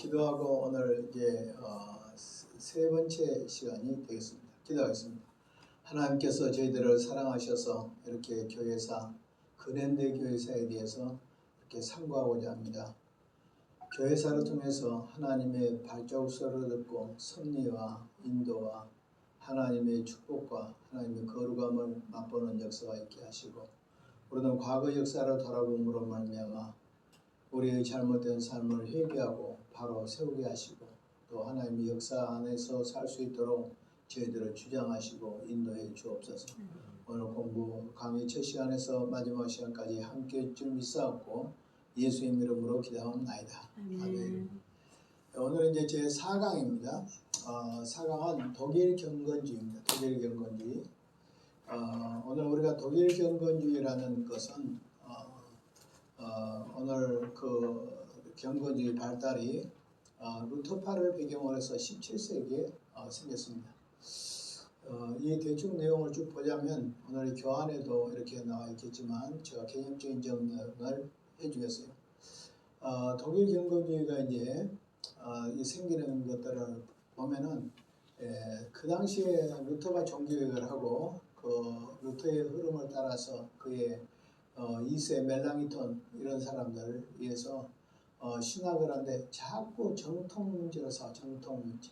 기도하고 오늘 이제 세 번째 시간이 되겠습니다. 기도하겠습니다. 하나님께서 저희들을 사랑하셔서 이렇게 교회사, 근현대 교회사에 대해서 이렇게 상고하고자 합니다. 교회사를 통해서 하나님의 발자국소리를 듣고 섭리와 인도와 하나님의 축복과 하나님의 거룩함을 맛보는 역사가 있게 하시고, 우리는 과거 역사를 돌아봄으로 말미암아 우리의 잘못된 삶을 회개하고 바로 세우게 하시고, 또 하나님의 역사 안에서 살 수 있도록 저희들을 주장하시고 인도해 주옵소서. 오늘 공부 강의 첫 시간에서 마지막 시간까지 함께 할 줄 믿사옵고 예수님 이름으로 기도하옵나이다. 아멘. 오늘은 이제 제 4강입니다. 4강은 독일 경건주의입니다. 독일 경건주의. 오늘 우리가 독일 경건주의라는 것은 오늘 그 경건주의 발달이 루터파를 배경으로 해서 17세기에 생겼습니다. 이 대충 내용을 쭉 보자면 오늘 교환에도 이렇게 나와 있겠지만 제가 개념적인 정리를 해주겠어요. 독일 경건주의가 이제 생기는 것들을 보면은 그 당시에 루터가 종교개혁을 하고 그 루터의 흐름을 따라서 그의 2세 멜랑이톤 이런 사람들을 위해서 신학을 하는데 자꾸 정통 문제로 정통 문제.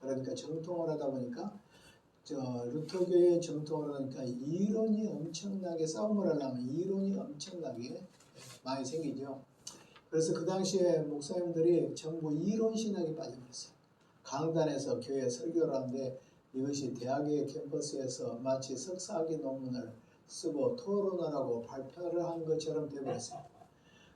그러니까 정통을 하다 보니까 루터교의 정통을 하니까 이론이 엄청나게 싸움을 하려면 이론이 엄청나게 많이 생기죠. 그래서 그 당시에 목사님들이 전부 이론 신학에 빠져버렸어요. 강단에서 교회 설교를 하는데 이것이 대학의 캠퍼스에서 마치 석사학위 논문을 쓰고 토론을 하고 발표를 한 것처럼 되어버렸어요.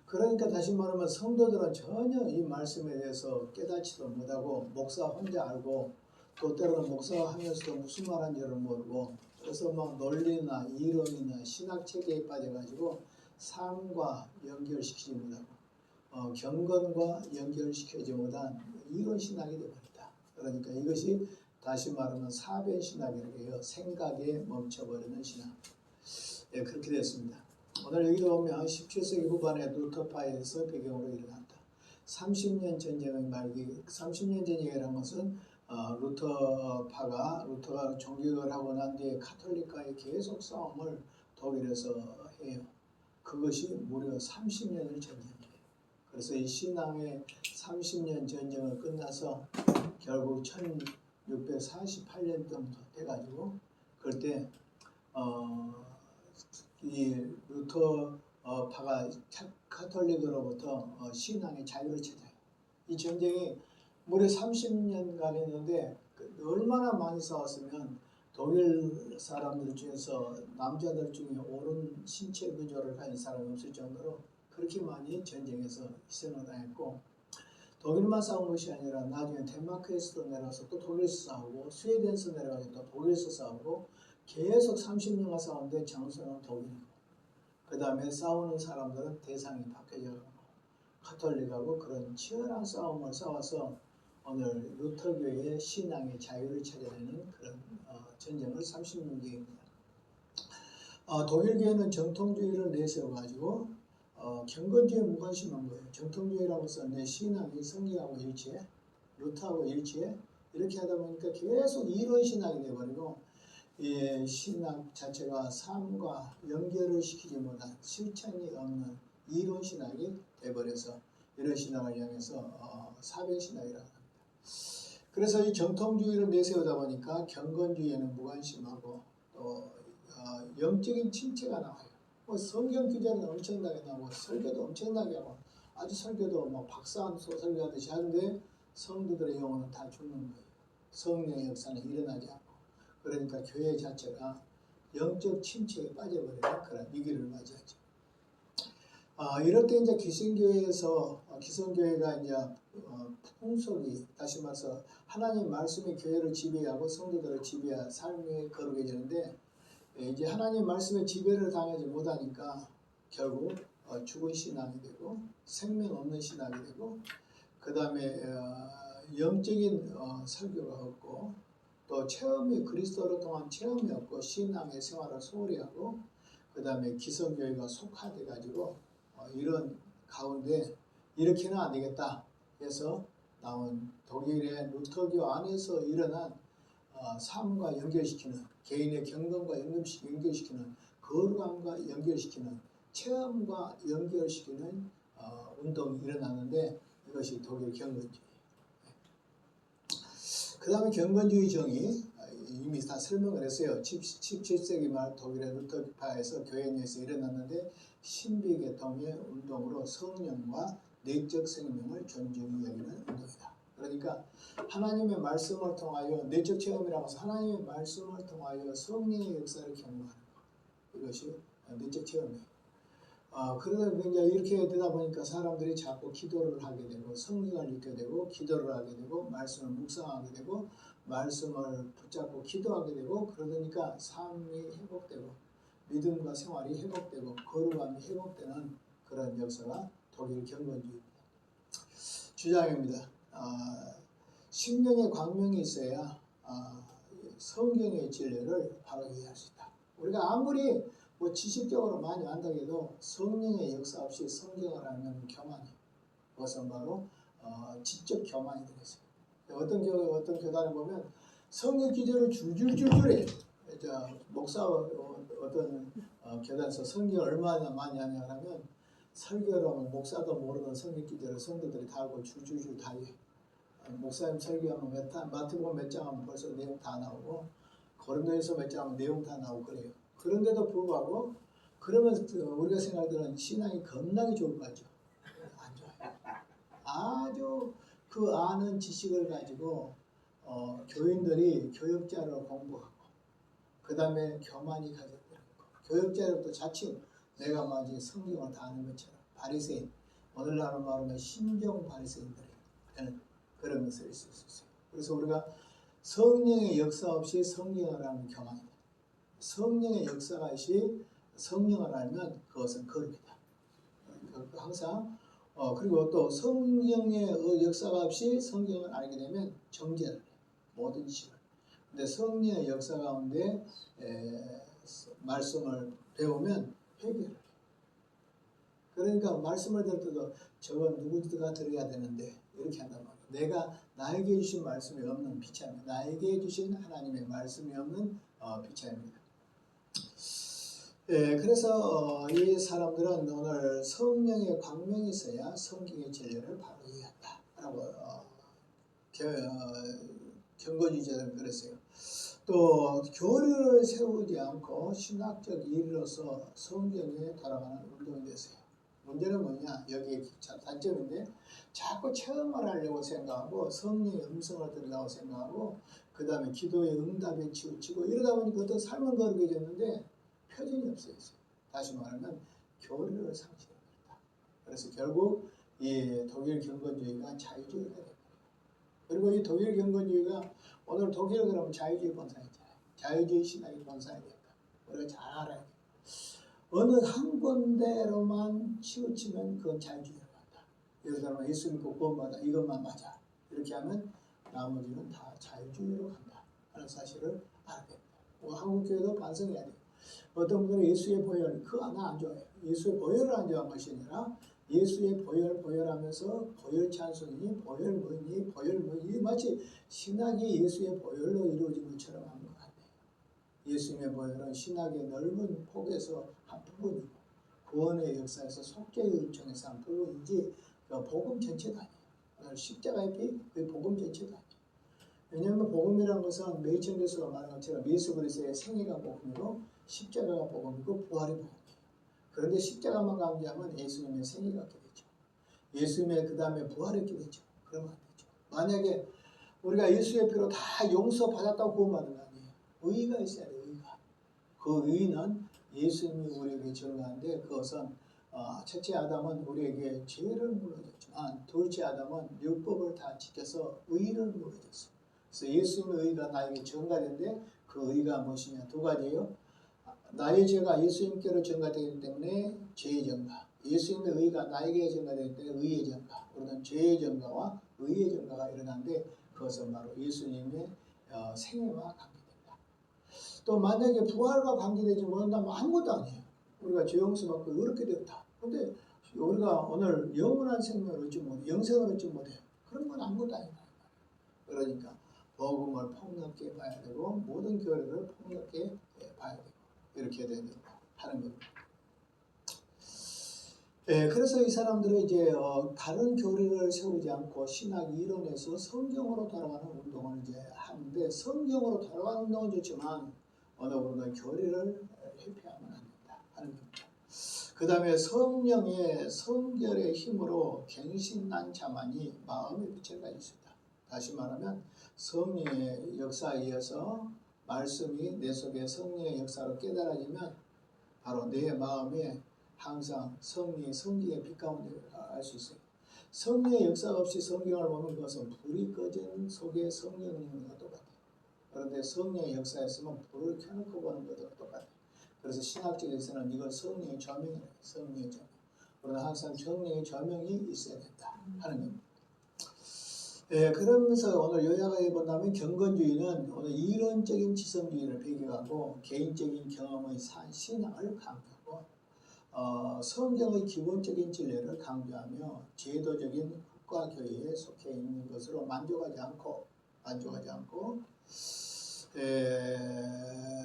그러니까 다시 말하면 성도들은 전혀 이 말씀에 대해서 깨닫지도 못하고 목사 혼자 알고 또 때로는 목사가 하면서도 무슨 말한지를 모르고 그래서 막 논리나 이론이나 신학체계에 빠져가지고 삶과 연결시키지 못하고 경건과 연결시키지 못한 이론 신학이 되어버린다. 그러니까 이것이 다시 말하면 사변 신학이라고 해요. 생각에 멈춰버리는 신학. 예, 그렇게 됐습니다. 오늘 여기도 보면 17세기 후반에 루터파에서 배경으로 일어났다. 30년 전쟁의 말기, 30년 전쟁이라는 것은 루터가 종교개혁을 하고 난 뒤에 카톨릭과의 계속 싸움을 독일에서 해요. 그것이 무려 30년을 전쟁이에요. 그래서 이 신앙의 30년 전쟁을 끝나서 결국 1648년부터 돼가지고 그때 이 루터파가 카톨릭으로부터 신앙의 자유를 찾아요. 이 전쟁이 무려 30년간 했는데 얼마나 많이 싸웠으면 독일 사람들 중에서 남자들 중에 옳은 신체 구조를 가진 사람이 없을 정도로 그렇게 많이 전쟁에서 희생을 당했고, 독일만 싸운 것이 아니라 나중에 덴마크에서도 내려와서 또 독일에서 싸우고 스웨덴에서 내려가서 또 독일에서 싸우고 계속 30년간 싸우는데 장소는 독일이고, 그 다음에 싸우는 사람들은 대상이 바뀌어가고 카톨릭하고 그런 치열한 싸움을 싸워서 오늘 루터교의 신앙의 자유를 찾아내는 그런 전쟁을 30년경입니다. 독일교회는 정통주의를 내세워가지고 경건주의에 무관심한 거예요. 정통주의라고 해서 내 신앙이 성경하고 일치해, 루터하고 일치해 이렇게 하다 보니까 계속 이론 신학이 돼버리고 이 신학 자체가 삶과 연결을 시키지 못한 실천이 없는 이론 신학이 돼버려서 이런 신학을 향해서 사변 신학이라고 합니다. 그래서 이 정통주의를 내세우다 보니까 경건주의에는 무관심하고 또 영적인 침체가 나와요. 성경 규제는 엄청나게 나오고 설교도 엄청나게 하고 아주 설교도 뭐 박사한 설교하듯이 하는데 성도들의 영혼은 다 죽는 거예요. 성령의 역사는 일어나지 않고. 그러니까 교회 자체가 영적 침체에 빠져버리는 그런 위기를 맞이하죠. 이럴 때 이제 기성교회가 이제 풍속이 다시 말해서 하나님 말씀의 교회를 지배하고 성도들을 지배한 삶이 거룩해지는데 이제 하나님 말씀의 지배를 당하지 못하니까 결국 죽은 신앙이 되고 생명 없는 신앙이 되고 그 다음에 영적인 설교가 없고 또 체험이 그리스도를 통한 체험이 없고 신앙의 생활을 소홀히 하고 그 다음에 기성교회가 속화돼 가지고 이런 가운데 이렇게는 안 되겠다 해서 나온 독일의 루터교 안에서 일어난 삶과 연결시키는 개인의 경험과 연결시키는 거룩함과 연결시키는 체험과 연결시키는 운동이 일어나는데 이것이 독일 경건주의. 그 다음에 경건주의 정의 이미 다 설명을 했어요. 17세기 말 독일의 루터파에서 교회 내에서 일어났는데 신비계통의 운동으로 성령과 내적 생명을 존중히 여기는 운동이다. 그러니까 하나님의 말씀을 통하여 내적 체험이라고 해서 하나님의 말씀을 통하여 성령의 역사를 경험하는 것. 이것이 내적 체험이에요. 그러다 이제 이렇게 되다 보니까 사람들이 자꾸 기도를 하게 되고 성경을 읽게 되고 기도를 하게 되고 말씀을 묵상하게 되고 말씀을 붙잡고 기도하게 되고 그러니까 삶이 회복되고 믿음과 생활이 회복되고 거룩함이 회복되는 그런 역사가 독일 경건주의입니다. 주장입니다. 심령의 광명이 있어야 성경의 진리를 바로 이해할 수 있다. 우리가 아무리 지식적으로 많이 안다고 해도 성령의 역사 없이 성경을 알면 교만이에요. 그것은 바로 지적 교만이 되겠어요. 어떤 교단에 보면 성경 기절을 줄줄줄줄해. 목사 어떤 교단에서 성경 얼마나 많이 하냐 하면 설교를 하면 목사도 모르는 성경 기절을 성도들이 다 하고 줄줄줄 다 해. 목사님 설교하면 마태복음 몇 장 하면 벌써 내용 다 나오고 고린도에서 몇 장 하면 내용 다 나오고 그래요. 그런데도 불구하고 그러면 우리가 생각하는 신앙이 겁나게 좋을 것 같죠. 안 좋아요. 아주 그 아는 지식을 가지고 교인들이 교역자로 공부하고 그 다음에 교만이 가져버리고 교역자로부터 자칭 내가 마치 성경을 다 아는 것처럼 바리새인 오늘날 말하면 신종 바리새인들이 되는 그런 것을 있을 수 있어요. 그래서 우리가 성령의 역사 없이 성경을 하는 교만이다. 성령의 역사가 없이 성령을 알면 그것은 거룩이다. 항상 그리고 또 성령의 역사가 없이 성경을 알게 되면 정죄를 해요. 모든 지식을. 근데 성령의 역사 가운데 말씀을 배우면 회개를 해요. 그러니까 말씀을 들을 때도 저건 누구가 들어야 되는데 이렇게 한단 말이에요. 나에게 주신 말씀이 없는 비참입니다. 나에게 주신 하나님의 말씀이 없는 비참입니다. 그래서 이 사람들은 오늘 성령의 광명이 있어야 성경의 진리를 바로 이해한다라고 경건주의자들은 그랬어요. 또 교리를 세우지 않고 신학적 이해로서 성경에 돌아가는 운동이 됐어요. 문제는 뭐냐? 여기에 단점인데 자꾸 체험을 하려고 생각하고 성령의 음성을 들으려고 생각하고 그 다음에 기도의 응답에 치우치고 이러다 보니까 어떤 삶은 거룩해졌는데 표준이 없어졌어요. 다시 말하면 교리를 상실합니다. 그래서 결국 이 독일 경건주의가 자유주의가 됩니다. 그리고 이 독일 경건주의가 오늘 독일 그러면 자유주의 본산이잖아요. 자유주의 신학이 본산이 된다. 우리가 잘 알아야 돼요. 어느 한 군데로만 치우치면 그건 자유주의로 간다. 예를 들면 예수 믿고 구원받아 이것만 맞아. 이렇게 하면 나머지는 다 자유주의로 간다 하는 사실을 알아야 됩니다. 한국 교회도 반성해야 돼요. 어떤 분들은 예수의 보혈, 그거 나 안 좋아해요. 예수의 보혈을 안 좋아한 것이 아니라 예수의 보혈하면서 보혈 찬송이니 보혈 뭐니 마치 신학이 예수의 보혈로 이루어진 것처럼 하는 것 같아요. 예수님의 보혈은 신학의 넓은 폭에서 한 부분이고 구원의 역사에서 속죄의 일종에서 한 부분이지 복음 전체가 아니에요. 오늘 십자가의 피, 그 복음 전체가 아니에요. 왜냐하면 복음이라는 것은 메이천 교수가 말한 것처럼 예수 그리스도의 생애가 복음이고 십자가가 복음이고 부활이 복음이에요. 그런데 십자가만 강조하면 예수님의 생애가 있게 되죠. 예수님의 그 다음에 부활이 있게 되죠. 그러면 안 되죠. 만약에 우리가 예수의 피로 다 용서받았다고 구원받은 거 아니에요. 의의가 있어야 돼요. 의의가. 그 의의는 예수님이 우리에게 전가한데 그것은 첫째 아담은 우리에게 죄를 물어줬지만 둘째 아담은 율법을 다 지켜서 의의를 물어줬어요. 그래서 예수님의 의의가 나에게 전가된데 그 의의가 무엇이냐? 두 가지예요. 나의 죄가 예수님께로 전가되기 때문에 죄의 전가. 예수님의 의의가 나에게 전가되기 때문에 의의 전가. 우리는 죄의 전가와 의의 전가가 일어나는데 그것은 바로 예수님의 생애와 관계된다. 또 만약에 부활과 관계되지 못한다면 아무것도 아니에요. 우리가 죄 용서받고 그렇게 되었다. 그런데 우리가 오늘 영원한 생명을 얻지 못해 영생을 얻지 못해요. 그런 건 아무것도 아니다. 그러니까 복음을 폭넓게 봐야 되고 모든 교리를 폭넓게 봐야 되고 이렇게 된다 하는 겁니다. 그래서 이 사람들은 이제 다른 교리를 세우지 않고 신학 이론에서 성경으로 돌아가는 운동을 이제 하는데, 성경으로 돌아가는 운동은 좋지만 어느 부분 교리를 회피하면 안 된다 하는 겁니다. 그 다음에 성령의 성결의 힘으로 갱신난 자만이 마음의 빛을 가질 수 있다. 다시 말하면 성령의 역사에 의해서 말씀이 내 속에 성령의 역사로 깨달아지면 바로 내 마음에 항상 성령의 성기의 빛 가운데 알 수 있어요. 성령의 역사 없이 성경을 보면 그것은 불이 꺼진 속에 성령이 있는 것과 똑같아요. 그런데 성령의 역사였으면 불을 켜놓고 보는 것과 똑같아요. 그래서 신학적에서는 이걸 성령의 조명이라고 해요. 성령의 조명. 그러나 항상 성령의 조명이 있어야 된다 하는 겁니다. 그러면서 오늘 요약해 본다면 경건주의는 오늘 이론적인 지성주의를 배경하고 개인적인 경험의 신앙을 강조하고 성경의 기본적인 진리를 강조하며 제도적인 국가교회에 속해 있는 것으로 만족하지 않고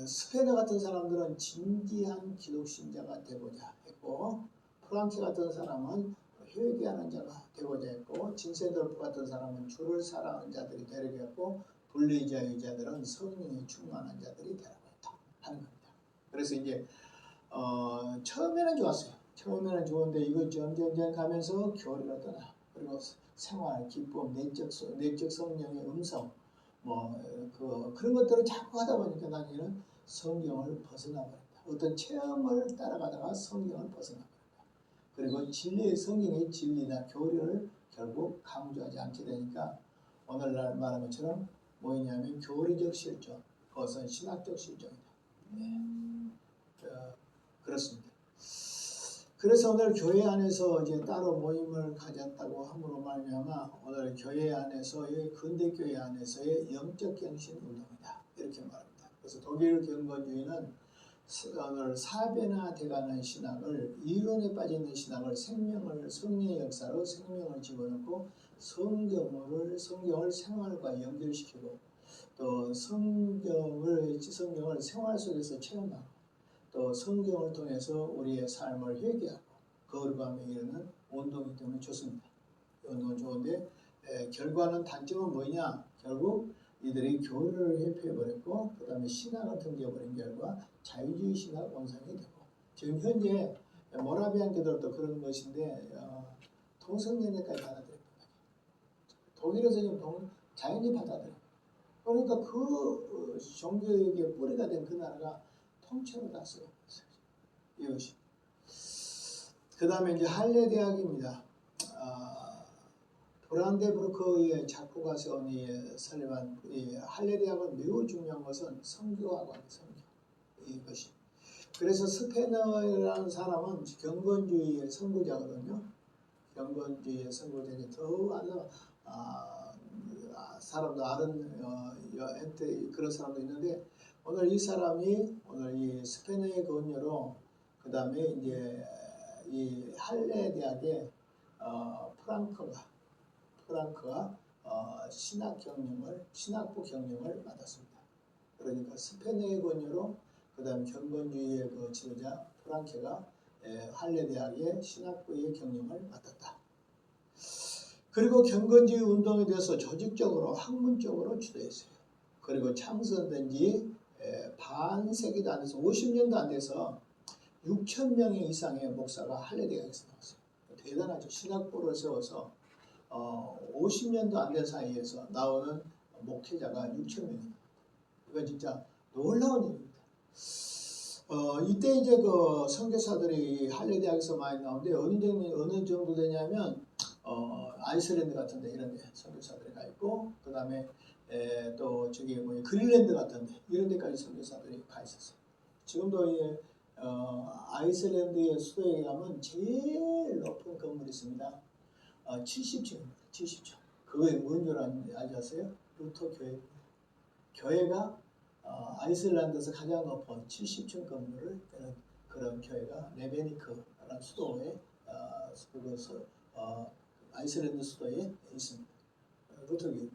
스페너 같은 사람들은 진지한 기독신자가 되고자 했고, 프랑케 같은 사람은 회개하는 자가 되고자 했고, 진센돌프 같은 사람은 주를 사랑하는 자들이 되려고 했고, 분리주의자들은 성령에 충만한 자들이 되라고 했다 하는 겁니다. 그래서 이제 처음에는 좋았어요. 처음에는 좋은데 이거 점점 가면서 교리가 떠나, 그리고 생활, 기쁨, 내적 성령의 음성, 그런 것들을 자꾸 하다 보니까 나중에는 성경을 벗어나버린다. 어떤 체험을 따라가다가 성경을 벗어나버린다. 그리고 성경의 진리나 교리를 결국 강조하지 않게 되니까 오늘날 말한 것처럼 뭐냐면 교리적 실존, 그것은 신학적 실존이다. 그렇습니다. 그래서 오늘 교회 안에서 이제 따로 모임을 가졌다고 함으로 말미암아 오늘 교회 안에서의 근대 교회 안에서의 영적 경신 운동이다 이렇게 말합니다. 그래서 독일 경건주의는 오늘 사변화돼가는 신학을, 이론에 빠지는 신학을 성령의 역사로 생명을 집어넣고 성경을 생활과 연결시키고 또 성경을 생활 속에서 체험하고 또 성경을 통해서 우리의 삶을 회개하고 거룩함에 이르는 운동이기 때문에 좋습니다. 운동은 좋은데 결과는 단점은 뭐냐? 결국 이들이 교리를 회피해버렸고 그 다음에 신학을 등져버린 결과 자유주의 신학 원상이 되고, 지금 현재 모라비안 교들도 그런 것인데 동성연애까지 받아들입니다. 독일에서 지금 자연히 받아들여요. 그러니까 그 종교의 뿌리가 된 그 나라가 통째로 다 쓰고 있어요. 이것이. 그 다음에 이제 할레 대학입니다. 브란데부르크의 작곡가 세운 설립한 이 할레 대학은 매우 중요한 것은 성교학원, 이것이. 그래서 스페너라는 사람은 경건주의의 선구자거든요. 경건주의의 선구자니 더 사람도 아는 그런 사람도 있는데, 오늘 이 사람이 오늘 이 스페너의 권유로 그 다음에 이제 이 할레 대학의 프랑크가 신학부 경영을 맡았습니다. 그러니까 스페너의 권유로 그 다음 경건주의의 그 지도자 프랑케가 할레 대학의 신학부의 경영을 맡았다. 그리고 경건주의 운동에 대해서 조직적으로 학문적으로 주도했어요. 그리고 창설된 지 반세기도 안 돼서 50년도 안 돼서 6,000명 이상의 목사가 할레 대학에서 나왔어요. 대단하죠. 신학부를 세워서 50년도 안 된 사이에서 나오는 목회자가 6,000명입니다. 이건 진짜 놀라운 일입니다. 이때 이제 그 선교사들이 할레 대학에서 많이 나오는데 어느 정도 되냐면 아이슬란드 같은 데 이런 데 선교사들이 가 있고, 그 다음에 또 저기 그린랜드 같은 데 이런 데까지 선교사들이 가 있었어요. 지금도 아이슬란드의 수도에 가면 제일 높은 건물이 있습니다. 70층입니다. 70층. 그거에 뭔 줄 아세요? 루터 교회가 아이슬란드에서 가장 높은 70층 건물을 때는 그런 교회가 레베니크라는 수도에 아이슬란드 수도에 있습니다. 루터교.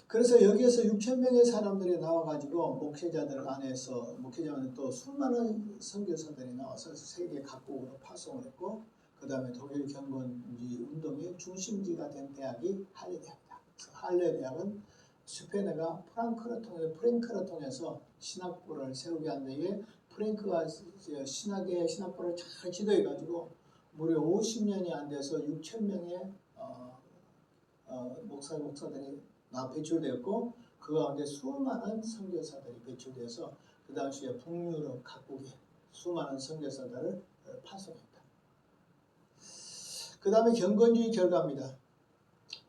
그래서 여기에서 6천 명의 사람들이 나와가지고 목회자들 안에서 목회자는 또 수많은 선교사들이 나와서 세계 각국으로 파송을 했고 그 다음에 독일 경건주의 운동의 중심지가 된 대학이 할레대학이다. 할레대학은 스페네가 프랭크를 통해서 신학부를 세우게 한 데에 프랭크가 신학부를 잘 지도해가지고 무려 50년이 안 돼서 6천 명의 목사들이 배출되었고 그 가운데 수많은 선교사들이 배출되어서 그 당시에 북유럽 각국에 수많은 선교사들을 파송했다. 그 다음에 경건주의 결과입니다.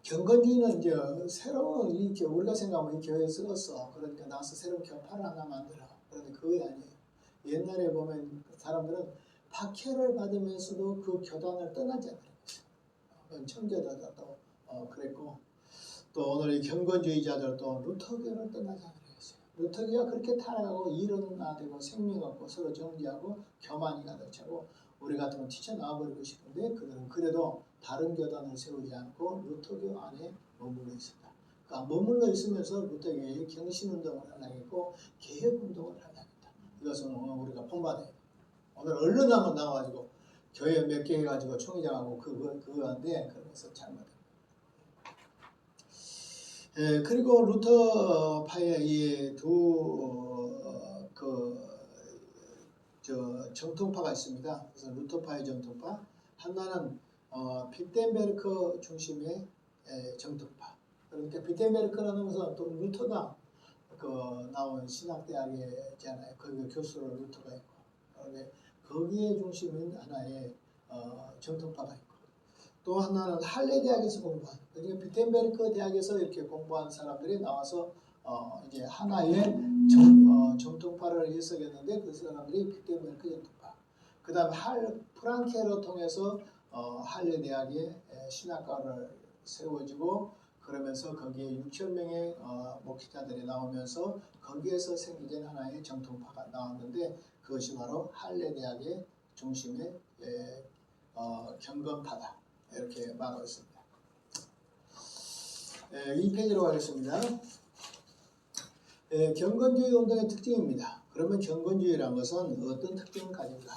경건주의는 이제 새로운 이렇게 우리가 생각하면 이 교회에 쓰었어. 그러니까 나서 새로운 교파를 하나 만들어. 그런데 그게 아니에요. 옛날에 보면 사람들은 박해를 받으면서도 그 교단을 떠나지 않는 거예요. 청교도도 그랬고 또 오늘 이 경건주의자들도 루터교를 떠나지 않는 거예요. 루터교가 그렇게 타락하고 일어나되고 생명 없고 서로 정죄하고 교만이 가득 차고 우리 같으면 튀쳐나와버리고 싶은데 그들은 그래도 다른 교단을 세우지 않고 루터교 안에 머물러 있었다. 그러니까 머물러 있으면서 루터교의 경신운동을 하나겠고 개혁운동을 하나겠다. 이것은 오늘 우리가 본받아야 돼. 오늘 언론 한번 나와가지고 교회 몇 개 해가지고 총회장하고 그거 한데 그래서 잘못된 그리고 루터파의 이 정통파가 있습니다. 그래서 루터파의 정통파, 하나는 비텐베르크 중심의 정통파. 그러니까 비텐베르크라는 것은 또 루터가 나온 신학대학이잖아요. 거기 교수로 루터가 있고, 그런데 거기에 중심인 하나의 정통파가 있고, 또 하나는 할레 대학에서 공부한, 그러니까 비텐베르크 대학에서 이렇게 공부한 사람들이 나와서 이제 하나의 정통파를 해석했는데 그 사람들이 비텐베르크 정통파. 그 다음에 프랑케를 통해서 할레 대학에 신학과를 세워지고 그러면서 거기에 6천 명의 목회자들이 나오면서 거기에서 생기는 하나의 정통파가 나왔는데 그것이 바로 할레 대학의 중심의 경건파다. 이렇게 말하고 있습니다. 2페이지로 가겠습니다. 경건주의 운동의 특징입니다. 그러면 경건주의라는 것은 어떤 특징을 가진가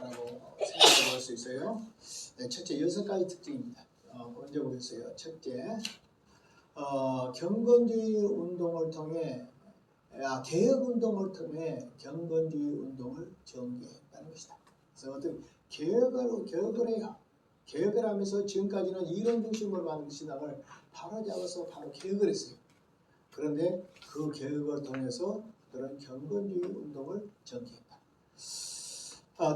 라고 생각해 볼 수 있어요. 첫째, 6가지 특징입니다. 먼저 보겠어요. 첫째, 경건주의 운동을 통해 개혁운동을 통해 경건주의 운동을 전개했다는 것이다. 그래서 어떤 개혁을 해요. 개혁을 하면서 지금까지는 이론 중심으로 만든 신학을 바로 잡아서 바로 개혁을 했어요. 그런데 그 개혁을 통해서 그런 경건주의 운동을 전개했다.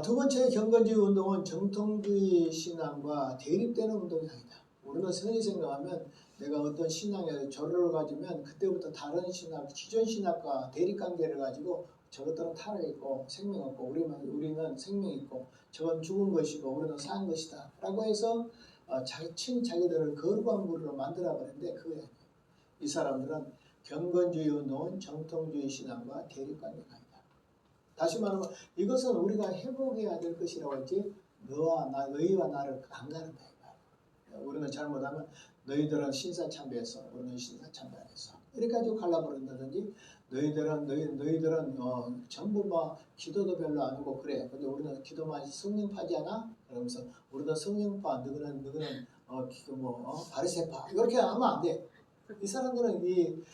두 번째 경건주의 운동은 정통주의 신앙과 대립되는 운동이 아니다. 우리는 흔히 생각하면 내가 어떤 신앙에 절호를 가지면 그때부터 다른 신학, 기존 신학과 대립관계를 가지고 저것들은 타락했고 생명 없고 우리는 생명 있고 저건 죽은 것이고 우리는 산 것이다 라고 해서 자기들을 거룩한 무리로 만들어버렸는데 그게 아니에요. 이 사람들은 경건주의 운동은 정통주의 신앙과 대립관계가 아니다. 다시 말하면 이것은 우리가 회복해야 될 것이라고 했지 너희와 나를 안 가는 거야. 우리는 잘못하면 너희들은 신사참배했어. 우리는 신사참배 안 했어. 이렇게 가지고 갈라버린다든지 너희들은 전부 기도도 별로 안 하고 그래. 근데 우리는 기도만 성령파지 않아? 그러면서 우리는 성령파, 너희는 바리새파. 이렇게 하면 안 돼. 이 사람들은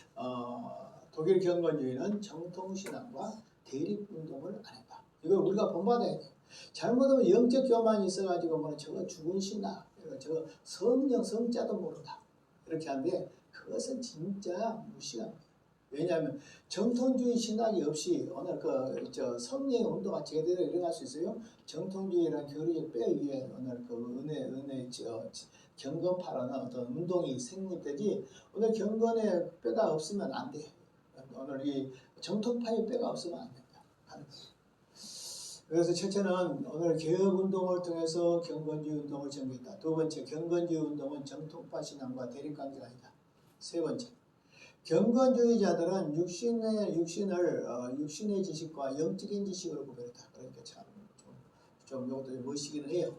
독일 경건주의는 정통신앙과 대립운동을 안 했다. 이걸 우리가 본받아야 돼. 잘못하면 영적 교만이 있어가지고 저거 죽은 신학, 저거 성자도 모른다. 이렇게 하는데 그것은 진짜 무시한 거예요. 왜냐하면 정통주의 신학이 없이 오늘 성령의 운동가 제대로 일어날 수 있어요. 정통주의라는 교리적 뼈 위에 오늘 은혜 경건파라는 어떤 운동이 생립되지 오늘 경건의 뼈가 없으면 안 돼. 오늘 이 정통파의 뼈가 없으면 안 된다. 하는 거예요. 그래서 첫째는 오늘 개혁운동을 통해서 경건주의 운동을 전개했다. 두 번째, 경건주의 운동은 정통파 신앙과 대립관계가 아니다. 세 번째, 경건주의자들은 육신의 지식과 영적인 지식으로 구별했다. 그러니까 좀 이것도 멋있기는 해요.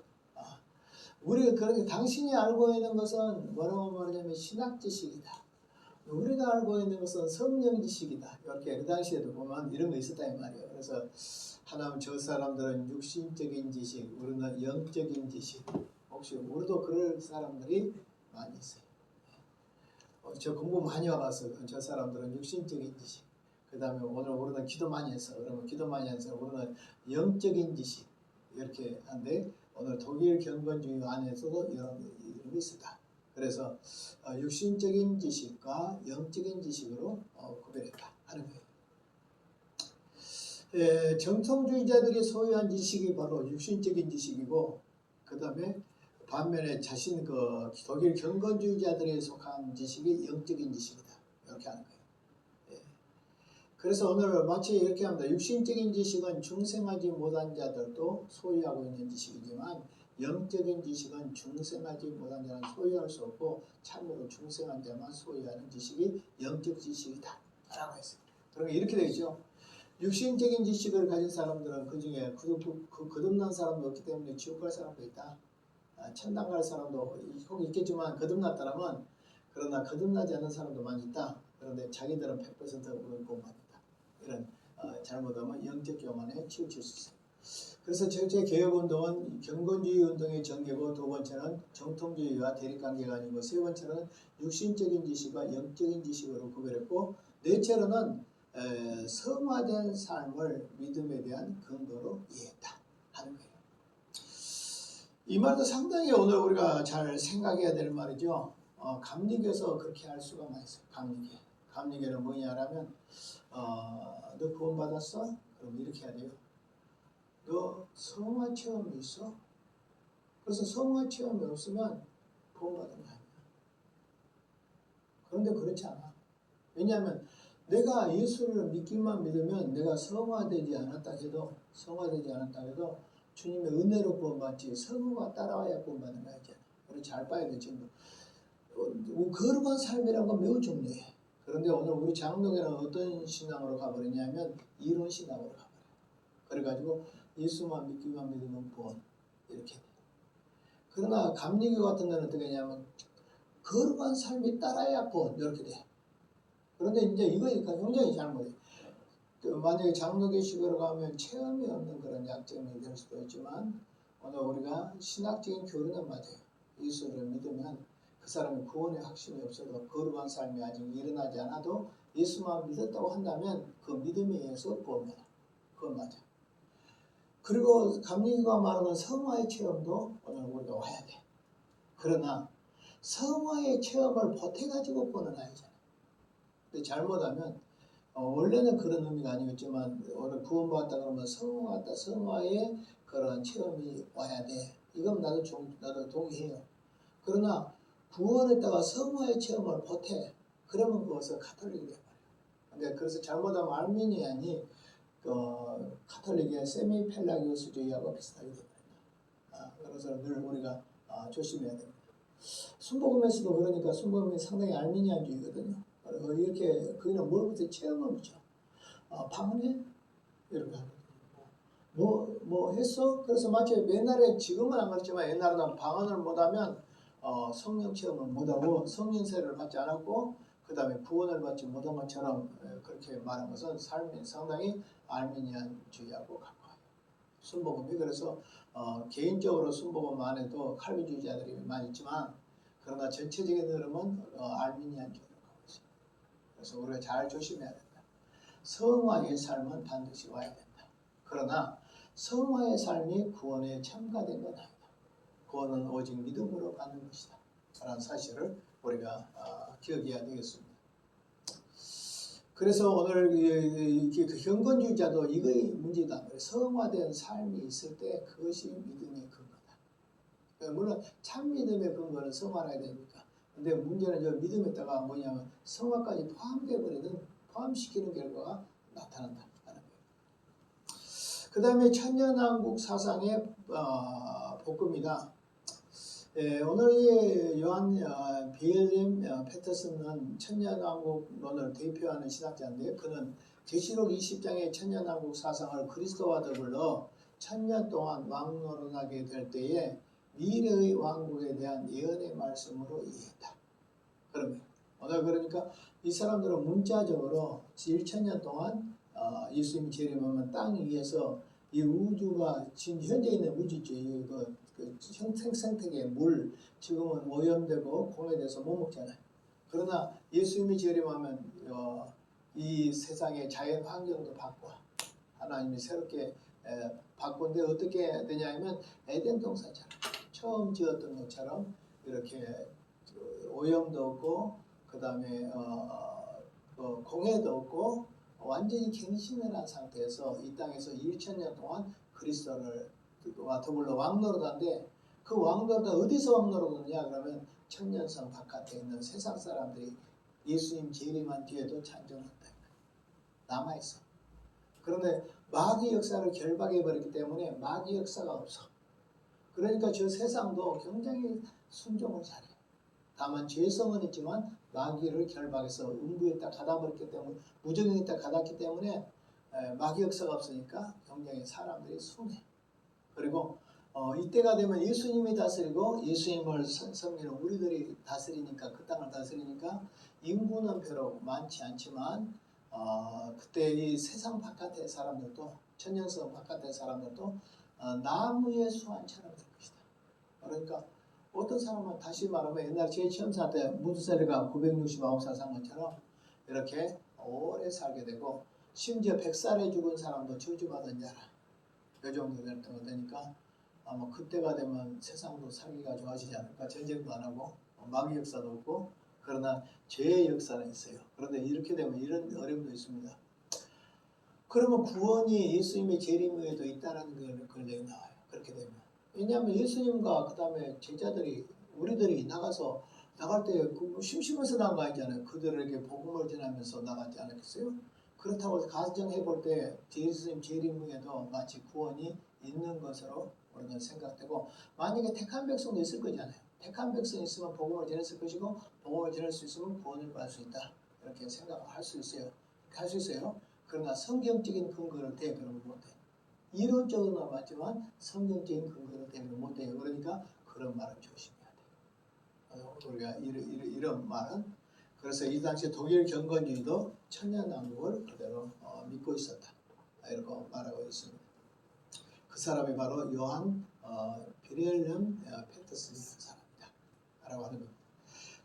우리가 그렇게 당신이 알고 있는 것은 뭐라고 말하냐면 신학 지식이다. 우리가 알고 있는 것은 성령 지식이다. 이렇게 그 당시에도 보면 이런 거 있었다 이 말이에요. 그래서 하나님 저 사람들은 육신적인 지식, 우리는 영적인 지식. 혹시 우리도 그럴 사람들이 많이 있어요. 저 공부 많이 와서 저 사람들은 육신적인 지식. 그 다음에 오늘 우리는 기도 많이 해서 그러면 기도 많이 해서 우리는 영적인 지식 이렇게 한데 오늘 독일 경건주의 안에서도 이런 게 있었다. 그래서 육신적인 지식과 영적인 지식으로 구별했다 하는 거예요. 정통주의자들이 소유한 지식이 바로 육신적인 지식이고 그 다음에 반면에 자신 그 독일 경건주의자들이 속한 지식이 영적인 지식이다. 이렇게 하는 거예요. 그래서 오늘 마치 이렇게 합니다. 육신적인 지식은 중생하지 못한 자들도 소유하고 있는 지식이지만 영적인 지식은 중생하지 못한 자는 소유할 수 없고 참으로 중생한 자만 소유하는 지식이 영적 지식이다 라고 했어요. 그러면 이렇게 되겠죠. 육신적인 지식을 가진 사람들은 그 중에 거듭난 사람도 없기 때문에 지옥 갈 사람도 있다. 천당 갈 사람도 혹 있겠지만 거듭났다면 그러나 거듭나지 않은 사람도 많이 있다. 그런데 자기들은 100% 우리는 구원받는다. 이런 잘못하면 영적 교만에 치우칠 수 있어요. 그래서 전체 개혁운동은 경건주의 운동의 전개고 두 번째는 정통주의와 대립관계가 아니고 세 번째는 육신적인 지식과 영적인 지식으로 구별했고 넷째로는 성화된 삶을 믿음에 대한 근거로 이해했다 하는 거예요. 이 말도 상당히 오늘 우리가 잘 생각해야 될 말이죠. 감리교에서 그렇게 할 수가 많이 있어요. 감리교는 뭐냐라면 너 구원 받았어? 그럼 이렇게 해야 돼요. 너 성화 체험이 있어? 그래서 성화 체험이 없으면 구원 받은 거 아니야. 그런데 그렇지 않아. 왜냐하면 내가 예수를 믿기만 믿으면 내가 성화되지 않았다 해도 주님의 은혜로 구원받지 성화가 따라와야 구원받는 거 아니잖아. 우리 잘 봐야 돼 지금. 거룩한 삶이라는 건 매우 중요해. 그런데 오늘 우리 장로교는 어떤 신앙으로 가버리냐면 이론 신앙으로 가버려. 그래가지고 예수만 믿기만 믿으면 구원 이렇게 돼. 그러나 감리교 같은 데는 어떻게 하냐면 거룩한 삶이 따라야 구원 이렇게 돼. 그런데 이제 이거니까 굉장히 잘못해. 만약에 장로교식으로 가면 체험이 없는 그런 약점이 될 수도 있지만 오늘 우리가 신학적인 교리는 맞아요. 예수를 믿으면 그 사람이 구원의 확신이 없어도 거룩한 삶이 아직 일어나지 않아도 예수만 믿었다고 한다면 그 믿음에 의해서 구원받아. 그건 맞아. 그리고 감리교가 말하는 성화의 체험도 오늘 우리가 와야 돼. 그러나 성화의 체험을 보태가지고 구원은 아니잖아. 근데 잘못하면 원래는 그런 의미가 아니었지만 오늘 구원받았다 그러면 성화의 그런 체험이 와야 돼. 이건 나도 동의해요. 그러나 구원했다가 성화의 체험을 보태. 그러면 그것은 가톨릭이 돼버려요. 근데 그래서 잘못하면 알미니안이 카톨릭의 세미펠라기오스주의하고 비슷하게 됩니다. 그래서 늘 우리가 조심해야 됩니다. 순복음에서도 그러니까 순복음이 상당히 알미니안주의거든요. 이렇게 그는 뭘부터 체험을 붙여. 방언해? 이렇게 하거든요. 뭐 했어? 그래서 마치 옛날에 지금은 안 그렇지만 옛날에는 방언을 못하면 성령 체험을 못하고 성령세를 받지 않았고 그 다음에 구원을 받지 못한 것처럼 그렇게 말한 것은 삶이 상당히 알미니안주의하고 가까워요. 순복음이 그래서 개인적으로 순복음 안에도 칼빈주의자들이 많이 있지만 그러나 전체적인 흐름은 알미니안주의로 가고 있습니다. 그래서 우리가 잘 조심해야 된다. 성화의 삶은 반드시 와야 된다. 그러나 성화의 삶이 구원에 첨가된 건 아니다. 구원은 오직 믿음으로 받는 것이다. 라는 사실을 우리가 기억해야 되겠습니다. 그래서 오늘 경건주의자도 이거의 문제다. 성화된 삶이 있을 때 그것이 믿음의 근거다. 물론 참 믿음의 근거는 성화라야 되니까. 근데 문제는 저 믿음에다가 뭐냐면 성화까지 포함시키는 결과가 나타난다. 그 다음에 천년왕국 사상의 복음이다. 오늘 요한 빌림 패터슨은 천년왕국론을 대표하는 신학자인데 그는 계시록 20장의 천년왕국 사상을 그리스도와 더불어 천년 동안 왕노릇하게 될 때에 미래의 왕국에 대한 예언의 말씀으로 이해했다. 그러면 오늘 그러니까 이 사람들은 문자적으로 1,000년 동안 예수님이 재림하면 땅 위에서 이 우주가 지금 현재 있는 우주죠. 그 생태계의 물 지금은 오염되고 공해돼서 못 먹잖아요. 그러나 예수님이 재림하면 이 세상의 자연 환경도 바꿔 하나님이 새롭게 바꾼데 어떻게 되냐면 에덴 동산처럼 처음 지었던 것처럼 이렇게 오염도 없고 그 다음에 공해도 없고 완전히 갱신을 한 상태에서 이 땅에서 1,000년 동안 그리스도를 더불어 왕노릇한데 그 왕노릇은 어디서 왕노릇하느냐 그러면 천년성 바깥에 있는 세상 사람들이 예수님 재림한 뒤에도 찬송한다. 남아있어. 그런데 마귀 역사를 결박해버렸기 때문에 마귀 역사가 없어. 그러니까 저 세상도 굉장히 순종을 잘해. 다만 죄성은 있지만 마귀를 결박해서 음부에다 가다버렸기 때문에 무정에다 가닿기 때문에 마귀 역사가 없으니까 굉장히 사람들이 순해. 그리고 이때가 되면 예수님이 다스리고 예수님을 섬기는 우리들이 다스리니까 그 땅을 다스리니까 인구는 별로 많지 않지만 그때 이 세상 바깥의 사람들도 천년성 바깥의 사람들도 나무의 수완처럼 될 것이다. 그러니까 어떤 사람은 다시 말하면 옛날 제7사 때 무드셀레가 969살 산 것처럼 이렇게 오래 살게 되고 심지어 100살에 죽은 사람도 저주받은 자라. 그 정도 되니까 아마 그때가 되면 세상도 살기가 좋아지지 않을까. 전쟁도 안 하고 마귀 역사도 없고 그러나 죄의 역사는 있어요. 그런데 이렇게 되면 이런 어려움도 있습니다. 그러면 구원이 예수님의 재림 후에도 있다는 걸 나와요. 그렇게 되면. 왜냐하면 예수님과 그 다음에 제자들이 우리들이 나갈 때 심심해서 나간 거 아니잖아요. 그들에게 복음을 전하면서 나가지 않았겠어요? 그렇다고 가정해 볼 때 예수님 재림 후에도 마치 구원이 있는 것으로 우리는 생각되고 만약에 택한 백성도 있을 거잖아요. 택한 백성이 있으면 복음을 전했을 것이고 복음을 전할 수 있으면 구원을 받을 수 있다. 이렇게 생각할 수 있어요. 할 수 있어요. 그러나 성경적인 근거를 대그는 못해요. 이론적으로는 맞지만 성경적인 근거를 대그는 못해요. 그러니까 그런 말을 조심해야 돼요. 우리가 이런 말은 그래서 이 당시 독일 경건주의도 천년왕국을 그대로 믿고 있었다. 이렇게 말하고 있습니다. 그 사람이 바로 요한 비렐름 페터슨이라는 사람이다. 라고 하는 겁니다.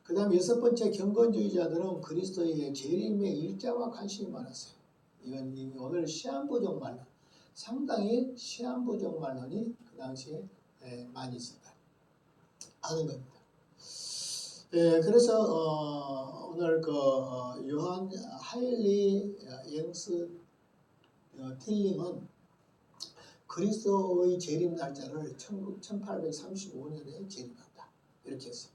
그 다음 6번째 경건주의자들은 그리스도의 재림의 일자와 관심이 많았어요. 이건 오늘 시한부정 말론, 상당히 시한부정 말론이 그 당시에 많이 있었다 하는 겁니다. 그래서 오늘 요한 하일리 영스 틸링은 그리스도의 재림 날짜를 1835년에 재림한다. 이렇게 했습니다.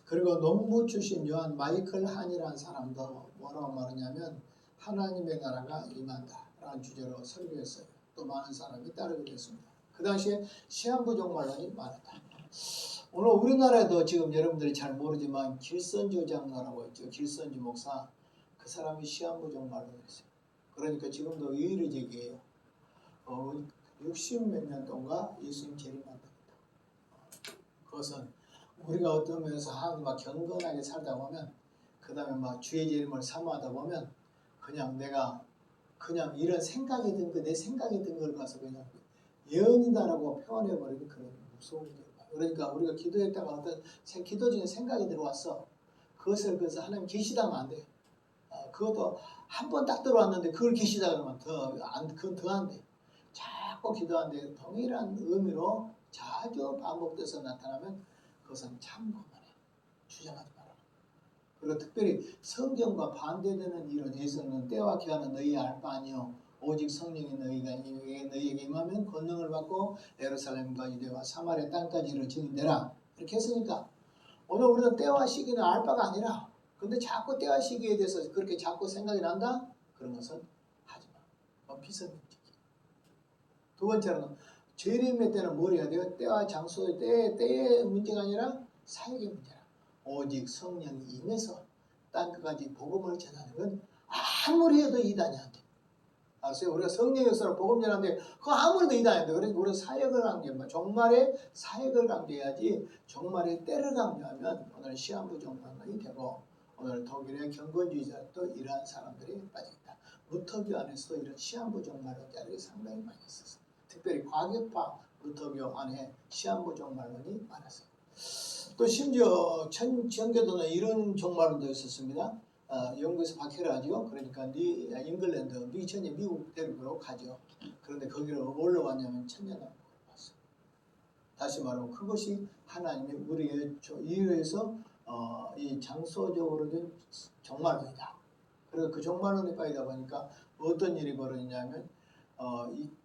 그리고 농부 출신 요한 마이클 한이라는 사람도 뭐라고 말하냐면 하나님의 나라가 임한다 라는 주제로 설교했어요. 또 많은 사람이 따르게 됐습니다. 그 당시에 시한부정 말론이 많았다. 오늘 우리나라에도 지금 여러분들이 잘 모르지만 길선주 장로라고 있죠. 길선주 목사. 그 사람이 시한부정 말론을 했어요. 그러니까 지금도 의의를 제기해요. 60몇 년 동안 예수님 재림한답니다. 그것은 우리가 어떤 면에서 막 경건하게 살다 보면 그 다음에 막 주의 재림을 사모하다 보면 그냥 내가 그냥 이런 생각이 든 거, 내 생각이 든 걸 가서 그냥 예언이다라고 표현해버리는 그런 무서운 게. 그러니까 우리가 기도했다가 어떤 기도 중에 생각이 들어왔어. 그것을 그래서 하나님 계시다면 안 돼. 그것도 한 번 딱 들어왔는데 그걸 계시다 그러면 그건 더 안 돼. 자꾸 기도하는데 동일한 의미로 자주 반복돼서 나타나면 그것은 참고만해. 주장하지 마라. 그리고 특별히 성경과 반대되는 이론에서는 때와 기한은 너희 알 바 아니요 오직 성령이 너희에게 임하면 권능을 받고 예루살렘과 유대와 사마리아 땅까지를 증인되라. 이렇게 했으니까 오늘 우리는 때와 시기는 알 바가 아니라 근데 자꾸 때와 시기에 대해서 그렇게 자꾸 생각이 난다? 그런 것은 하지 마. 비선민적이야. 두 번째로는 재림의 때는 뭘 해야 돼요? 때와 장소의 때의 문제가 아니라 사역의 문제라. 오직 성령이 임해서 땅끝까지 복음을 전하는 건 아무리 해도 이단이 안 돼. 알았어요? 우리가 성령의 역사로 복음 전하는데 그거 아무래도 이단인데 그래서 우리가 사역을 강조하면 정말의 사역을 강조해야지 정말의 때를 강조하면 오늘 시한부 정말이 되고 오늘 독일의 경건주의자도 이러한 사람들이 빠져있다. 루터교 안에서도 이런 시한부 정말론자들이 상당히 많이 있었어요. 특별히 과격파 루터교 안에 시한부 정말론이 많았어요. 또 심지어 청교도는 이런 정말론도 있었습니다. 영국에서 박해를 하죠. 그러니까 잉글랜드, 미국 대륙으로 가죠. 그런데 거기를 뭘로 왔냐면 천년왕국으로 왔어요. 다시 말하면 그것이 하나님의 우리의 이유에서 이 장소적으로는 정말론이다. 그리고 그 정말론에 빠지다 보니까 어떤 일이 벌어지냐면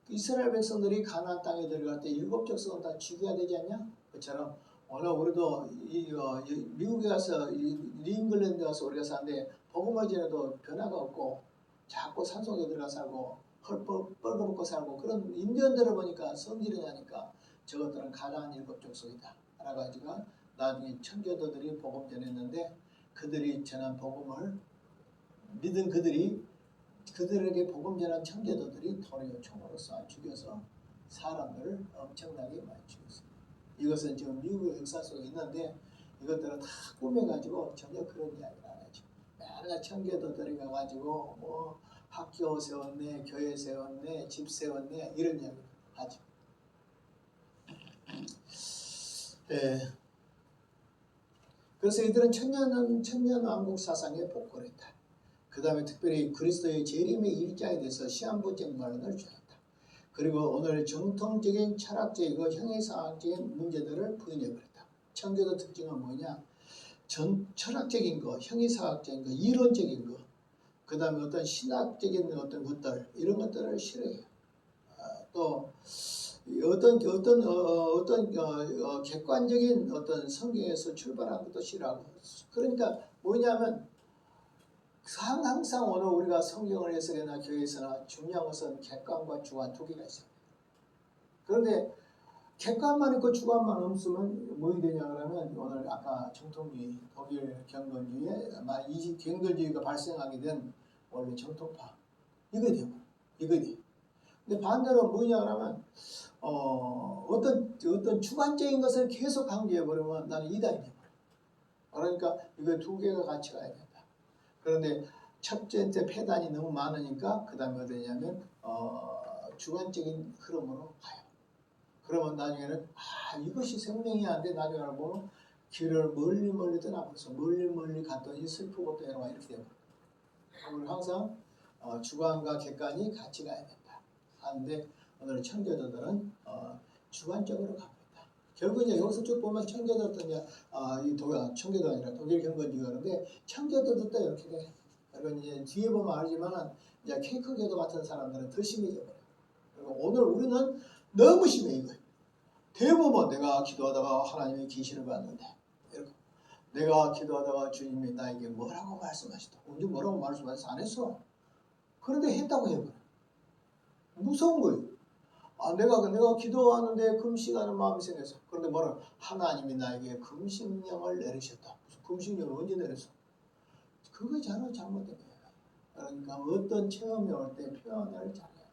이스라엘 백성들이 가나안 땅에 들어갈 때 7 족속은 다 죽여야 되지 않냐? 그처럼 오늘 우리도 미국에 가서 잉글랜드 가서 우리가 사는데 복음을 전해도 변화가 없고 자꾸 산속에 들어가 살고 뻘거벗고 살고 그런 인디언들을 보니까 성질이 나니까 저것들은 가나안 7 족속이다. 알아가지고 나중에 청교도들이 복음 전했는데 그들이 전한 복음을 믿은 그들에게 복음 전한 청교도들이 도리어 총으로 쏴 죽여서 사람들을 엄청나게 많이 죽였습니다. 이것은 지금 미국의 역사 속에 있는데 이것들은 다 꾸며가지고 전혀 그런 이야기를 안 하죠. 맨날 청교도들이 가가지고 뭐 학교 세웠네, 교회 세웠네, 집 세웠네 이런 이야기를 하죠. 네. 그래서 이들은 천년왕국 사상에 복구를 했다. 그 다음에 특별히 그리스도의 재림의 일자에 대해서 시한부 정말론을 주었다. 그리고 오늘 정통적인 철학적이고 형이상학적인 문제들을 부인해버렸다. 청교도 특징은 뭐냐? 철학적인 거, 형이상학적인 거, 이론적인 거, 그 다음에 어떤 신학적인 어떤 것들 이런 것들을 싫어해요. 또 어떤 객관적인 어떤 성경에서 출발한 것도 싫어하고 그러니까 뭐냐면 항상 오늘 우리가 성경을 해석이나 교회에서나 중요한 것은 객관과 주관 두 개가 있습니다. 그런데 객관만 있고 주관만 없으면 뭐이 되냐 그러면 오늘 아까 정통주의, 독일 경건주의에 이 경건주의가 발생하게 된 원래 정통파 이거 돼요. 이거 돼. 근데 반대로 뭐냐 그러면 어떤 주관적인 것을 계속 강조해버리면 나는 이단이 돼버려. 그러니까 이거 두 개가 같이 가야 된다. 그런데 첫째 폐단이 너무 많으니까 그 다음에 어디냐면 주관적인 흐름으로 가요. 그러면 나중에는 이것이 생명이 안 돼. 나중에 알아보면 길을 멀리 떠나버려서 멀리 갔더니 슬프고 또 이렇게 돼버려요. 우리 항상 주관과 객관이 같이 가야 된다 하는데 오늘 청교도들은 주관적으로 갑니다. 결국 이제 여기서 쭉 보면 청교도들은 청교도 아니라 독일 경건주의가 그런데 청교도도 이렇게 돼. 그리고 이제 뒤에 보면 알지만은 이제 케이크교도 같은 사람들은 더 심해져 버려. 그리고 오늘 우리는 너무 심해 이거예요. 대부분 내가 기도하다가 하나님의 계시를 받는데 이렇게 내가 기도하다가 주님이 나에게 뭐라고 말씀하시다. 언제 뭐라고 말씀하셔서 안 했어. 그런데 했다고 해버려. 무서운 거예요. 내가 기도하는데 금식하는 마음이 생겼어. 그런데 뭐라 하나님이 나에게 금식령을 내리셨다. 무슨 금식령을 언제 내렸어? 그거 잘못된 거예요. 그러니까 어떤 체험이 올 때 표현을 잘해야 돼.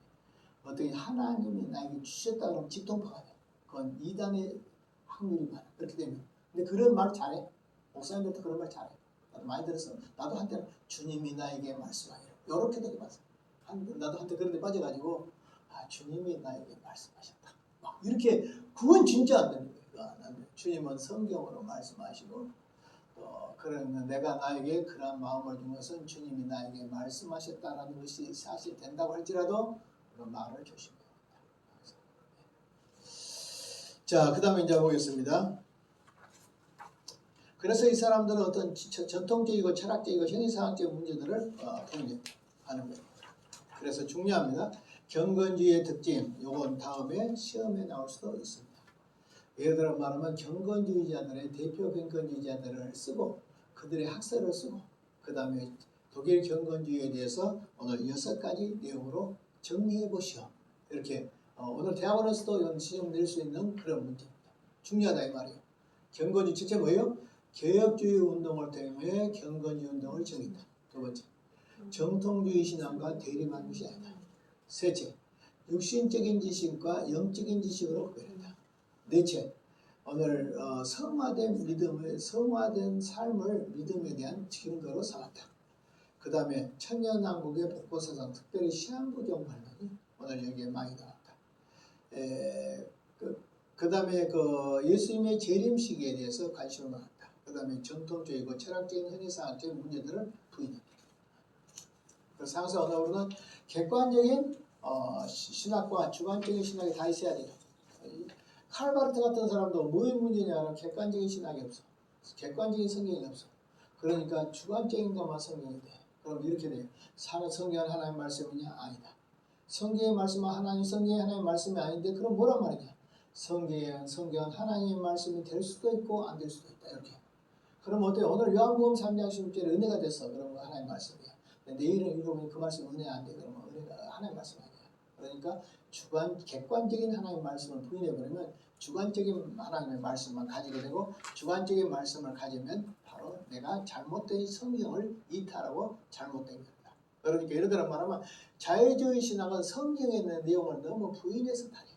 어떻게 하나님이 나에게 주셨다 그러면 직통파가 돼. 그건 이단의 확률이 많아. 그렇게 되면. 근데 그런 말 잘해. 목사님들도 그런 말 잘해. 나도 많이 들었어. 나도 한때는 주님이 나에게 말씀하기를. 이렇게 되게 봤어. 나도 한때 그런 데 빠져가지고 주님이 나에게 말씀하셨다. 막 이렇게 그건 진짜 안 되는 거예요. 주님은 성경으로 말씀하시고 그러면 내가 나에게 그런 마음을 준 것은 주님이 나에게 말씀하셨다라는 것이 사실 된다고 할지라도 그런 말을 조심해야 된다. 자, 그 다음에 이제 보겠습니다. 그래서 이 사람들은 어떤 전통적이고 철학적이고 형이상학적 문제들을 통일하는 거예요. 그래서 중요합니다. 경건주의의 특징, 요건 다음에 시험에 나올 수도 있습니다. 예를 들어 말하면 경건주의자들의 대표 경건주의자들을 쓰고 그들의 학설을 쓰고 그 다음에 독일 경건주의에 대해서 오늘 6가지 내용으로 정리해 보시오. 이렇게 오늘 대학원에서도 시험 낼 수 있는 그런 문제입니다. 중요하다 이 말이에요. 경건주의 첫째 뭐예요? 개혁주의 운동을 통해 경건주의 운동을 정의한다. 두 번째, 정통주의 신앙과 대립하는 것이 아니다. 셋째, 육신적인 지식과 영적인 지식으로 구별한다. 넷째, 오늘 성화된 믿음을 성화된 삶을 믿음에 대한 증거로 삼았다. 그 다음에 천년왕국의 복고사상 특별히 시한부정 관련이 오늘 여기에 많이 나왔다. 그 다음에 예수님의 재림 시기에 대해서 관심을 많았다. 그 다음에 전통적이고 철학적인 현리사학적인 문제들을 부인했다. 그래서 항상 오늘은 객관적인 신학과 주관적인 신학이 다 있어야 돼요. 칼바르트 같은 사람도 뭐의 문제냐면 객관적인 신학이 없어. 객관적인 성경이 없어. 그러니까 주관적인 것만 성경이 돼. 그럼 이렇게 돼요. 성경은 하나님의 말씀이냐? 아니다. 성경의 말씀은 성경의 하나님의 말씀이 아닌데 그럼 뭐란 말이냐? 성경은 하나님의 말씀이 될 수도 있고 안 될 수도 있다. 이렇게. 그럼 어때요? 오늘 요한복음 3장 16절에 은혜가 됐어. 그러면 하나님의 말씀이야. 내일은 읽어보니 그 말씀이 은혜 안 돼. 그러면 은혜가 하나님의 말씀이 아니야. 그러니까 객관적인 하나님의 말씀을 부인해버리면 주관적인 하나님의 말씀만 가지게 되고 주관적인 말씀을 가지면 바로 내가 잘못된 성경을 이탈하고 잘못된 겁니다. 그러니까 예를 들어 말하면 자유주의 신학은 성경에 있는 내용을 너무 부인해서 다녀요.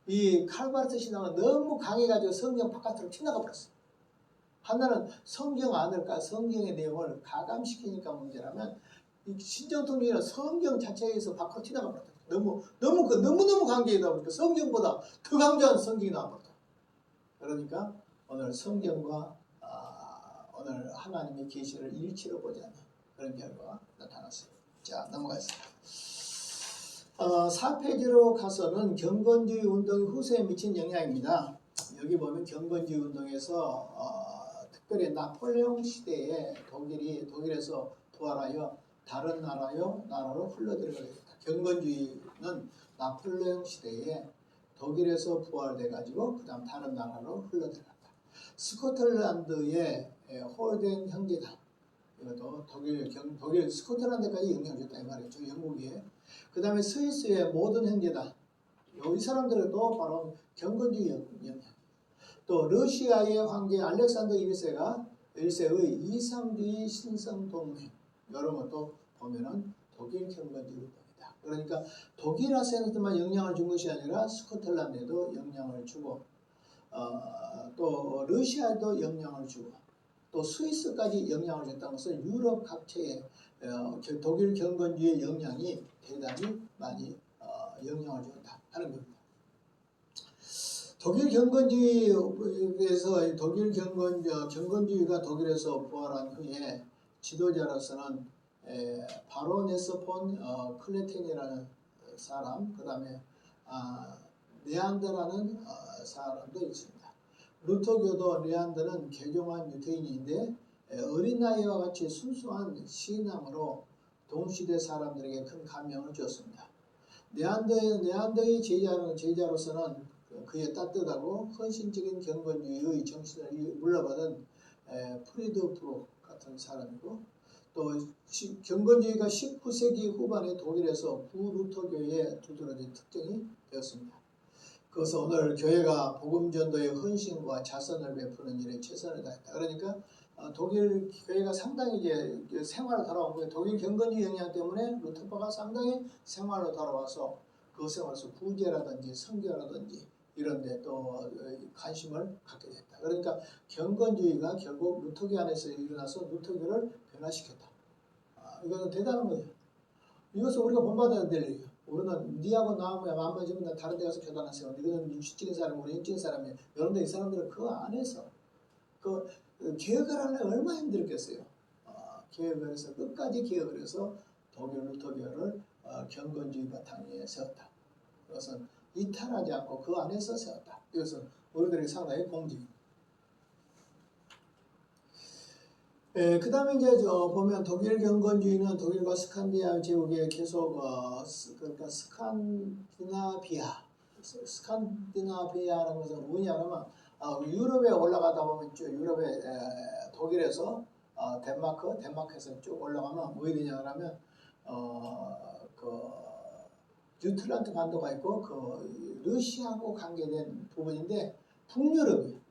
이 칼바르트 신학은 너무 강해가지고 성경 바깥으로 튀어나가 버렸어. 하나는 성경 안을까 성경의 내용을 가감시키니까 문제라면 이 신정통일은 성경 자체에서 밖으로 튀어나가 버렸다. 너무 강조하다 보니까 성경보다 더 강조한 성경이 나와버렸다. 그러니까 오늘 성경과 오늘 하나님의 계시를 일치로 보지 않는 그런 결과가 나타났어요. 자, 넘어가겠습니다. 4페이지로 가서는 경건주의 운동이 후세에 미친 영향입니다. 여기 보면 경건주의 운동에서 특별히 나폴레옹 시대에 독일에서 부활하여 다른 나라로 흘러들어가게 됐다. 경건주의는 나폴레옹 시대에 독일에서 부활돼가지고 그 다음 다른 나라로 흘러들어갔다. 스코틀랜드의 홀덴 형제단, 이것도 독일 스코틀랜드까지 영향을 줬다 이 말이죠. 영국에. 그 다음에 스위스의 모든 형제단, 이 사람들은 또 바로 경건주의 영향. 또 러시아의 황제 알렉산더 1세의 이상주의 신성동맹, 이런 것도 보면은 독일 경건주의 운동이다. 그러니까 독일 아세나트만 영향을 준 것이 아니라 스코틀랜드에도 영향을 주고 또 러시아에도 영향을 주고 또 스위스까지 영향을 줬다는 것은 유럽 각처에 독일 경건주의 영향이 대단히 많이 영향을 줬다 하는 겁니다. 독일 경건주의에서 경건주의가 독일에서 부활한 후에 지도자로서는 바로네스 폰 클레텐이라는 사람, 그 다음에 레안드라는 사람도 있습니다. 루터교도 레안드는 개종한 유대인인데 어린 나이와 같이 순수한 신앙으로 동시대 사람들에게 큰 감명을 주었습니다. 레안드의 제자로서는 그의 따뜻하고 헌신적인 경건주의의 정신을 물려받은 프리드푸르 같은 사람이고 또 경건주의가 19세기 후반에 독일에서 구루터교에 두드러진 특징이 되었습니다. 그것은 오늘 교회가 복음전도의 헌신과 자선을 베푸는 일에 최선을 다했다. 그러니까 독일 교회가 상당히 이제 생활로 돌아온 거예요. 독일 경건주의 영향 때문에 루터파가 상당히 생활로 돌아와서 그 생활에서 구제라든지 선교라든지 이런 데 또 관심을 갖게 됐다. 그러니까 경건주의가 결국 루터교 안에서 일어나서 루터교를 변화시켰다. 이거는 대단한 거예요. 이것은 우리가 본받아야 될 일이에요. 우리는 니하고 나하고 안 맞으면 다른 데 가서 교단하세요. 이거는 육신적인 사람, 우리 영적인 사람이에요. 여러분들 이 사람들은 그 안에서 개혁을 하려면 얼마나 힘들겠어요. 개혁을 해서 끝까지 개혁을 해서 독일 루터교를 경건주의 바탕 위에 세웠다. 그것은 이탈하지 않고 그 안에서 세웠다. 이것은 우리들에게 상당히 공직입니다. 그 다음에 이제 보면 독일 경건주의는 독일과 스칸디나비아 제국에 계속 그러니까 스칸디나비아라는 것은 뭐냐면 유럽에 올라가다 보면 유럽의 독일에서 덴마크에서 쭉 올라가면 뭐 되냐 그러면 유틀란트 반도가 있고 러시아하고 관계된 부분인데 북유럽이에요.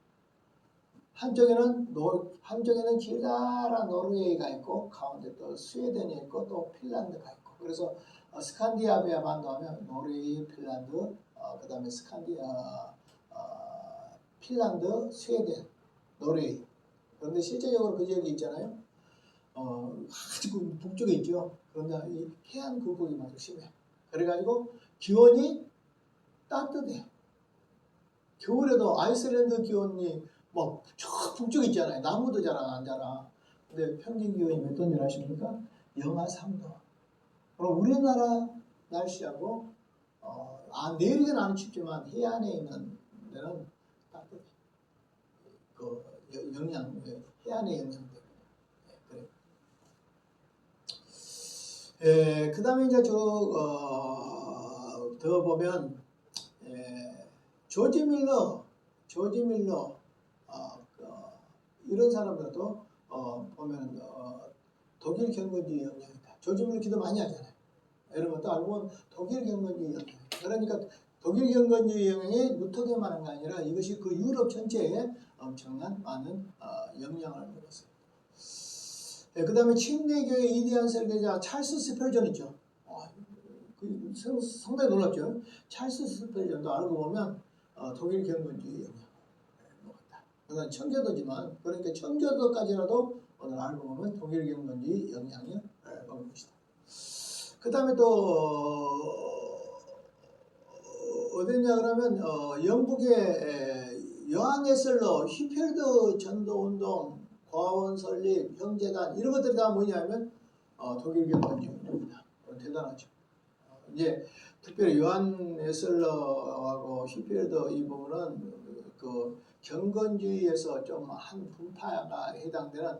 한쪽에는 길다란 노르웨이가 있고 가운데 또 스웨덴이 있고 또 핀란드가 있고 그래서 스칸디나비아 반도 하면 노르웨이, 핀란드, 그다음에 핀란드, 스웨덴, 노르웨이. 그런데 실제적으로 그 지역이 있잖아요. 아주 북쪽에 있죠. 그런데 이 해안 굴곡이 아주 심해. 그래가지고 기온이 따뜻해. 겨울에도 아이슬란드 기온이 뭐 저 북쪽에 있잖아요. 나무도 잘 안 자라. 근데 평균 기온이 몇 도인지 아십니까? 영하 3도. 그럼 우리나라 날씨하고 내리는 안 춥지만 해안에 있는 데는 따뜻해. 그 해안의 영향 때문에. 그래. 그 다음에 이제 더 보면, 조지 밀러, 이런 사람들도, 보면, 독일 경건주의 영향이다. 조지 밀러 기도 많이 하잖아요. 이런 것도 알고 보면 독일 경건주의 영향. 그러니까 독일 경건주의 영향이 루터계만 한 게 아니라 이것이 그 유럽 전체에 엄청난 많은 영향을 먹었어요. 그 다음에 침례교의 위대한 설계자 찰스 스펠전 있죠. 상당히 놀랍죠. 찰스 스펠전도 알고 보면 독일 경건주의 영향을 먹었다. 그건 청교도지만, 그러니까 청교도까지라도 오늘 알고 보면 독일 경건주의 영향을 먹은 것이다. 그 다음에 또 어디냐 그러면 영국의 요한 웨슬러, 휘필드 전도운동, 과원 설립, 형제단 이런 것들이 다 뭐냐면 독일 경건주의입니다. 대단하죠. 이제 특별히 요한 웨슬러하고 휘필드 이 부분은 그 경건주의에서 좀 한 분파가 해당되는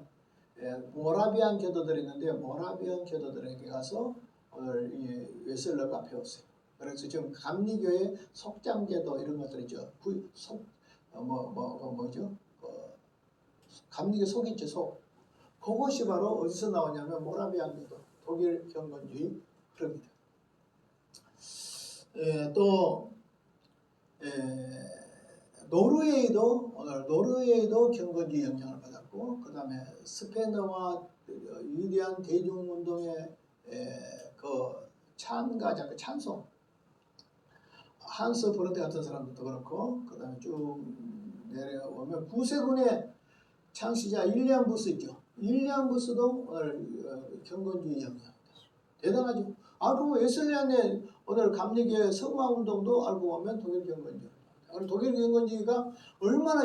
모라비안 교도들이 있는데 모라비안 교도들에게 가서 오늘 이 웨슬러가 배웠어요. 그래서 지금 감리교의 속장제도 이런 것들이죠. 감리교 속 있죠, 속. 그것이 바로 어디서 나오냐면 모라비안 교도, 독일 경건주의 흐름입니다. 또 노르웨이도 경건주의 영향을 받았고, 그 다음에 스페인어와 위대한 대중운동의 그 참가자, 그 찬송, 한스 브로데 같은 사람들도 그렇고, 그 다음에 쭉 내려오면 구세군의 창시자 윌리엄 부스 있죠. 윌리엄 부스도 오늘 경건주의 영향입니다. 대단하죠. 알고 보면 웨슬리안의 오늘 감리교의 성화운동도 알고 보면 독일 경건주의. 독일 경건주의가 얼마나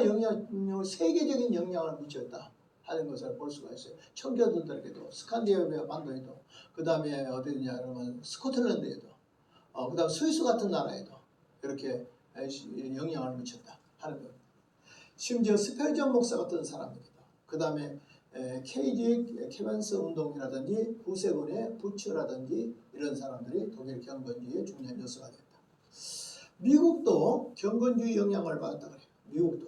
세계적인 영향을 미쳤다 하는 것을 볼 수가 있어요. 청교도들에게도, 스칸디나비아 반도에도, 그 다음에 어디냐 그러면 스코틀랜드에도, 그 다음 스위스 같은 나라에도 이렇게 영향을 미쳤다 하는 겁니다. 심지어 스펠전 목사 같은 사람에게도, 그 다음에 케벤스 운동이라든지 구세군의 부츠라든지 이런 사람들이 독일 경건주의의 중요한 요소가 됐다. 미국도 경건주의 영향을 받았다 그래요. 미국도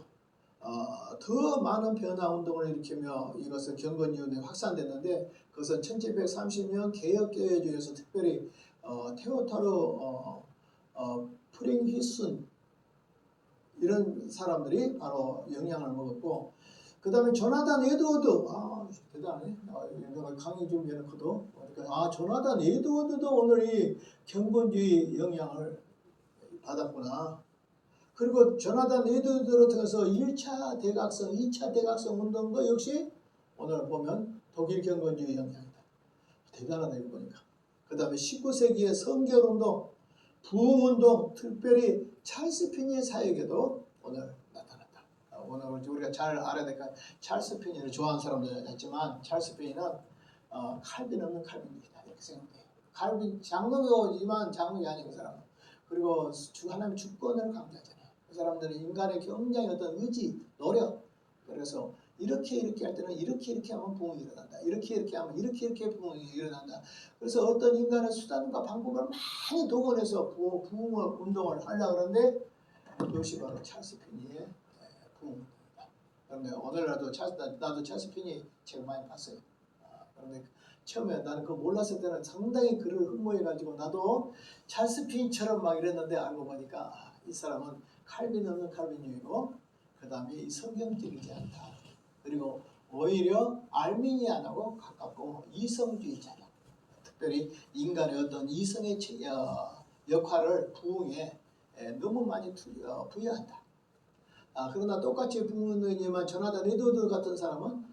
더 많은 변화 운동을 일으키며 이것은 경건주의에 확산됐는데, 그것은 1730년 개혁교회주에서 특별히 테오타르 프링히슨 이런 사람들이 바로 영향을 먹었고, 그 다음에 조나단 에드워드, 대단하네. 내가 강의 좀 해놓고도, 조나단 에드워드도 오늘 이 경건주의 영향을 받았구나. 그리고 조나단 에드워드를 통해서 1차 대각성, 2차 대각성 운동도 역시 오늘 보면 독일 경건주의 영향이다. 대단하다 이거 보니까. 그 다음에 19세기의 성결운동, 부흥운동, 특별히 찰스 피니의 사역에도 오늘 나타났다. 오늘 우리가 잘 알아야 될 것 같아요. 찰스 피니를 좋아하는 사람도 있지만 찰스 피니는 칼빈 없는 칼빈이다 이렇게 생각해요. 칼빈 장로교지만 장로교 아닌 그 사람은. 그리고 하나님 주권을 강조하잖아요. 그 사람들은 인간의 굉장히 어떤 의지, 노력. 그래서 이렇게 할 때는 이렇게 하면 부흥이 일어난다. 이렇게 하면 이렇게 부흥이 일어난다. 그래서 어떤 인간의 수단과 방법을 많이 동원해서 부흥 운동을 하려고 하는데, 그것이 바로 찰스 피니의 부흥운동이다. 그런데 오늘날도 나도 찰스 피니 책 많이 봤어요. 그런데 처음에 나는 그거 몰랐을 때는 상당히 그를 흠모해가지고 나도 찰스 피니처럼 막 이랬는데, 알고 보니까 이 사람은 칼빈 없는 칼빈주의고, 그 다음에 이 성경적이지 않다. 그리고 오히려 알미니안하고 가깝고 이성주의자다. 특별히 인간의 어떤 이성의 역할을 부흥에 너무 많이 부여한다. 그러나 똑같이 부흥이지만 조나단 에드워드 같은 사람은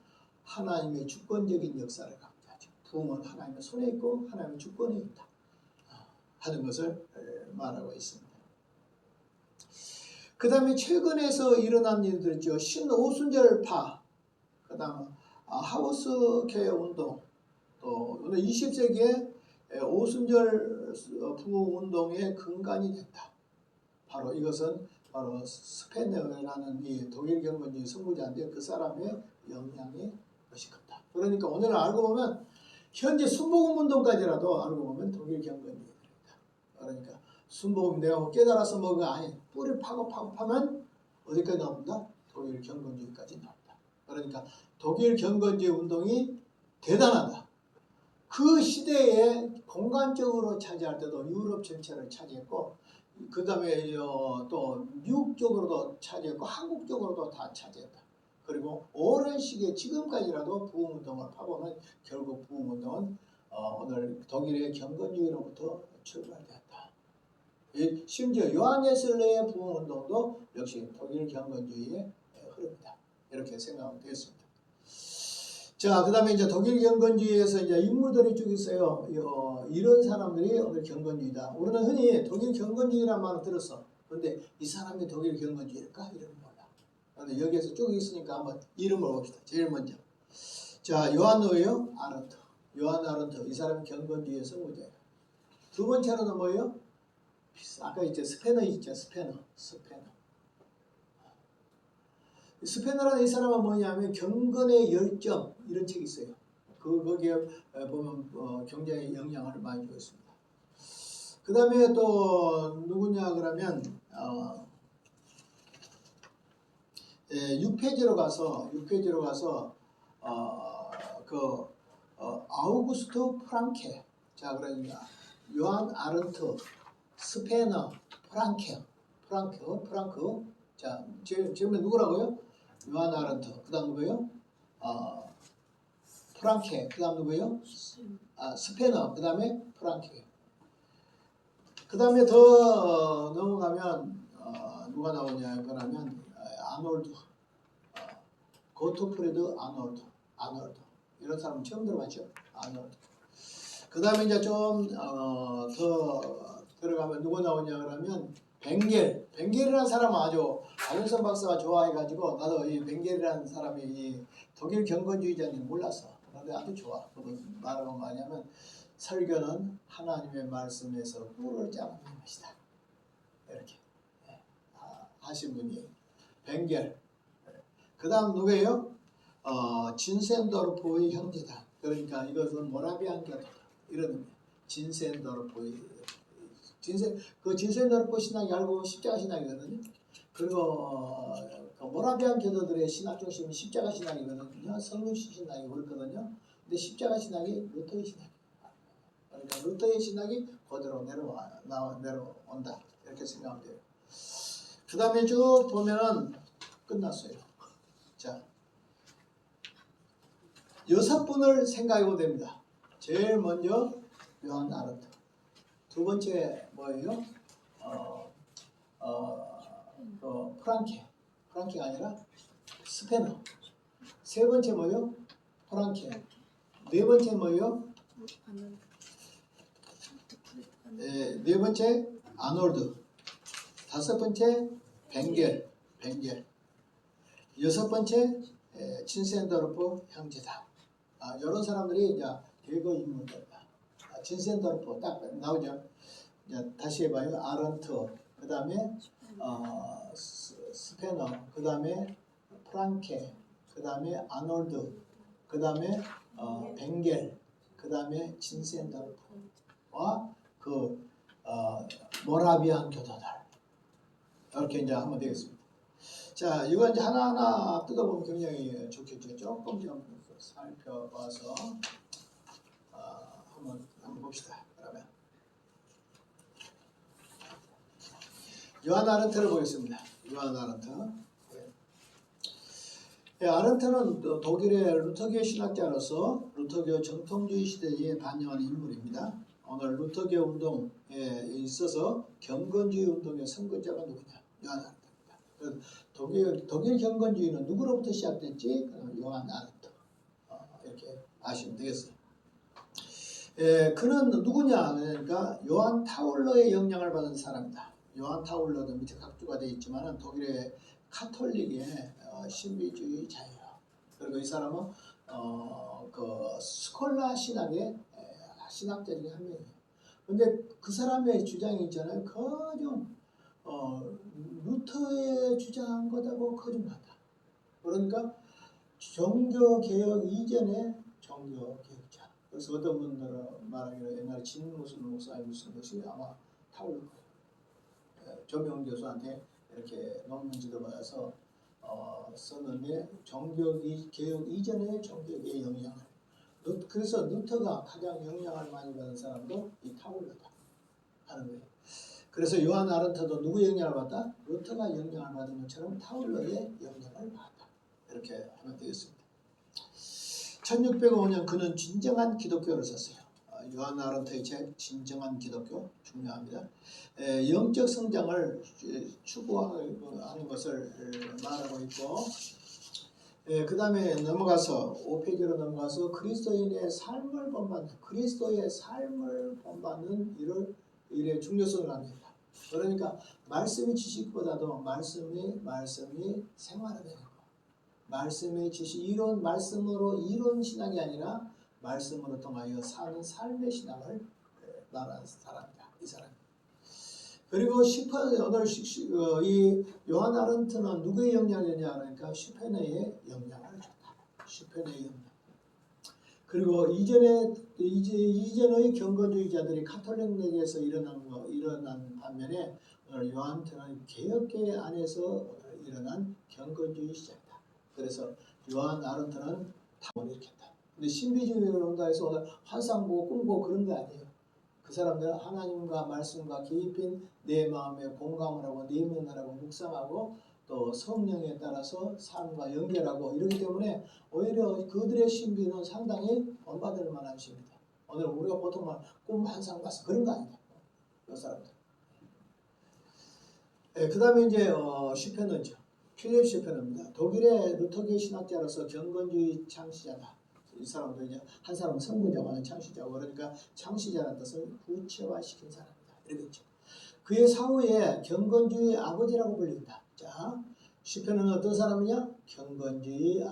하나님의 주권적인 역사를 강조하죠. 부흥은 하나님의 손에 있고 하나님의 주권에 있다 하는 것을 말하고 있습니다. 그 다음에 최근에서 일어난 일들 있죠. 신오순절파, 그 다음 하우스케어 운동, 또 오늘 20세기에 오순절 부흥 운동의 근간이 됐다. 바로 이것은 바로 스페너라는 이 독일 경건주의 선구자인데 그 사람의 영향이 것이 컸다. 그러니까 오늘 알고 보면 현재 순복음 운동까지라도 알고 보면 독일 경건주의입니다. 그러니까 순복음 내가 뭐 깨달아서 뭐가 아니 뿌리 파면 어디까지 나옵니다? 독일 경건주의까지 나온다. 그러니까 독일 경건주의 운동이 대단하다. 그 시대에 공간적으로 차지할 때도 유럽 전체를 차지했고 그 다음에 또 미국 쪽으로도 차지했고 한국 쪽으로도 다 차지했다. 그리고 오랜 시기에 지금까지라도 부흥운동을 파보면 결국 부흥운동은 오늘 독일의 경건주의로부터 출발되었다. 심지어 요한예슬레의 부흥운동도 역시 독일 경건주의의 흐름이다. 이렇게 생각하면 되겠습니다. 자, 그 다음에 이제 독일 경건주의에서 이제 인물들이 쭉 있어요. 이런 사람들이 오늘 경건주의다. 우리는 흔히 독일 경건주의라는 말을 들었어. 근데 이 사람이 독일 경건주의일까? 이름을 몰라. 그런데 여기에서 쭉 있으니까 한번 이름을 봅시다. 제일 먼저. 자, 요한 누구예요? 아른트. 요한 아른트. 이 사람이 경건주의의 선구자예요. 두 번째로는 뭐예요? 아까 이제 스페너 있죠. 스페너라는 이 사람은 뭐냐면 경건의 열정 이런 책이 있어요. 거기에 보면 굉장히 영향을 많이 주고 있습니다. 그 다음에 또 누구냐 그러면 6페이지로 가서 아우구스트 프랑케. 자, 그러니까 요한 아른트, 스페너, 프랑크. 자, 지금은 누구라고요? 요한 아른트. 그 다음 누구예요? 프랑케. 그 다음 누구예요? 스페너. 그 다음에 프랑케. 그 다음에 더 넘어가면 누가 나오냐 그러면 아놀드. 고토프리드 아놀드. 이런 사람 처음 들어봤죠? 아놀드. 그 다음에 이제 좀 더 들어가면 누구 나오냐 그러면 벵겔이라는 사람은 아주 안윤선 박사가 좋아해가지고 나도 이 벵겔이라는 사람이 이 독일 경건주의자인지 몰랐어. 그런데 아주 좋아. 그분 말하면 뭐냐면 설교는 하나님의 말씀에서 꿀을 짜는 것이다. 이렇게 하신 분이 벵겔. 그 다음 누구예요? 진센도르프의 형제다. 그러니까 이것은 모라비안 교도다. 이런 의미. 진센도르프의 진센도르프 신학이 알고 십자가 신학이거든요. 그리고 모라비안 교도들의 신학 중심은 십자가 신학이거든요. 성육신 신학이 그렇거든요. 근데 십자가 신학이 루터의 신학이에요. 그러니까 루터의 신학이 그대로 내려온다. 이렇게 생각하면 돼요. 그 다음에 쭉 보면은 끝났어요. 자, 6분을 생각해보면 됩니다. 제일 먼저 요한 아른트. 두 번째 뭐예요? 프랑케가 아니라 스페너. 세 번째 뭐예요? 프랑케. 네 번째 뭐예요? 네 번째 아놀드. 다섯 번째 벵겔. 여섯 번째 진센도르프 형제다. 이런 사람들이 이제 대거 인물들이다. 진센도르프 딱 나오죠. 이제 다시 해봐요. 아른트, 그 다음에 스페너, 그 다음에 프랑케, 그 다음에 아놀드, 그 다음에 벵겔, 그 다음에 진센도르프와 모라비안 교도들. 이렇게 이제 하면 되겠습니다. 자, 이거 이제 하나하나 뜯어보면 굉장히 좋겠죠. 조금 좀 살펴봐서 한번 봅시다. 그러면 요한 아른트를 보겠습니다. 요한 아른트. 예, 아른트는 독일의 루터교 신학자로서 루터교 정통주의 시대에 반영한 인물입니다. 오늘 루터교 운동에 있어서 경건주의 운동의 선구자가 누구냐? 요한 아른트입니다. 독일 경건주의는 누구로부터 시작됐지? 요한 아른트. 이렇게 아시면 되겠어요. 예, 그는 누구냐? 그러니까 요한 타울러의 영향을 받은 사람이다. 요한 타울러도 밑에 각주가 되어 있지만 독일의 카톨릭의 신비주의자예요. 그리고 이 사람은 그 스콜라 신학의 신학자 중에 한 명이에요. 근데 그 사람의 주장이 있잖아요. 그좀 루터의 주장한 것하고 거짓말이다. 그러니까 종교개혁 이전의 종교개혁자. 그래서 어떤 분들은 말하기로 옛날에 진무슨 목사님 무슨 것이 아마 타올릴 거예요. 조명 교수한테 이렇게 논문지도 받아서 썼는데 종교개혁 이전의 종교의 영향을. 그래서 루터가 가장 영향을 많이 받은 사람도 이 타올러다 하는 거예요. 그래서 요한 아른트도 누구의 영향을 받다? 루터가 영향을 받은 것처럼 타올러의 영향을 받았다. 이렇게 하면 되겠습니다. 1605년 그는 진정한 기독교를 썼어요. 요한 아른트의 책 진정한 기독교 중요합니다. 영적 성장을 추구하는 것을 말하고 있고, 그 다음에 넘어가서 5페이지로 넘어가서 그리스도인의 삶을 본받는 일의 중요성을 합니다. 그러니까 말씀이 지식보다도 말씀이 생활화되는 거. 말씀의 지식 이론 말씀으로 이론 신학이 아니라 말씀으로 통하여 사는 삶의 신학을 말하는 사람이다. 이 사람. 그리고 오늘 이 요한 아른트는 누구의 영향이냐 그러니까 슈페너의 영향을 줬다. 슈페너의 영향. 그리고 이전의 경건주의자들이 카톨릭 내에서 일어난 반면에 오늘 요한트는 개혁계 안에서 일어난 경건주의 시작이다. 그래서 요한 아른트는 타원을 일으켰다. 근데 신비주의로 온다 해서 오늘 환상 보고 꿈 보고 그런 거 아니에요. 그 사람들은 하나님과 말씀과 깊은 내 마음에 공감을 하고 내면을 하고 묵상하고 또 성령에 따라서 삶과 연결하고 이러기 때문에 오히려 그들의 신비는 상당히 본받을 만한 신비다. 오늘 우리가 보통 꿈 환상 봐서 그런 거 아니다. 그 사람들. 그 다음에 이제 슈페너죠. 필립 슈페너입니다. 독일의 루터교 신학자로서 경건주의 창시자다. 이 사람도 이제 한 사람은 선구자고 하는 창시자고 그러니까 창시자라는 뜻을 구체화시킨 사람이다. 이러겠죠. 그의 사후에 경건주의 아버지라고 불린다. 자, 슈페너는 어떤 사람이냐? 경건주의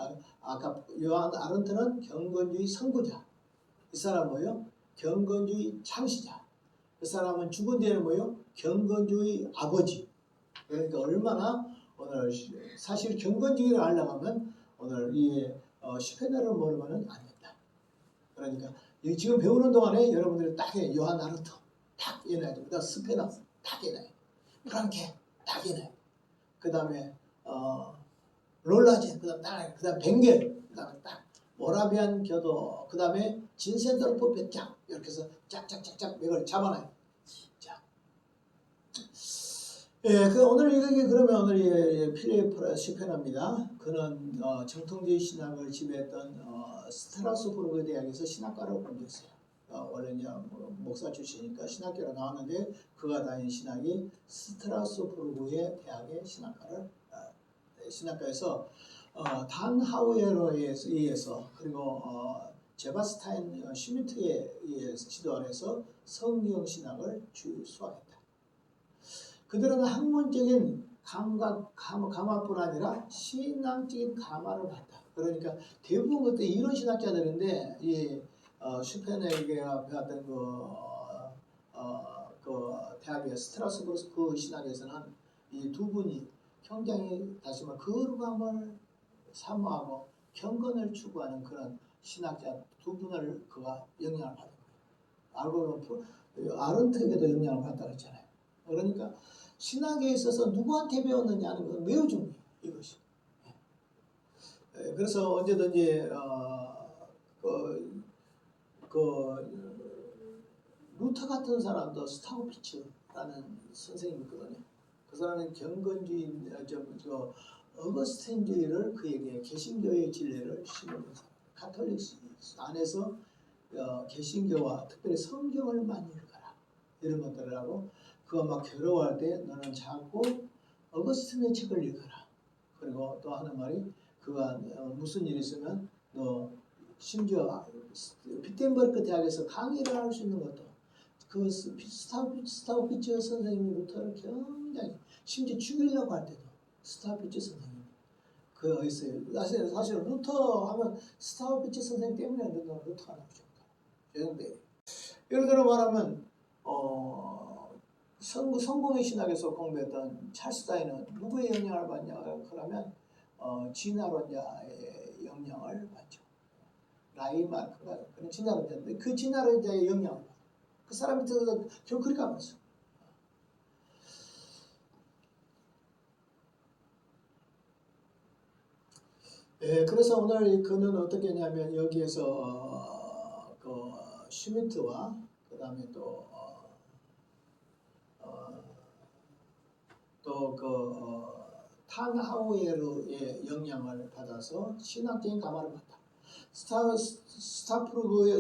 아까 요한 아른트는 경건주의 선구자. 이 사람은 뭐요? 경건주의 창시자. 그 사람은 죽은 뒤에는 뭐요? 경건주의 아버지. 그러니까 얼마나 오늘 사실 경건주의를 알려면 오늘 이 슈페너를 모르면은 안 된다. 그러니까 지금 배우는 동안에 여러분들이 딱 해. 요한 아르트 딱 해놔야 돼. 그다음 스페너 딱 해놔야 돼. 프랑케 딱 해놔야 돼. 그 다음에 롤라제 그다음 벵겔 그다음에 딱 모라비안 교도 그다음에 진센도르프 배짱 이렇게 해서 짝짝짝짝 이걸 잡아놔요. 자. 예, 오늘 이렇게 그러면 오늘 필립 슈페너입니다. 그는 정통주의 신학을 지배했던 스트라스부르크 대학에서 신학과를 공부했어요. 원래 이제 목사 출신이니까 신학교로 나왔는데 그가 다닌 신학이 스트라스부르크의 대학의 신학과에서 단하우에러에 의해서 그리고 제바스타인 슈미트에 의해서 지도 아래서 성경 신학을 수학했다. 그들은 학문적인 감화뿐 아니라 신앙적인 감화를 받다. 그러니까 대부분 그때 이론 신학자들인데 이 슈페너에게 배웠던 그 대학의 스트라스부르크 신학에서는 이 두 분이 굉장히 다시 말해 거룩함을 사모하고 경건을 추구하는 그런 신학자 두 분을 그가 영향을 받은 거예요. 알고 보면 아른트에게도 영향을 받았다고 했잖아요. 그러니까 신학에 있어서 누구한테 배웠느냐는 건 매우 중요해요. 이것이. 그래서 언제든지 루터 같은 사람도 스타우피츠라는 선생님이 있거든요. 그 사람은 경건주의 어거스틴주의를 그에게 개신교의 진리를 심으면서 가톨릭 안에서 개신교와 특별히 성경을 많이 읽어라 이런 것들을 하고 그가 막 괴로워할 때 너는 자꾸 어거스틴의 책을 읽어라. 그리고 또 하는 말이 그가 무슨 일이 있으면 너 심지어 비텐버그 대학에서 강의를 할 수 있는 것도 그 스타우피츠 선생님이 루터를 굉장히 심지어 죽이려고 할 때도 스타우피츠 선생님 그 있어요. 사실 루터 하면 스타우피츠 선생님 때문에 루터가 나오죠. 그런데 예를 들어 말하면 성공의 신학에서 공부했던 찰스 다이는 누구의 영향을 받냐 그러면 진화론자의 영향을 받죠. 라이마르크가 그런 진화론자인데 그 진화론자의 영향을 받아요. 그 사람 밑에서 결국 그렇게 하고 있어요. 그래서 오늘 그는 어떻게 했냐면 여기에서 그 슈미트와 그 다음에 또 탄하우에르의 영향을 받아서 신학적인 감화를 받다. 스타프루그의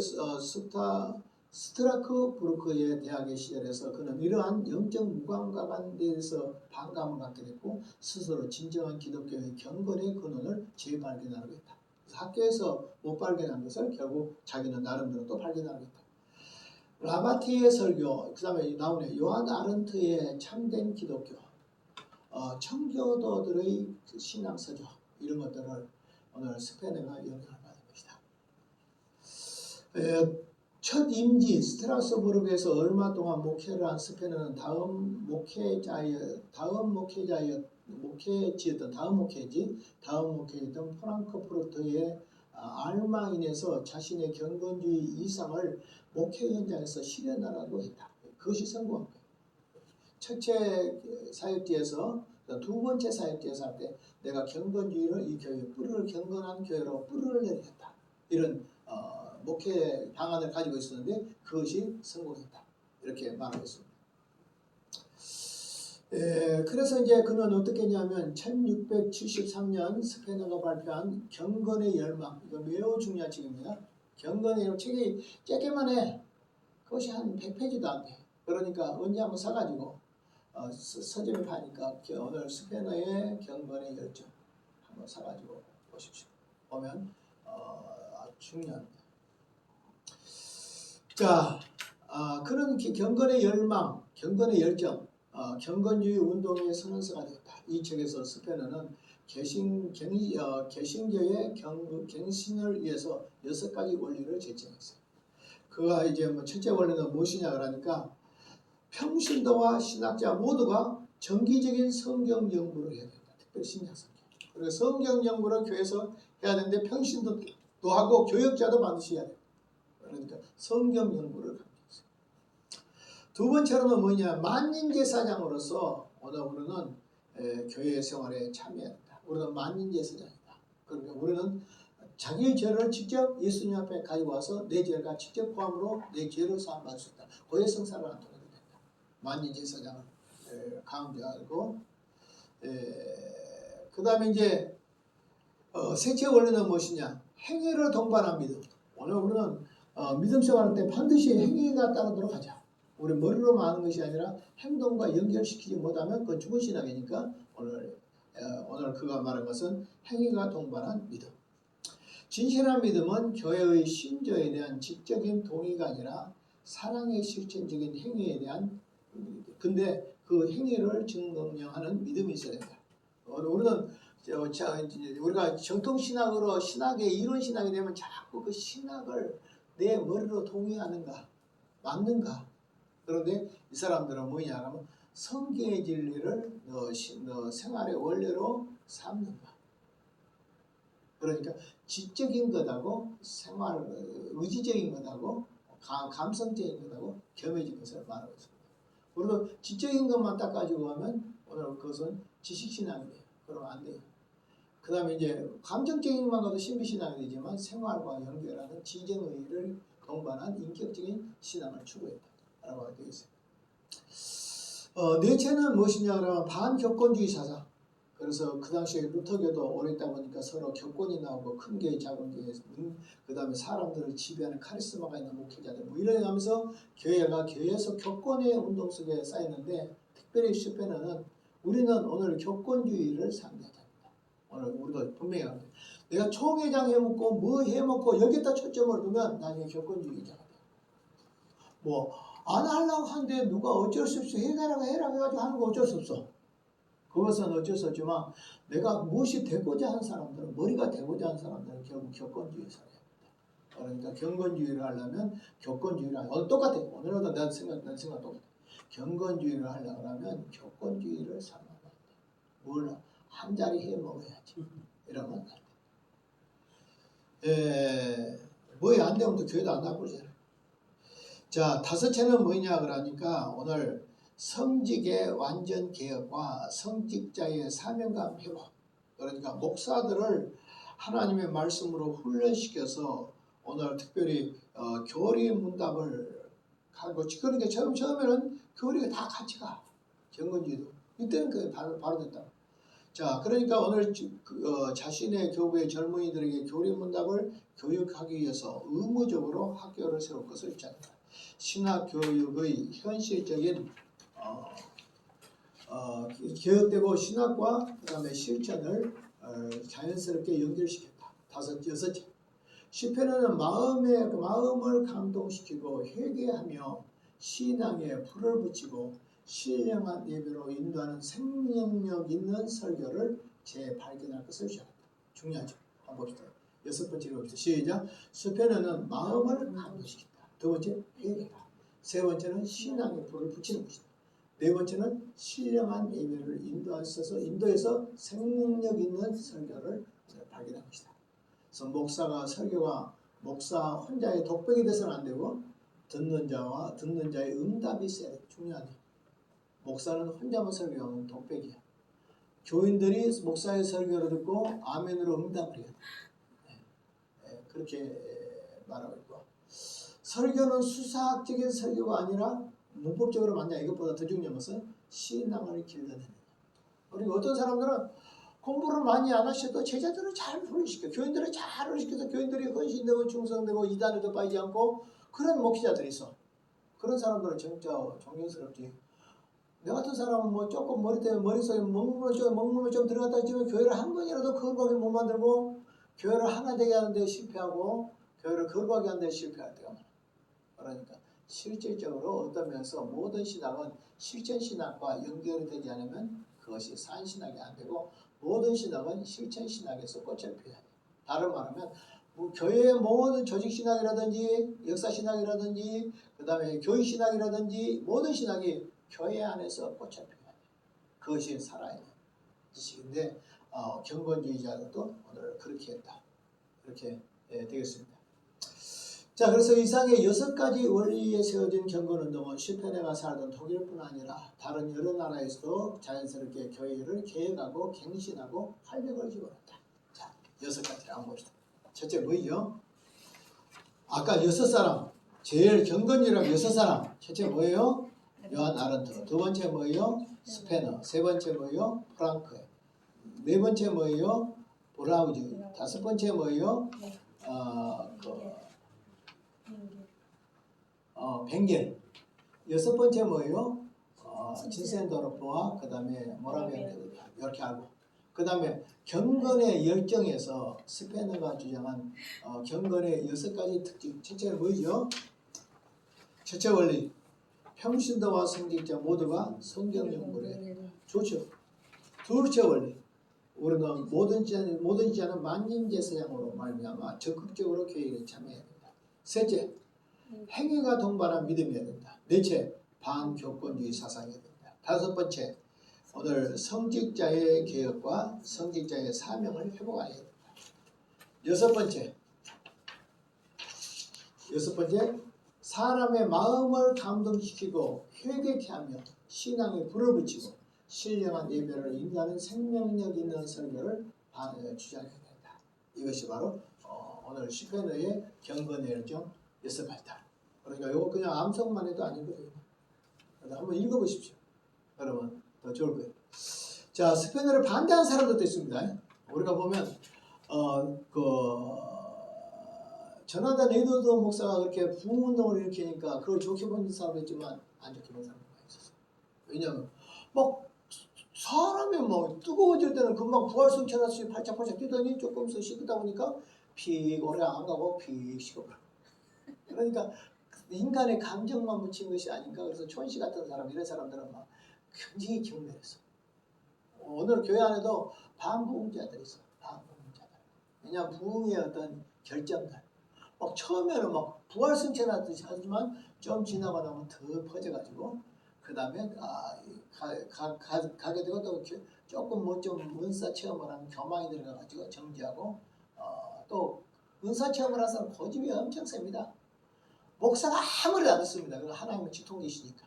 스트라크부르크의 대학의 시절에서 그는 이러한 영적 무감각한 데에서 반감을 갖게 됐고 스스로 진정한 기독교의 경건의 근원을 재발견하게 됐다. 학교에서 못 발견한 것을 결국 자기는 나름대로 또 발견하게 됐다. 라바티의 설교, 그 다음에 나오네 요한 아른트의 참된 기독교, 청교도들의 신앙서적 이런 것들을 오늘 스페너가 영향을 받은 것이다. 첫 임기 스트라스부르크에서 얼마 동안 목회를 한 스페너는 다음 목회지였던 프랑크푸르트의 알마 인해서 자신의 경건주의 이상을 목회 현장에서 실현하라고 했다. 그것이 성공한 거예요. 첫째 사역지에서 두 번째 사역지에서 할 때 내가 경건주의를 이 교회 뿌리를 경건한 교회로 뿌리를 내리겠다. 이런 목회 방안을 가지고 있었는데 그것이 성공했다. 이렇게 말하겠습니다. 그래서 이제 그는 어떻게 했냐면 1673년 스페너가 발표한 경건의 열망, 이거 매우 중요한 책입니다. 경건의 열망 책이 짧게만 해. 그것이 한 100페이지도 안 돼. 그러니까 언제 한번 사가지고 서점에 파니까 오늘 스페너의 경건의 열정 한번 사가지고 보십시오. 보면 아주 중요합니다. 자, 그런 경건의 열망, 경건의 열정, 경건주의 운동의 선언서가 되었다. 이 책에서 스페너는 개신교의 갱신을 위해서 6가지 원리를 제정했어요. 그가 이제 첫째 원리는 무엇이냐 그러니까 평신도와 신학자 모두가 정기적인 성경 연구를 해야 된다. 특별히 신약성경. 그리고 성경 연구를 교회에서 해야 되는데 평신도도 하고 교역자도 반드시 해야 된다. 그러니까 성경 연구를 강조했어요. 두 번째로는 뭐냐? 만인제사장으로서 오늘 우리는 교회 생활에 참여한다. 우리는 만인제사장이다. 그러니까 우리는 자기의 죄를 직접 예수님 앞에 가지고 와서 내 죄가 직접 포함으로 내 죄를 사함받을 수 있다. 고해 성사를 안 통해도 된다. 만인제사장을 강조하고 그 다음에 이제 셋째 원리는 무엇이냐? 행위를 동반한 믿음. 오늘 우리는 믿음 생활할 때 반드시 행위가 따르도록 하자. 우리 머리로만 하는 것이 아니라 행동과 연결시키지 못하면 그건 죽은 신학이니까 오늘 그가 말한 것은 행위가 동반한 믿음. 진실한 믿음은 교회의 신조에 대한 지적인 동의가 아니라 사랑의 실천적인 행위에 대한 근데 그 행위를 증명하는 믿음이 있어야 된다. 우리는 우리가 정통 신학으로 신학의 이론 신학이 되면 자꾸 그 신학을 내 머리로 동의하는가 맞는가. 그런데 이 사람들은 뭐냐 하면 성경의 진리를 너 생활의 원리로 삼는가. 그러니까 지적인 것하고 생활 의지적인 것하고 감성적인 것하고 겸해진 것을 말하고 있습니다. 우리도 지적인 것만 딱 가지고 가면 오늘 그것은 지식신앙이 돼요. 그러면 안 돼요. 그 다음에 이제 감정적인 것만 가도 신비신앙이 되지만 생활과 연결하는 지정의를 동반한 인격적인 신앙을 추구했다라고 되어 있어요. 넷째는 무엇이냐 그러면 반격권주의 사상. 그래서 그 당시에 루터교도 오래 있다 보니까 서로 격권이 나오고 큰 교회, 작은 교회, 그 다음에 사람들을 지배하는 카리스마가 있는 목회자들 뭐 이러면서 교회가 교회에서 격권의 운동 속에 쌓이는데 특별히 시편은 우리는 오늘 격권주의를 상대합니다. 오늘 우리도 분명히 합니다. 내가 총회장 해먹고 뭐 해먹고 여기다 초점을 두면 나중에 격권주의자가 돼. 뭐 안 하려고 하는데 누가 어쩔 수 없이 해라 해가지고 하는 거 어쩔 수 없어. 그것은 어쩔 수 없지만 내가 무엇이 되고자 하는 사람들은 머리가 되고자 하는 사람들은 결국 격권주의 살아야 합니다. 그러니까 경건주의를 하려면 격권주의를 하려. 오늘 똑같아. 오늘도 내 생각 똑같아. 경건주의를 하려고 하면 격권주의를 살아야 돼. 뭘 한 자리 해 먹어야지. 이러면 안 돼. 뭐에 안 되면 또 교회도 안 나쁘잖아. 자, 다섯째는 뭐냐 그러니까 오늘 성직의 완전 개혁과 성직자의 사명감 회복. 그러니까 목사들을 하나님의 말씀으로 훈련시켜서 오늘 특별히 교리 문답을 하고 그러니까 처음에는 교리가 다 같이 가. 경건주의도. 이때는 그게 바로 됐다. 자, 그러니까 오늘 자신의 교부의 젊은이들에게 교리 문답을 교육하기 위해서 의무적으로 학교를 세울 것을 입장합니다. 신학 교육의 현실적인 개혁되고 신학과 그다음에 실천을 자연스럽게 연결시켰다. 여섯째. 시편은 마음을 감동시키고 회개하며 신앙에 불을 붙이고 신령한 예배로 인도하는 생명력 있는 설교를 재발견할 것을 시작합니다. 중요하죠. 한번 봅시다. 여섯 번째로 봅시다. 시작. 시편은 마음을 감동시킨다. 두 번째, 회개다. 세 번째는 신앙에 불을 붙이는 것이다. 네 번째는 신령한 예배를 인도해서 생명력 있는 설교를 발견한 것이다. 그래서 목사 혼자의 독백이 돼서는 안 되고 듣는 자의 응답이 있어야 돼. 중요하네. 목사는 혼자만 설교하면 독백이야. 교인들이 목사의 설교를 듣고 아멘으로 응답을 해야 돼. 그렇게 말하고 있고, 설교는 수사학적인 설교가 아니라 문법적으로 만약 이것보다 더 중요한 것은 신앙을 길러내는. 그리고 어떤 사람들은 공부를 많이 안 하셔도 제자들을 잘 훈련시켜, 교인들을 잘 훈련시켜서 교인들이 헌신되고 충성되고 이단에도 빠지지 않고 그런 목회자들이 있어. 그런 사람들은 진짜 존경스럽지. 내 같은 사람은 뭐 조금 머릿속에 먹물을 좀 들어갔다 했지만 교회를 한 번이라도 거룩하게 못 만들고 교회를 하나 되게 하는데 실패하고 교회를 거룩하게 하는데 실패할 때가 많아. 그러니까 실질적으로 어떤 면에서 모든 신학은 실천 신학과 연결이 되지 않으면 그것이 산 신학이 안 되고 모든 신학은 실천 신학에서 꽃을 피워야 돼. 다른 말하면 뭐 교회의 모든 조직 신학이라든지 역사 신학이라든지 그 다음에 교회 신학이라든지 모든 신학이 교회 안에서 꽃을 피워야 돼. 그것이 살아야 돼. 지식인데 경건주의자들도 오늘 그렇게 했다. 이렇게 되겠습니다. 자, 그래서 이상의 6가지 원리에 세워진 경건운동은 시편에가 살던 독일뿐 아니라 다른 여러 나라에서도 자연스럽게 교회를 개혁하고 갱신하고 활력을 집어넣었다. 자, 6가지를 한번 봅시다. 첫째 뭐예요? 아까 6사람, 제일 경건이라고 6사람. 첫째 뭐예요? 요한 아른트. 두 번째 뭐예요? 스페너. 세 번째 뭐예요? 프랑크. 네 번째 뭐예요? 브라우즈. 다섯 번째 뭐예요? 벵겔. 여섯 번째 뭐예요? 진센도르프와 그 다음에 모라비안 이렇게 알고, 그 다음에 경건의 열정에서 스페너가 주장한 경건의 6가지 특징. 첫째는 뭐죠? 첫째 원리, 평신도와 성직자 모두가 성경 연구를 해야 된다. 좋죠. 둘째 원리, 우리는 모든 자는 만민제사장으로 말미암아 적극적으로 교회에 참여해야 된다. 셋째, 행위가 동반한 믿음이어야 된다. 넷째, 반교권주의 사상이어야 된다. 다섯 번째, 오늘 성직자의 개혁과 성직자의 사명을 회복해야 된다. 여섯 번째, 사람의 마음을 감동시키고 회개케 하며 신앙에 불을 붙이고 신령한 예배를 인도하는 생명력 있는 설교를 주장해야 된다. 이것이 바로 오늘 시편의 경건의 열정 6가지다. 그러니까 이거 그냥 암송만 해도 아니거든요. 한번 읽어보십시오. 그러면 더 좋을 거예요. 자, 스페너를 반대하는 사람들도 있습니다. 우리가 보면 조나단 에드워드 목사가 그렇게 부흥운동을 일으키니까 그걸 좋게 보는 사람도 있지만 안 좋게 보는 사람도 많이 있었어요. 왜냐하면 막 사람이 뭐 뜨거워질 때는 금방 부활승천하듯이 팔짝팔짝 뛰더니 조금씩 식다 보니까 픽 오래 안 가고 픽 식어버려. 그러니까 인간의 감정만 묻힌 것이 아닌가. 그래서 촌씨 같은 사람, 이런 사람들은 막 굉장히 경멸했어. 오늘 교회 안에도 반부흥자들이 있어. 반부흥자들. 왜냐하면 부흥의 어떤 결정들. 막 처음에는 막 부활승천하듯이 하지만 좀 지나고 나면 더 퍼져가지고 그 다음에 가게 되고 또 조금 뭐 좀 은사 체험을 하면 교만이 들어가가지고 정지하고 또 은사 체험을 한 사람 고집이 엄청 셉니다. 목사가 아무리 안 했습니다. 그건 하나님은 지통이시니까.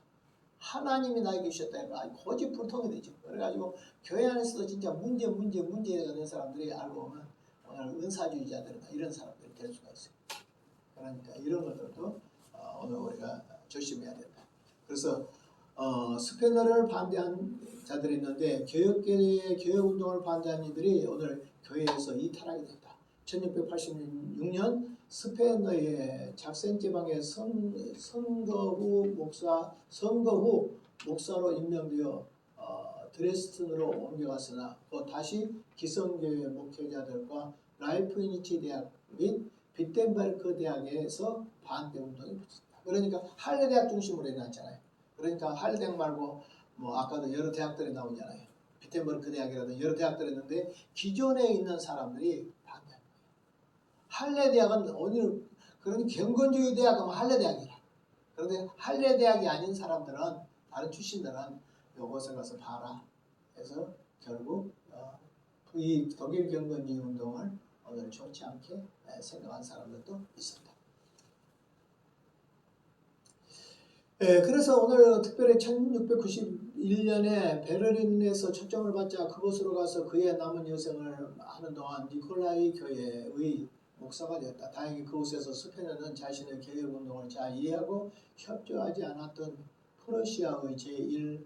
하나님이 나에게 주셨다니까 고집 불통이 되죠. 그래가지고 교회 안에서도 진짜 문제가 된 사람들이 알고 보면 오늘 은사주의자들이나 이런 사람들이 될 수가 있어요. 그러니까 이런 것들도 오늘 우리가 조심해야 된다. 그래서 스패너를 반대한 자들이 있는데 개혁계의 개혁운동을 반대한 이들이 오늘 교회에서 이탈하게 됐다. 1686년 스페너의 작센 지방의 선거 후 목사로 임명되어 드레스덴으로 옮겨갔으나 또 다시 기성교회 목회자들과 라이프니치 대학 및 비텐베르크 대학에서 반대 운동이 붙었다. 그러니까 할레 대학 중심으로 일어났잖아요. 그러니까 할레 대학 말고 뭐 아까도 여러 대학들이 나오잖아요. 비텐베르크 대학이라든 여러 대학들이 있는데 기존에 있는 사람들이 반대한 거예요. 할레 대학은 오늘 그런 경건주의 대학은 할레 대학이라. 그런데 할레 대학이 아닌 사람들은 다른 출신들은 요것을 가서 봐라 해서 결국 이 독일 경건주의 운동을 오늘 좋지 않게 생각한 사람들도 있습니다. 그래서 오늘 특별히 1691년에 베를린에서 초청을 받자 그곳으로 가서 그의 남은 여생을 하는 동안 니콜라이 교회의 목사가 되었다. 다행히 그곳에서 스페너는 자신의 개혁운동을 잘 이해하고 협조하지 않았던 프러시아의 제1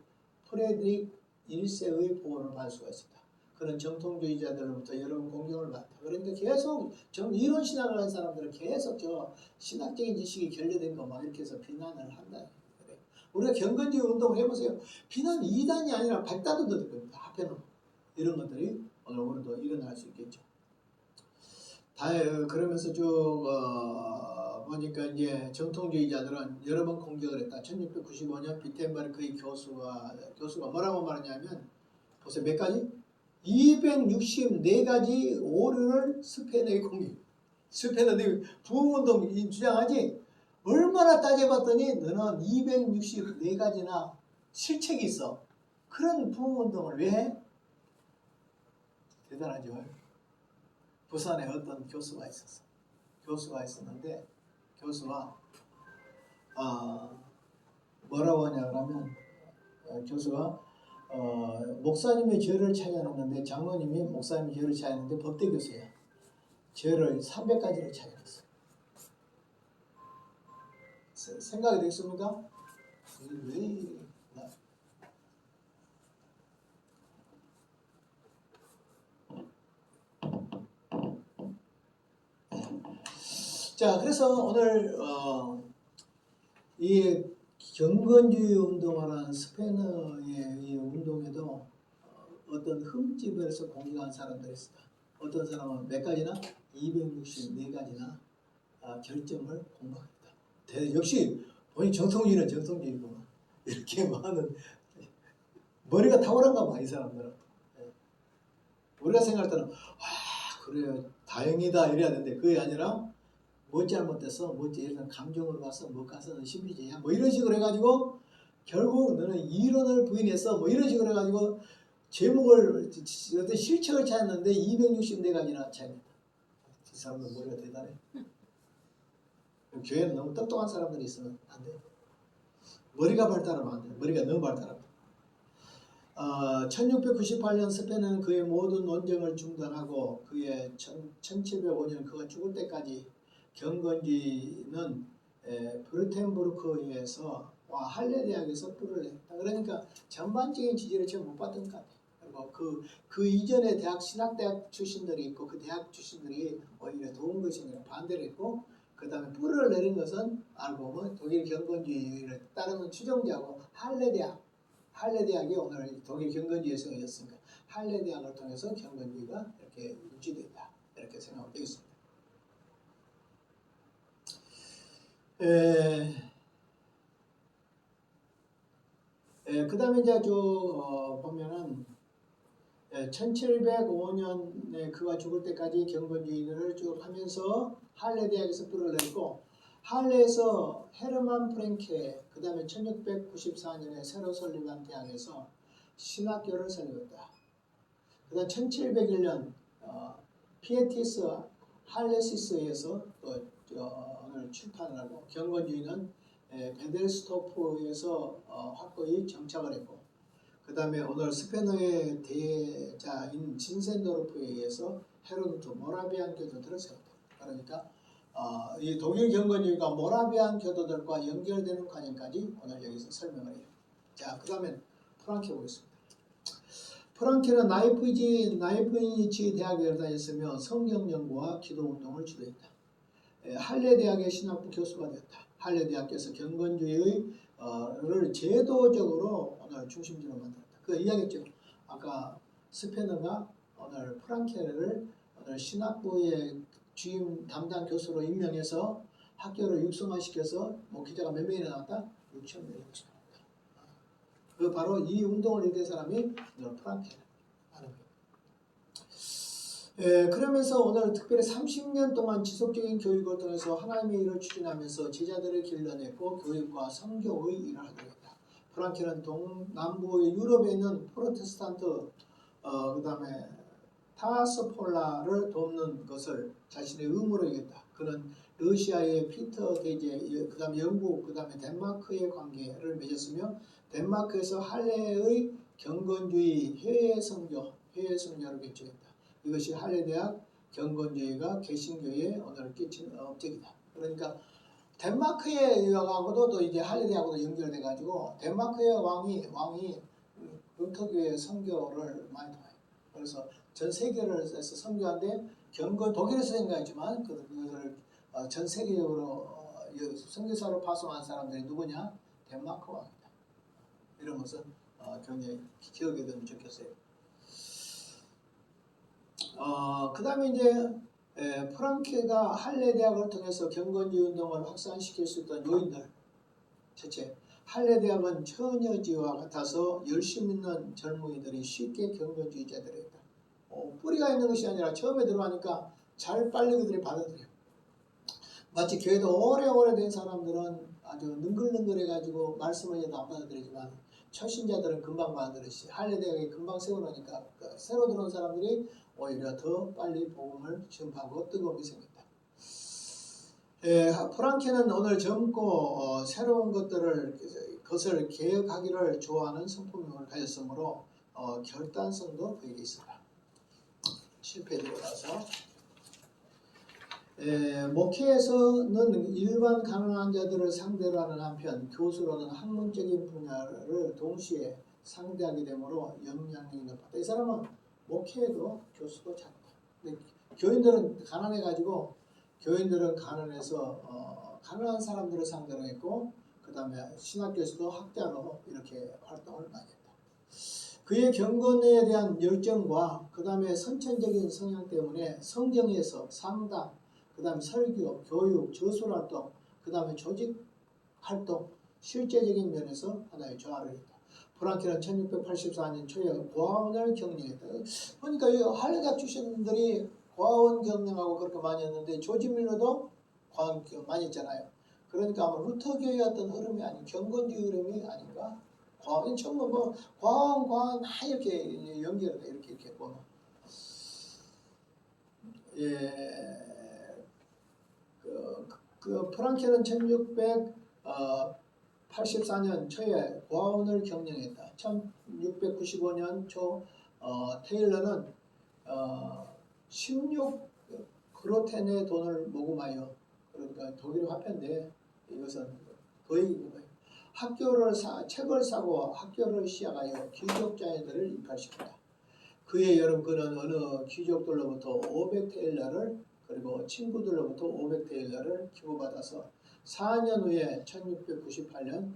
프레드릭 1세의 보호를 받을 수가 있었다. 그런 정통주의자들로부터 여러 공경을 받았다. 그런데 계속 이론 신학을 한 사람들은 계속 저 신학적인 지식이 결여된 거 막 이렇게 해서 비난을 한다. 우리가 경건주의 운동을 해보세요. 비난 2단이 아니라 100단도 될 겁니다. 합해놓은 이런 것들이 오늘 우리도 일어날 수 있겠죠. 그러면서 쭉 보니까 이제 정통주의자들은 여러 번 공격을 했다. 1695년 비텐베르크의 교수가 뭐라고 말하냐면 보세요. 몇 가지? 264가지 오류를 스페너의 공격. 스페너의 부흥운동 주장하지? 얼마나 따져봤더니 너는 264가지나 실책이 있어. 그런 부흥운동을 왜 해? 대단하죠. 부산에 어떤 교수가 있었어. 교수가 있었는데 교수가 뭐라고 하냐 그러면 교수가 목사님의 죄를 찾아냈는데 장로님이 목사님의 죄를 찾아냈는데 법대 교수야. 죄를 300가지를 찾아냈어. 생각이 됐습니까? 왜 이래? 자, 그래서 오늘 이 경건주의 운동을 한 스페너의 이 운동에도 어떤 흠집에서 공격한 사람들이 있다. 어떤 사람은 몇 가지나? 264가지나 결점을 공격했다. 역시 본인 정통주의는 정통주의구나. 이렇게 많은 머리가 탁월한가 봐, 이 사람들은. 우리가 생각할 때는 그래 다행이다 이래야 되는데 그게 아니라 뭐 잘못됐어? 뭐 예를 감정으로 가서 뭐 가서는 신비주의야? 뭐 이런 식으로 해가지고 결국 너는 이론을 부인해서 뭐 이런 식으로 해가지고 제목을 어떤 실책을 찾았는데 264가지나 찾았다. 이 사람들 머리가 대단해. 교회는 너무 똑똑한 사람들이 있으면 안 돼. 머리가 발달하면 안 돼. 머리가 너무 발달하면. 1698년 스페는 그의 모든 논쟁을 중단하고 그의 1705년 그가 죽을 때까지 경건주의는 브루텐부르크에서 할레 대학에서 뿔을 냈다. 그러니까 전반적인 지지를 잘 못 받은 것 같아요. 그리고 그 이전에 신학대학 출신들이 있고 그 대학 출신들이 오히려 도운 것이 아니라 반대로 했고 그 다음에 뿌리를 내린 것은 알고 보면 독일 경건주의를 따르는 추종자고 할레대학이 오늘 독일 경건주의에서 였으니까 할레대학을 통해서 경건주의가 이렇게 유지된다 이렇게 생각하면 되겠습니다. 그 다음에 이제 보면은 1705년에 그가 죽을 때까지 경건주의를 쭉 하면서 할레 대학에서 뿌리를 냈고 할레에서 헤르만 프랭케 그 다음에 1694년에 새로 설립한 대학에서 신학교를 설립했다. 그 다음 1701년 피에티스 할레시스에서 오늘 출판을 하고 경건주의는 베델스토프에서 확고히 정착을 했고 그 다음에 오늘 스페너의 대자인 진센도르프에 의해서 헤로도트 모라비안 교도들을 세웠다. 그러니까 이 독일 경건주의가 모라비안 교도들과 연결되는 과정까지 오늘 여기서 설명을 해요. 자, 그 다음에 프랑케 보겠습니다. 프랑케는 나이프니치 대학에 다녔으며 성경 연구와 기도 운동을 주도했다. 할레 대학의 신학부 교수가 되었다. 할레 대학에서 경건주의를 제도적으로 오늘 중심지로 만들었다. 그 이야기했죠. 아까 스페너가 오늘 프랑케를 오늘 신학부의 주임 담당 교수로 임명해서 학교를 육성화시켜서 목회자가 몇 명이나 나왔다? 6천 명이 나왔다. 그 바로 이 운동을 이끈 사람이 오늘 프랑케라는 거예요. 그러면서 오늘 특별히 30년 동안 지속적인 교육을 통해서 하나님의 일을 추진하면서 제자들을 길러냈고 교육과 선교의 일을 하게 됐다. 프랑케는 남부의 유럽에 있는 프로테스탄트 그 다음에 타스폴라를 돕는 것을 자신의 의무로 여겼다. 그는 러시아의 피터 대제, 그 다음에 영국, 그 다음에 덴마크의 관계를 맺었으며 덴마크에서 할레의 경건주의 해외 선교를 개최했다. 이것이 할레대학 경건주의가 개신교에 오늘 끼친 업적이다. 그러니까 덴마크의 여하고도 또 이제 할레대학하고도 연결돼 가지고 덴마크의 왕이 루터교의 선교를 많이 도와요. 그래서 전 세계를 해서 선교하는데 독일에서 생각했지만 그것을 전 세계적으로 선교사로 파송한 사람들이 누구냐? 덴마크 왕이다. 이런 것은 굉장히 기억에 되면 좋겠어요. 그 다음에 이제 프랑케가 할레 대학을 통해서 경건주의 운동을 확산시킬 수 있던 요인들. 첫째, 할레 대학은 처녀지와 같아서 열심 있는 젊은이들이 쉽게 경건주의자들이었다. 뿌리가 있는 것이 아니라 처음에 들어가니까 잘 빨리 그들이 받아들여요. 마치 교회도 오래오래 된 사람들은 아주 능글능글해가지고 말씀을 해도 안 받아들이지만 초신자들은 금방 받아들이시. 할레 대학에 금방 세워놓으니까 새로 들어온 사람들이 오히려 더 빨리 복음을 전파하고 뜨거움이 생긴다. 프랑케는 오늘 젊고 새로운 것을 개혁하기를 좋아하는 성품을 가졌으므로 결단성도 그에게 있었다. 7페이지로 가서 목회에서는 일반 가난한 자들을 상대로 하는 한편 교수로는 학문적인 분야를 동시에 상대하게 되므로 영향력이 높았다. 이 사람은 목회도 교수도 잘했다. 교인들은 가난해가지고 교인들은 가난해서 가난한 사람들을 상대로 했고 그 다음에 신학교에서도 학자로 이렇게 활동을 많이 했다. 그의 경건에 대한 열정과 그 다음에 선천적인 성향 때문에 성경에서 상담, 그 다음에 설교, 교육, 저술활동, 그 다음에 조직활동, 실제적인 면에서 하나의 조화를 했다. 프랑케는 1684년 초에 고아원을 경영했다. 그러니까 이 할레대학 출신들이 고아원 경영하고 그렇게 많이 했는데 조지 밀러도 고아원 많이 했잖아요. 그러니까 아마 루터교의 어떤 흐름이 아닌 경건주의 흐름이 아닌가. 과학은 전부 과학 다 이렇게 연결돼 이렇게 보면 그 프랑케는 1684년 초에 고아원을 경영했다. 1695년 초 테일러는 16 그로텐의 돈을 모금하여 그러니까 독일 화폐인데 이것은 거의 책을 사고 학교를 시작하여 귀족 자녀들을 입학시켰다. 그의 여름 그는 어느 귀족들로부터 500테일러를 그리고 친구들로부터 500테일러를 기부받아서 4년 후에 1698년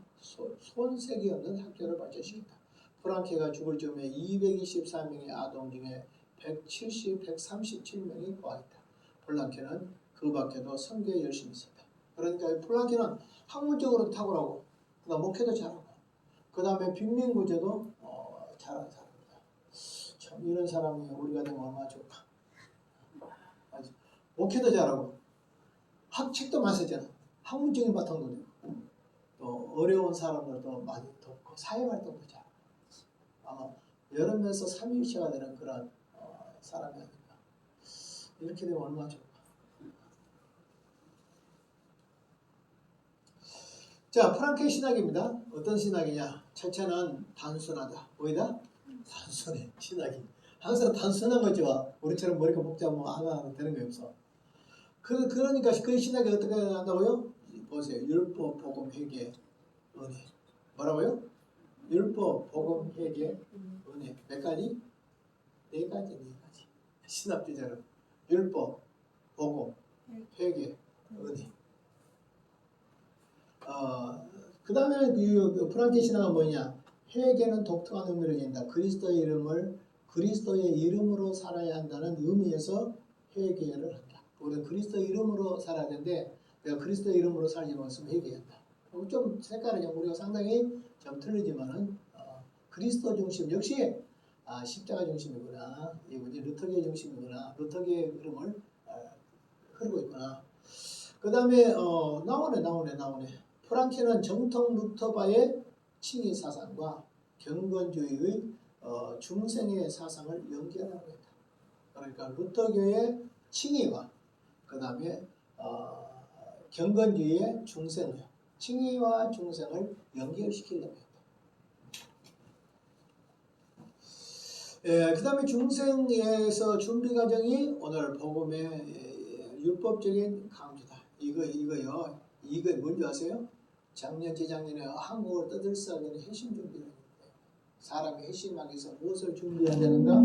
손색이 없는 학교를 발전시켰다. 프랑케가 죽을 즈음에 224명의 아동 중에 137명이 고아했다. 플랑케는 그 밖에도 선교에 열심히 있었다. 그러니까 플랑케는 학문적으로 탁월하고 그다음 목회도 잘하고 그 다음에 빈민구제도 잘합니다. 참 이런 사람이 우리가 되면 얼마나 좋을까. 목회도 잘하고 책도 많이 썼잖아. 학문적인 바탕도 되고 또 어려운 사람들도 많이 돕고 사회활동도 잘하고 아마 여러 면에서 삼위일체가 되는 그런 사람이 아닐까. 이렇게 되면 얼마나 좋을까. 자, 프랑케 신학입니다. 어떤 신학이냐? 첫째는 단순하다. 뭐이다? 단순해. 신학이. 항상 단순한 거죠. 우리처럼 머리가 복잡하면 하나 되는 게 없어. 그러니까 그 신학이 어떻게 한다고요? 보세요. 율법, 복음, 회개, 은혜. 뭐라고요? 율법, 복음, 회개, 은혜. 몇 가지? 네 가지. 신학주제로. 율법, 복음, 회개, 은혜. 그 다음에 그 프랑케 신학은 뭐냐? 회개는 독특한 의미를 지닌다. 그리스도의 이름으로 살아야 한다는 의미에서 회개를 한다. 우리는 그리스도의 이름으로 살아야 되는데 내가 그리스도의 이름으로 살지 못했으면 회개해야 한다. 좀 색깔은 우리가 상당히 좀 틀리지만은 그리스도 중심 역시 십자가 중심이구나. 이분이 루터교의 중심이구나. 루터교의 흐름을 흐르고 있구나. 그 다음에 나오네. 프랑케는 정통 루터파의 칭의 사상과 경건주의의 중생의 사상을 연결하고 있다. 그러니까 루터교의 칭의와 그 다음에 경건주의의 중생을 칭의와 중생을 연결시키려고 했다. 그 다음에 중생에서 준비 과정이 오늘 복음의 율법적인 강조다. 이거요. 이거 뭔지 아세요? 작년, 재작년에 한국을 떠들썩이는 회심 준비를 했는데 사람이 회심하기 위해서 무엇을 준비해야 되는가?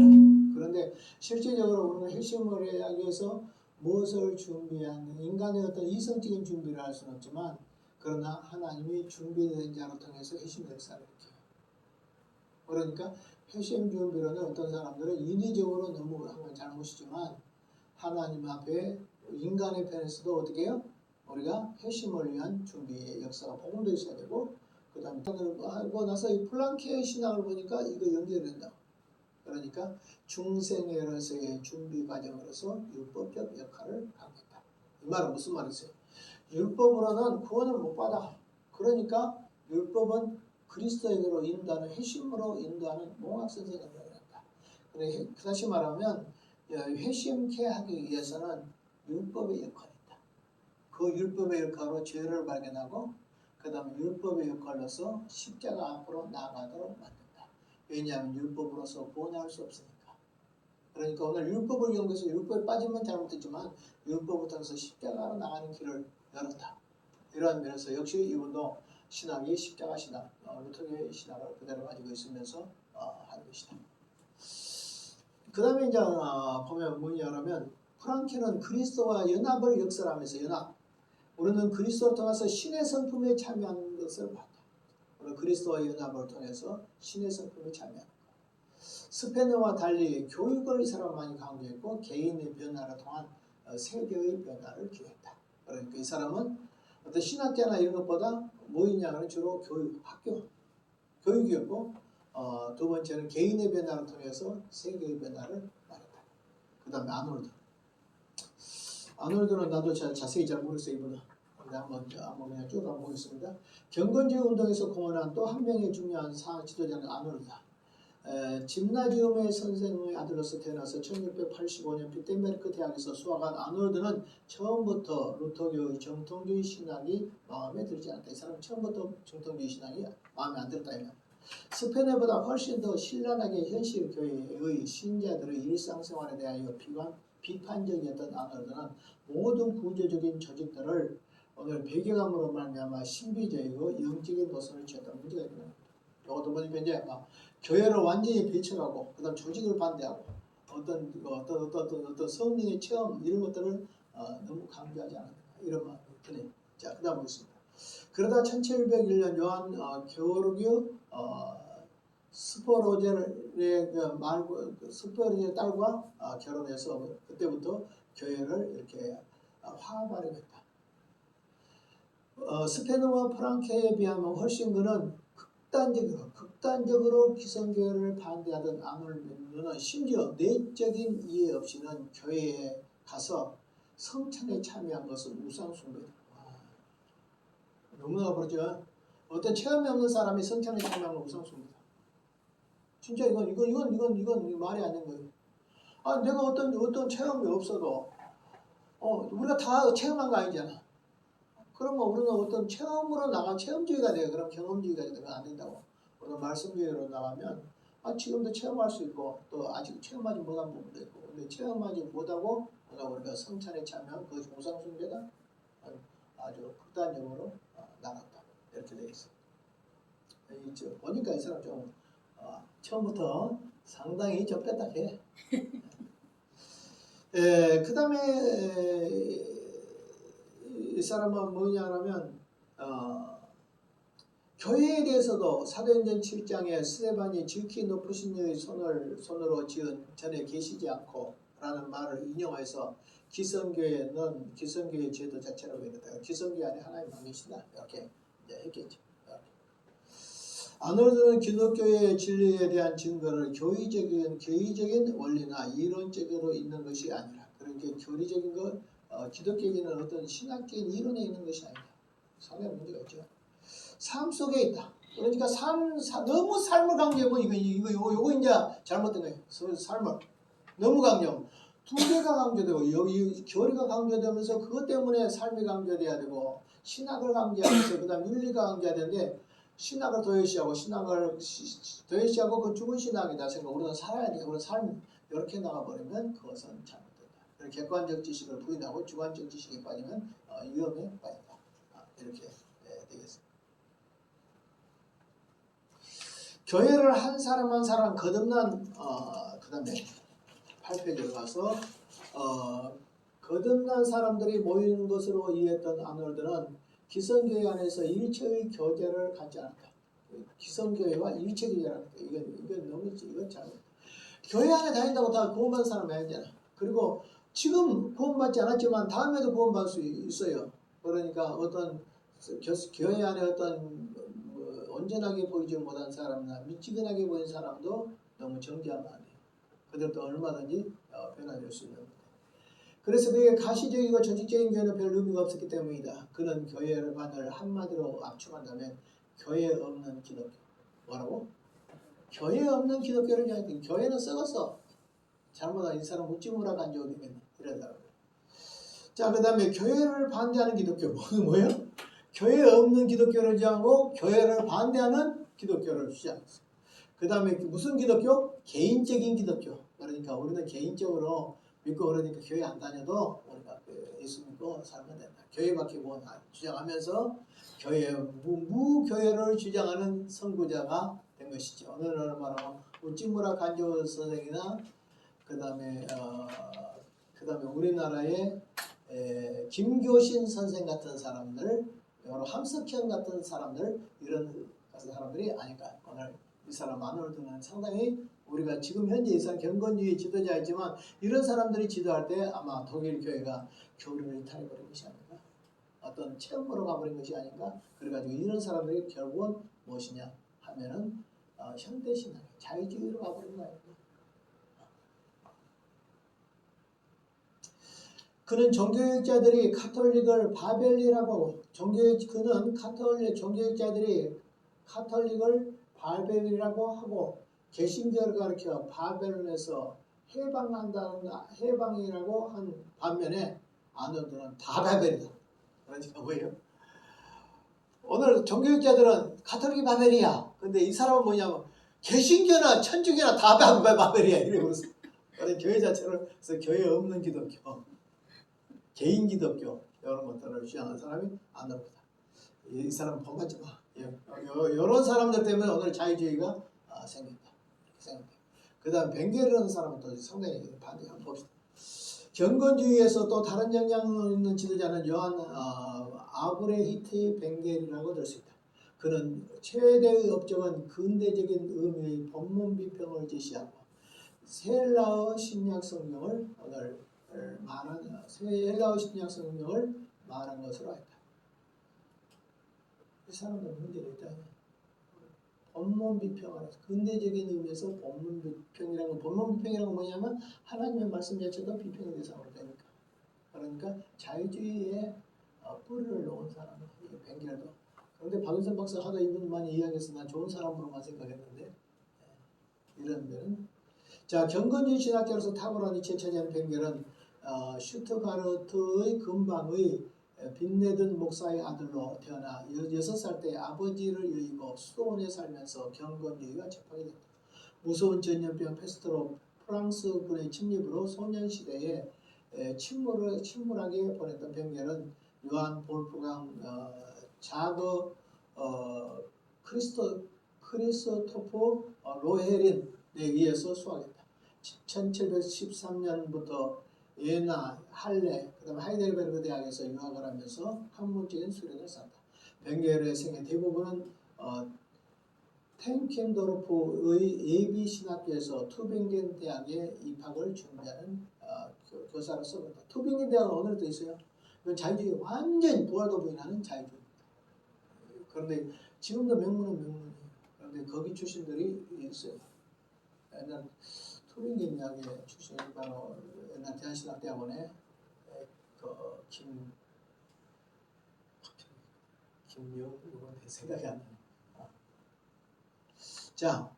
그런데 실제적으로 우리는 회심을 하기 위해서 무엇을 준비하는 인간의 어떤 이성적인 준비를 할 수는 없지만 그러나 하나님이 준비된 자로 통해서 회심 역사를 이렇게 그러니까 회심 준비로는 어떤 사람들은 인위적으로 너무 한 건 잘못이지만 하나님 앞에 인간의 편에서도 어떻게 해요? 우리가 회심을 위한 준비의 역사가 복음도 있어야 되고 그 다음에 하고 나서 이 플랑케의 신학을 보니까 이거 연결된다. 그러니까 중생에서의 준비 과정으로서 율법적 역할을 하고 있다. 이 말은 무슨 말이세요? 율법으로는 구원을 못 받아. 그러니까 율법은 그리스도에게로 인도하는 회심으로 인도하는 몽학선생을 말한다. 다시 말하면 회심케 하기 위해서는 율법의 역할이 있다. 그 율법의 역할로 죄를 발견하고 그 다음에 율법의 역할로서 십자가 앞으로 나아가도록 만든다. 왜냐하면 율법으로서 구원할 수 없으니까. 그러니까 오늘 율법을 이용해서 율법에 빠지면 잘못했지만 율법을 통해서 십자가로 나가는 길을 열었다. 이러한 면에서 역시 이분도 신학이 십자가 신학, 루터교의 신학을 그대로 가지고 있으면서 하는 것이다. 그 다음에 이제 보면 뭐냐면 프랑케는 그리스도와 연합을 역설하면서 연합. 우리는 그리스도를 통해서 신의 성품에 참여하는 것을 봤다. 우리는 그리스도와 연합을 통해서 신의 성품에 참여하는 것. 스페너와 달리 교육을 이 사람 많이 강조했고 개인의 변화를 통한 세계의 변화를 기획했다. 그러니까 이 사람은 어떤 신학자나 이런 것보다 뭐이냐면 주로 교육이었고 두 번째는 개인의 변화를 통해서 세계의 변화를 말했다. 그 다음에 아놀드는 나도 자세히 잘 모르겠어요. 이분은. 근데 한번 그냥 쭉 가보겠습니다. 경건주의 운동에서 공헌한 또 한 명의 중요한 지도자는 아놀드다. 짐나지움의 선생의 아들로서 태어나서 1685년 비텐베르크 대학에서 수학한 아놀드는 처음부터 루터교의 정통주의 신학이 마음에 들지 않았다. 이 사람은 처음부터 정통주의 신학이 마음에 안 들었다. 스페너보다 훨씬 더 신랄하게 현실 교회의 신자들의 일상생활에 대하여 비판적이었던 아놀드는 모든 구조적인 조직들을 오늘 배경함으로 말미암아 신비적이고 영적인 노선을 취했다는 문제가 있는 겁니다. 이것도 보니까 이제 막 교회를 완전히 배척하고 그다음 조직을 반대하고 어떤 성령의 체험 이런 것들을 너무 강조하지 않는다 이런 마음이 드네요. 자, 그다음 보겠습니다. 그러다 1701년 요한 게오르기우 스포로제의 스포로제 딸과 결혼해서 그때부터 교회를 이렇게 화합하려고 했다. 스페인어와 프랑케에 비하면 훨씬 그는 극단적으로 기성교회를 반대하던 아놀드는 심지어 내적인 이해 없이는 교회에 가서 성찬에 참여한 것은 우상숭배다. 너무나 그렇죠. 어떤 체험이 없는 사람이 성찬에 참여하는 건 우상숭배다. 진짜 이건 말이 안 되는 거예요. 내가 어떤 체험이 없어도 우리가 다 체험한 거 아니잖아. 그러면 우리는 어떤 체험으로 나가 체험주의가 돼요. 그럼 경험주의가 되면 안 된다고. 우리가 말씀주의로 나가면 지금도 체험할 수 있고 또 아직 체험하지 못한 부분도 있고 근데 체험하지 못하고 우리가 성찬에 참여한 그것이 우상숭배다. 아주 극단적으로 나갔다. 이렇게 되어 있어요. 보니까 이 사람 좀 처음부터 상당히 좀 뺐다해. 그 다음에 이 사람은 뭐냐면 교회에 대해서도 사도행전 7장에 스데반이 지극히 높으신 이의 손으로 지은 전에 계시지 않고 라는 말을 인용해서 기성교회는 기성교회 제도 자체라고 했다. 기성교회 안에 하나님 안 계시다. 이렇게 이제 했겠죠. 아놀드는 기독교의 진리에 대한 증거를 교의적인 원리나 이론적으로 있는 것이 아니라 그렇게 교리적인 것, 기독교인은 어떤 신학적인 이론에 있는 것이 아니다. 상당히 문제가 있죠. 삶 속에 있다. 그러니까 너무 삶을 강조하면 이거 이제 잘못된 거예요. 삶을 너무 강조하면 두 개가 강조되고 여기 교리가 강조되면서 그것 때문에 삶이 강조돼야 되고 신학을 강조하면서 그다음 윤리가 강조해야 되는데 신학을 도외시하고 그 죽은 신학이다 생각. 우리는 살아야 돼. 우리는 삶 이렇게 나가버리면 그것은 잘못된다. 객관적 지식을 부인하고 주관적 지식에 빠지면 위험에 빠진다. 이렇게 되겠습니다. 교회를 한 사람 한 사람 거듭난 그 다음에 8페이지로 가서 거듭난 사람들이 모이는 것으로 이해했던 아놀드는 기성교회 안에서 일체의 교제를 갖지 않았다. 기성교회와 일체 교제를 갖다. 이건 너무 이건 잘못. 교회 안에 다닌다고 다 구원받은 사람이 아니잖아. 그리고 지금 구원받지 않았지만 다음에도 구원받을 수 있어요. 그러니까 어떤 교회 안에 어떤 온전하게 보이지 못한 사람이나 미지근하게 보이는 사람도 너무 정죄하면 안 돼요. 그들도 얼마든지 변화될 수 있는 거예요. 그래서 그게 가시적이고 조직적인 교회는 별 의미가 없었기 때문이다. 그는 교회를 한마디로 압축한다면 교회 없는 기독교. 뭐라고? 교회 없는 기독교를 이야기해. 교회는 썩었어. 잘못한 이 사람 묵지무라 간지어도 되겠네. 이러더라고요. 자, 그 다음에 교회를 반대하는 기독교. 뭐예요? 교회 없는 기독교를 주장하고 교회를 반대하는 기독교를 주장했어요. 그 다음에 무슨 기독교? 개인적인 기독교. 그러니까 우리는 개인적으로 믿고 그러니까 교회 안 다녀도 우리가 예수 믿고 살면 된다. 교회밖에 못 주장하면서 무교회를 주장하는 선구자가 된 것이죠. 오늘날 말하면 우찌무라 간조 선생이나 그 다음에 우리나라의 김교신 선생 같은 사람들, 여러 함석현 같은 사람들 이런 사람들이 아닐까. 오늘 이 사람 아놀드는 상당히 우리가 지금 현재 이 사람 경건주의 지도자이지만 이런 사람들이 지도할 때 아마 독일 교회가 교리를 이탈해버린 것이 아닌가. 어떤 체험으로 가버린 것이 아닌가. 그래가지고 이런 사람들이 결국은 무엇이냐 하면은 현대신앙, 자유주의로 가버린 거 아닌가. 그는 종교육자들이 카톨릭을 바벨이라고 그는 종교육자들이 카톨릭을 바벨이라고 하고 개신교를 가르쳐 바벨론에서 해방이라고 한 반면에 아놀드는 다 바벨이다. 그러니까 뭐예요? 오늘 종교육자들은 카톨릭이 바벨이야. 근데 이 사람은 뭐냐면 개신교나 천주교나 다 바벨이야. 이래버렸어. 교회 자체를 그래서 교회 없는 기독교, 개인 기독교 이런 것들을 주장하는 사람이 아놀드다. 이 사람 본받지 마. 이런 사람들 때문에 오늘 자유주의가 생긴다. 이렇게 생각해요. 그 다음 벵게르라는 사람은 또 상당히 반대한 봅시다. 경건주의에서 또 다른 영향을 있는 지도자는 요한 아브레히트 벵게르라고 들 수 있다. 그는 최대의 업적은 근대적인 의미의 본문 비평을 제시하고 헬라어 신약 성경을 오늘 말한 헬라어 신약 성경을 말한 것으로 알다. 이 사람은 문제가 있다. 본문 비평을 근대적인 의미에서 본문 비평이라는 뭐냐면 하나님의 말씀 자체도 비평의 대상으로 되니까. 그러니까 자유주의에 뿌리를 놓은 사람은 벵게르도. 그런데 박윤선 박사 하도 이분 많이 이야기해서 난 좋은 사람으로만 생각했는데 이런 데는 자 경건주의 신학자로서 탁월한 이치를 차지하는 벵게르는 슈트가르트의 근방의 빈네든 목사의 아들로 태어나 6살 때 아버지를 여의고 수도원에 살면서 경건주의가 접하게 됐다. 무서운 전염병 페스트로 프랑스군의 침입으로 소년 시대에 침몰하게 보냈던 벵게르는 요한 볼프강 자거 크리스토프 로헤린에 의해서 수학했다. 1713년부터 예나, 할레, 그 다음에 하이델베르그 대학에서 유학을 하면서 학문적인 수련을 쌓았다. 벵게르의 생애 대부분은 탱켄도르프의 예비신학교에서 투빙겐 대학에 입학을 준비하는 교사로서 그렇다. 투빙겐 대학은 오늘도 있어요. 이건 자유주의 완전히 부활도 부인하는 자유주의입니다. 그런데 지금도 명문은 명문이에요. 그런데 거기 출신들이 있어요. 옛날 투빙겐 대학의 출신이 바로 옛날 대한신학대학원에 김영 이건 생각이 안 나요. 자,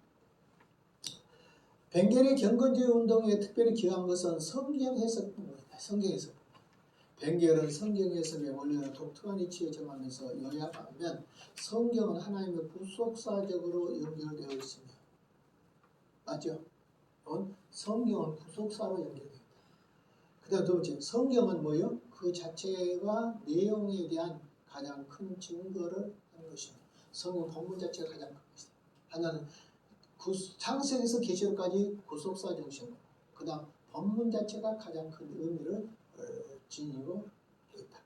벵게르의 경건주의 운동에 특별히 기여한 것은 성경 해석입니다. 성경 해석. 벵게르는 성경 해석의 원리는 독특한 이치에 정하면서 요약하면 성경은 하나님의 구속사적으로 연결되어 있으며 맞죠? 성경은 구속사로 연결되어 있다. 그 다음 두 번째, 성경은 뭐예요? 그 자체가 내용에 대한 가장 큰 증거를 하는 것입니다. 성경 본문 자체가 가장 큰 것이다. 하나는 창세기에서 계시록까지 구속사 정신으로 그 다음 본문 자체가 가장 큰 의미를 지니고 있다.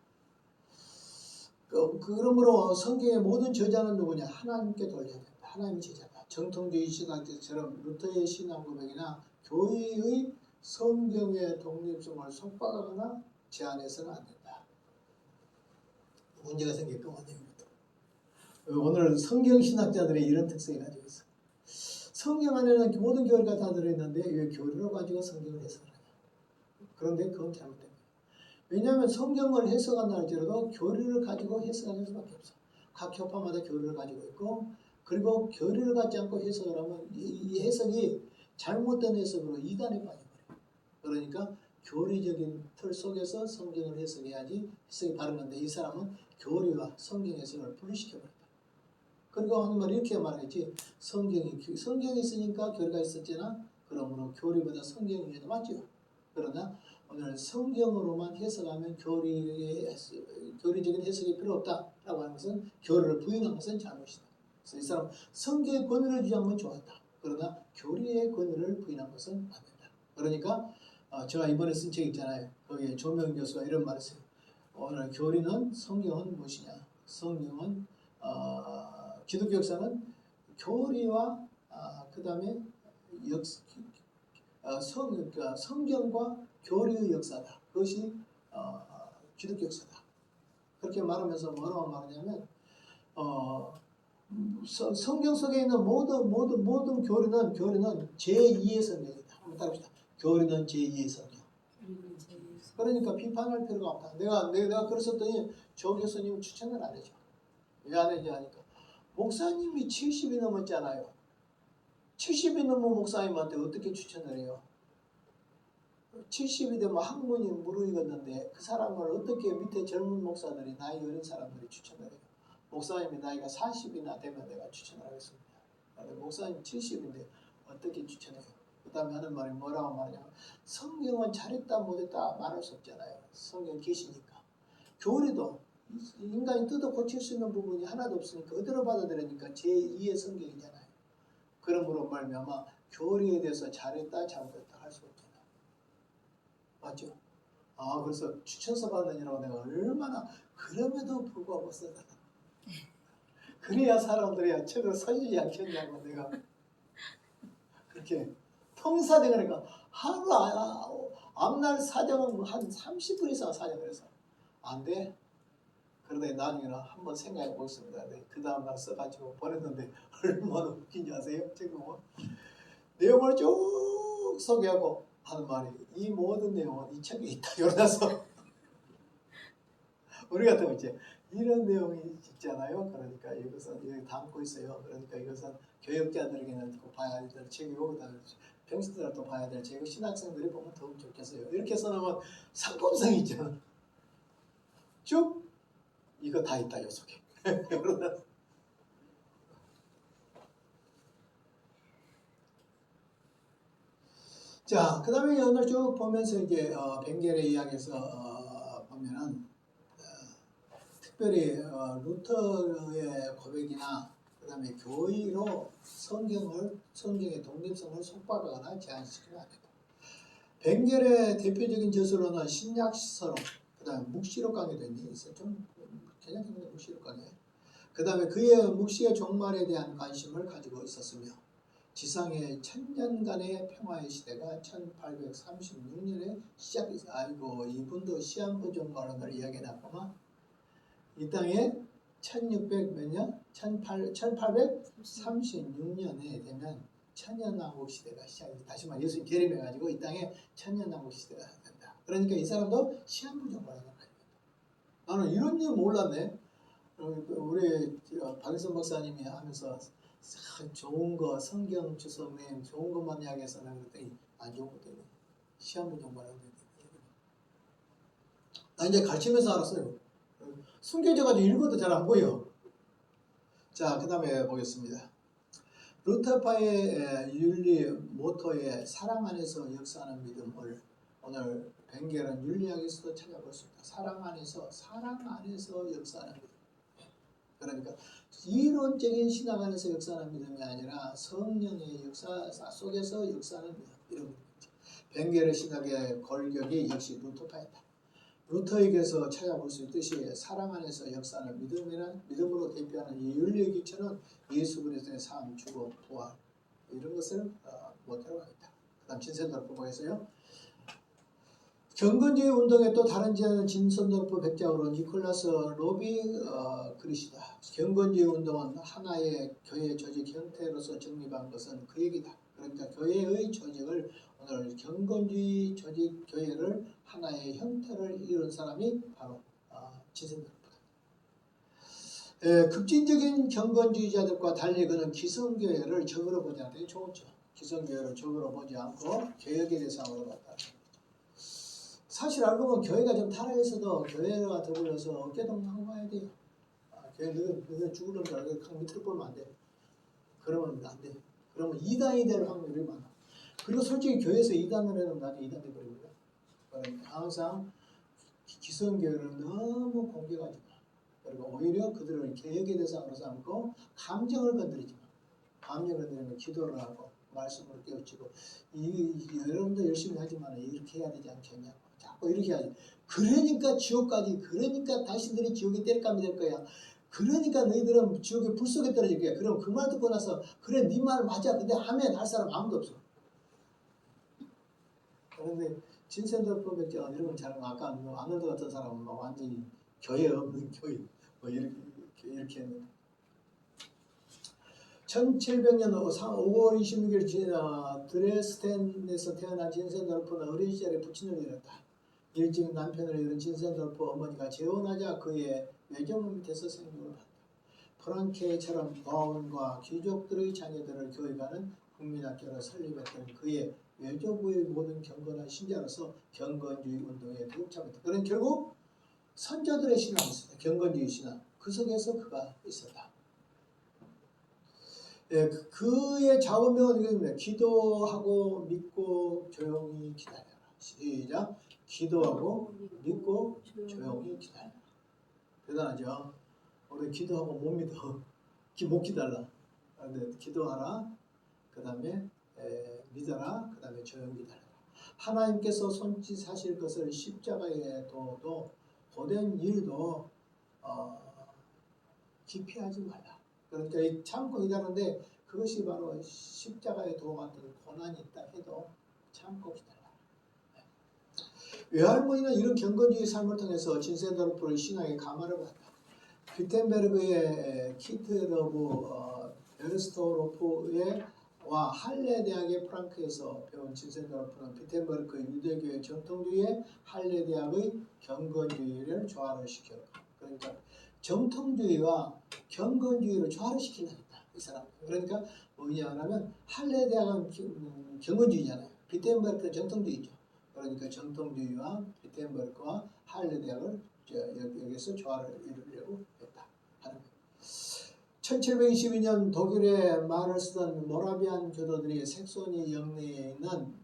그러므로 성경의 모든 저자는 누구냐? 하나님께 돌려야 된다. 하나님이 제자다. 정통주의 신학자처럼 루터의 신앙 고백이나 교회의 성경의 독립성을 속박하거나 제한해서는 안 된다. 문제가 생길까 원입니다. 오늘 성경 신학자들의 이런 특성이 가지고 있어. 성경 안에는 모든 교리가 다 들어있는데 왜 교리를 가지고 성경을 해석하냐? 그런데 그건 잘못된 거예요. 왜냐하면 성경을 해석한다 할지라도 교리를 가지고 해석하는 수밖에 없어. 각 교파마다 교리를 가지고 있고 그리고 교리를 갖지 않고 해석을 하면 이 해석이 잘못된 해석으로 이단에 빠져버려요. 그러니까 교리적인 틀 속에서 성경을 해석해야지 해석이 바른 건데 이 사람은 교리와 성경 해석을 분리시켜버렸다. 그리고 하는 말 이렇게 말하겠지. 성경이 있으니까 교리가 있었잖아. 그러므로 교리보다 성경이 더 맞죠. 그러나 오늘 성경으로만 해석하면 교리적인 해석이 필요 없다라고 하는 것은 교리를 부인한 것은 잘못이다. 그래서 이 사람 성경의 권위를 주장한 건 좋았다. 그러나 교리의 권위를 부인한 것은 안 된다. 그러니까 제가 이번에 쓴 책 있잖아요. 거기에 조명 교수가 이런 말을 했어요. 오늘 교리는 성경은 무엇이냐? 성경은 기독교 역사는 교리와 그 다음에 성경과 교리의 역사다. 그것이 기독교 역사다. 그렇게 말하면서 뭐라고 말하냐면 성경 속에 있는 모든 교리는 제2의 성경이다. 한번 따라합시다. 교리는 제2의 성경. 그러니까 비판할 필요가 없다. 내가 그랬었더니 조 교수님 추천을 안 해줘. 왜 안 해줘 하니까 목사님이 70이 넘었잖아요. 70이 넘은 목사님한테 어떻게 추천을 해요? 70이 되면 학문이 무르익었는데 그 사람을 어떻게 밑에 젊은 목사들이 나이 어린 사람들이 추천을 해요? 목사님이 나이가 40이나 되면 내가 추천을 하겠습니다. 목사님 70인데 어떻게 추천해요? 그 다음에 하는 말이 뭐라고 말하냐면 성경은 잘했다 못했다 말할 수 없잖아요. 성경 계시니까. 교리도 인간이 뜯어 고칠 수 있는 부분이 하나도 없으니까 어디로 받아들이니까 제2의 성경이잖아요. 그러므로 말미암아 교리에 대해서 잘했다 잘못했다 할 수 없잖아요. 맞죠? 그래서 추천서 받느냐고 내가 얼마나 그럼에도 불구하고 쓰다. 그래야 사람들이 책을 사주지 않겠냐고 내가 그렇게 통사되니까 하루 앞날 사정은 한 30분 이상 사정을 해서 안 돼. 그러더니 나중에는 한번 생각해 보겠습니다. 그 다음날 써가지고 보냈는데 얼마나 웃긴지 아세요? 지금 내용을 쭉 소개하고 하는 말이 이 모든 내용은 이 책에 있다. 이러면서 우리 같은 이제 이런 내용이 있잖아요. 그러니까 이것은 여기 담고 있어요. 그러니까 이것은 교육자들에게는 봐야 될 책이고 평신들도 봐야 될 책이고 신학생들이 보면 더욱 좋겠어요. 이렇게 써놓으면 상품성이 있잖아. 쭉 이거 다 있다 요 속에. 자, 그 다음에 오늘 쭉 보면서 이제 벵겔의 이야기에서 보면은 특별히 루터의 고백이나 그 다음에 교의로 성경의 독립성을 속박하거나 제한시키면 안 됩니다. 벵겔의 대표적인 저서로는 신약서록, 그 다음에 묵시록 강의도 있어요. 좀 개념적인 묵시록 강의. 그 다음에 그의 묵시의 종말에 대한 관심을 가지고 있었으며 지상의 천년간의 평화의 시대가 1836년에 시작했어요. 아이고 이분도 시한부 종말론을 이야기해놨구만. 이 땅에 1600 몇 년? 1836년에 되면 천년왕국 시대가 시작이 다시 말해 예수님 재림해가지고 이 땅에 천년왕국 시대가 된다. 그러니까 이 사람도 시한부 종말론을 가지고 있다. 나는 이런 줄 몰랐네. 우리 박일선 목사님이 하면서 좋은 거 성경 주석님 좋은 것만 이야기해서는 그랬더니 안 좋은 것도 있네. 시한부 종말론. 나 이제 가르치면서 알았어요. 숨겨져가지고 읽어도 잘 안 보여. 자, 그 다음에 보겠습니다. 루터파의 윤리 모토의 사랑 안에서 역사하는 믿음을 오늘 벵겔은 윤리학에서도 찾아볼 수 있다. 사랑 안에서 역사하는 믿음. 그러니까 이론적인 신앙 안에서 역사하는 믿음이 아니라 성령의 역사 속에서 역사하는 믿음. 이런 믿음이죠. 벵겔의 신학의 골격이 역시 루터파이다. 루터에게서 찾아볼 수 있듯이 사랑 안에서 역사하는 믿음으로 대표하는 이 윤리의 기초는 예수 그리스도의 삶, 죽음, 부활 이런 것을 모토로 합니다. 그 다음 진선도르프 보겠어요. 경건주의 운동의 또 다른 진선도르프 백작으로 니콜라스 로비 그리시다. 경건주의 운동은 하나의 교회 조직 형태로서 정립한 것은 그 얘기다. 그러니까 교회의 조직을 오늘 경건주의 조직 교회를 하나의 형태를 이룬 사람이 바로 진선도르프다. 급진적인 경건주의자들과 달리 그는 기성교회를 적으로 보지 않고 되게 좋죠. 기성교회를 적으로 보지 않고 개혁의 대상으로 봤다. 사실 알고 보면 교회가 좀 타락해서도 교회와 더불어서 어깨동무하고 가야 돼요. 교회 너희 죽으려면 강 밑으로 보면 안 돼. 그러면 안 돼. 그러면 2단이 될 확률이 많아. 그리고 솔직히 교회에서 2단을 해도 나중에 2단 돼버리거든. 그러니까 항상 기성교회를 너무 공격하지 마. 그리고 오히려 그들을 개혁의 대상으로 삼고 감정을 건드리지 마. 감정을 건드리면 기도를 하고 말씀으로 깨우치고 여러분도 열심히 하지만 이렇게 해야 되지 않겠냐고. 자꾸 이렇게 하지. 그러니까 지옥까지, 그러니까 당신들이 지옥에 때릴감이 될 거야. 그러니까 너희들은 지옥에 불 속에 떨어질 거야. 그럼 그 말 듣고 나서 그래 네 말 맞아. 근데 하면 할 사람 아무도 없어. 그런데 진센더프 백장 이런 건 잘하면 아까 아놀드 같은 사람은 막 완전히 교회 없는 교회 뭐 이렇게 했는데 1700년 5월 26일 드레스덴에서 태어난 진센더프는 어린 시절에 부친을 잃었다. 일찍 남편을 잃은 진센더프 어머니가 재혼하자 그의 외조부 밑에서 생육을 한다. 프랑케처럼 고아원과 귀족들의 자녀들을 교육하는 국민학교를 설립했던 그의 외조부의 모든 경건한 신자로서 경건주의 운동에 더욱 참여했다. 그런 결국 선조들의 신앙이 있었다. 경건주의 신앙. 그 속에서 그가 있었다. 그의 좌우명은 이겁니다. 기도하고 믿고 조용히 기다려라. 시작. 기도하고 믿고 조용히 기다려라. 대단하죠. 우리 기도하고 못 믿어. 못 기다려. 근데 기도하라. 그 다음에 믿어라. 그 다음에 조용히 기다려라. 하나님께서 손짓하실 것을 십자가에 둬도 고된 일도 기피하지 말라. 그러니까 참고 기다리는데 그것이 바로 십자가에 도같은 고난이 있다 해도 참고 기다려라. 외할머니는 이런 경건주의 삶을 통해서 진센도르프의 신앙의 감화를 받았다. 뷰텐베르그의 키트러브 베르스토로프의 와 할레 대학의 프랑크에서 배운 진센도르프는 뷰텐베르크 유대교의 정통주의의 할레 대학의 경건주의를 조화를 시켰다. 그러니까 정통주의와 경건주의를 조화를 시킨다니까 이 사람. 그러니까 뭐냐면 할레 대학은 경건주의잖아요. 뷰텐베르크는 정통주의죠. 그러니까 정통주의와 뷰텐베르크와 할레 대학을 여기서 조화를 이루려고 했다 하는 거예요. 1722년 독일의 말을 쓰던 모라비안 교도들이 색소니 영내에 있는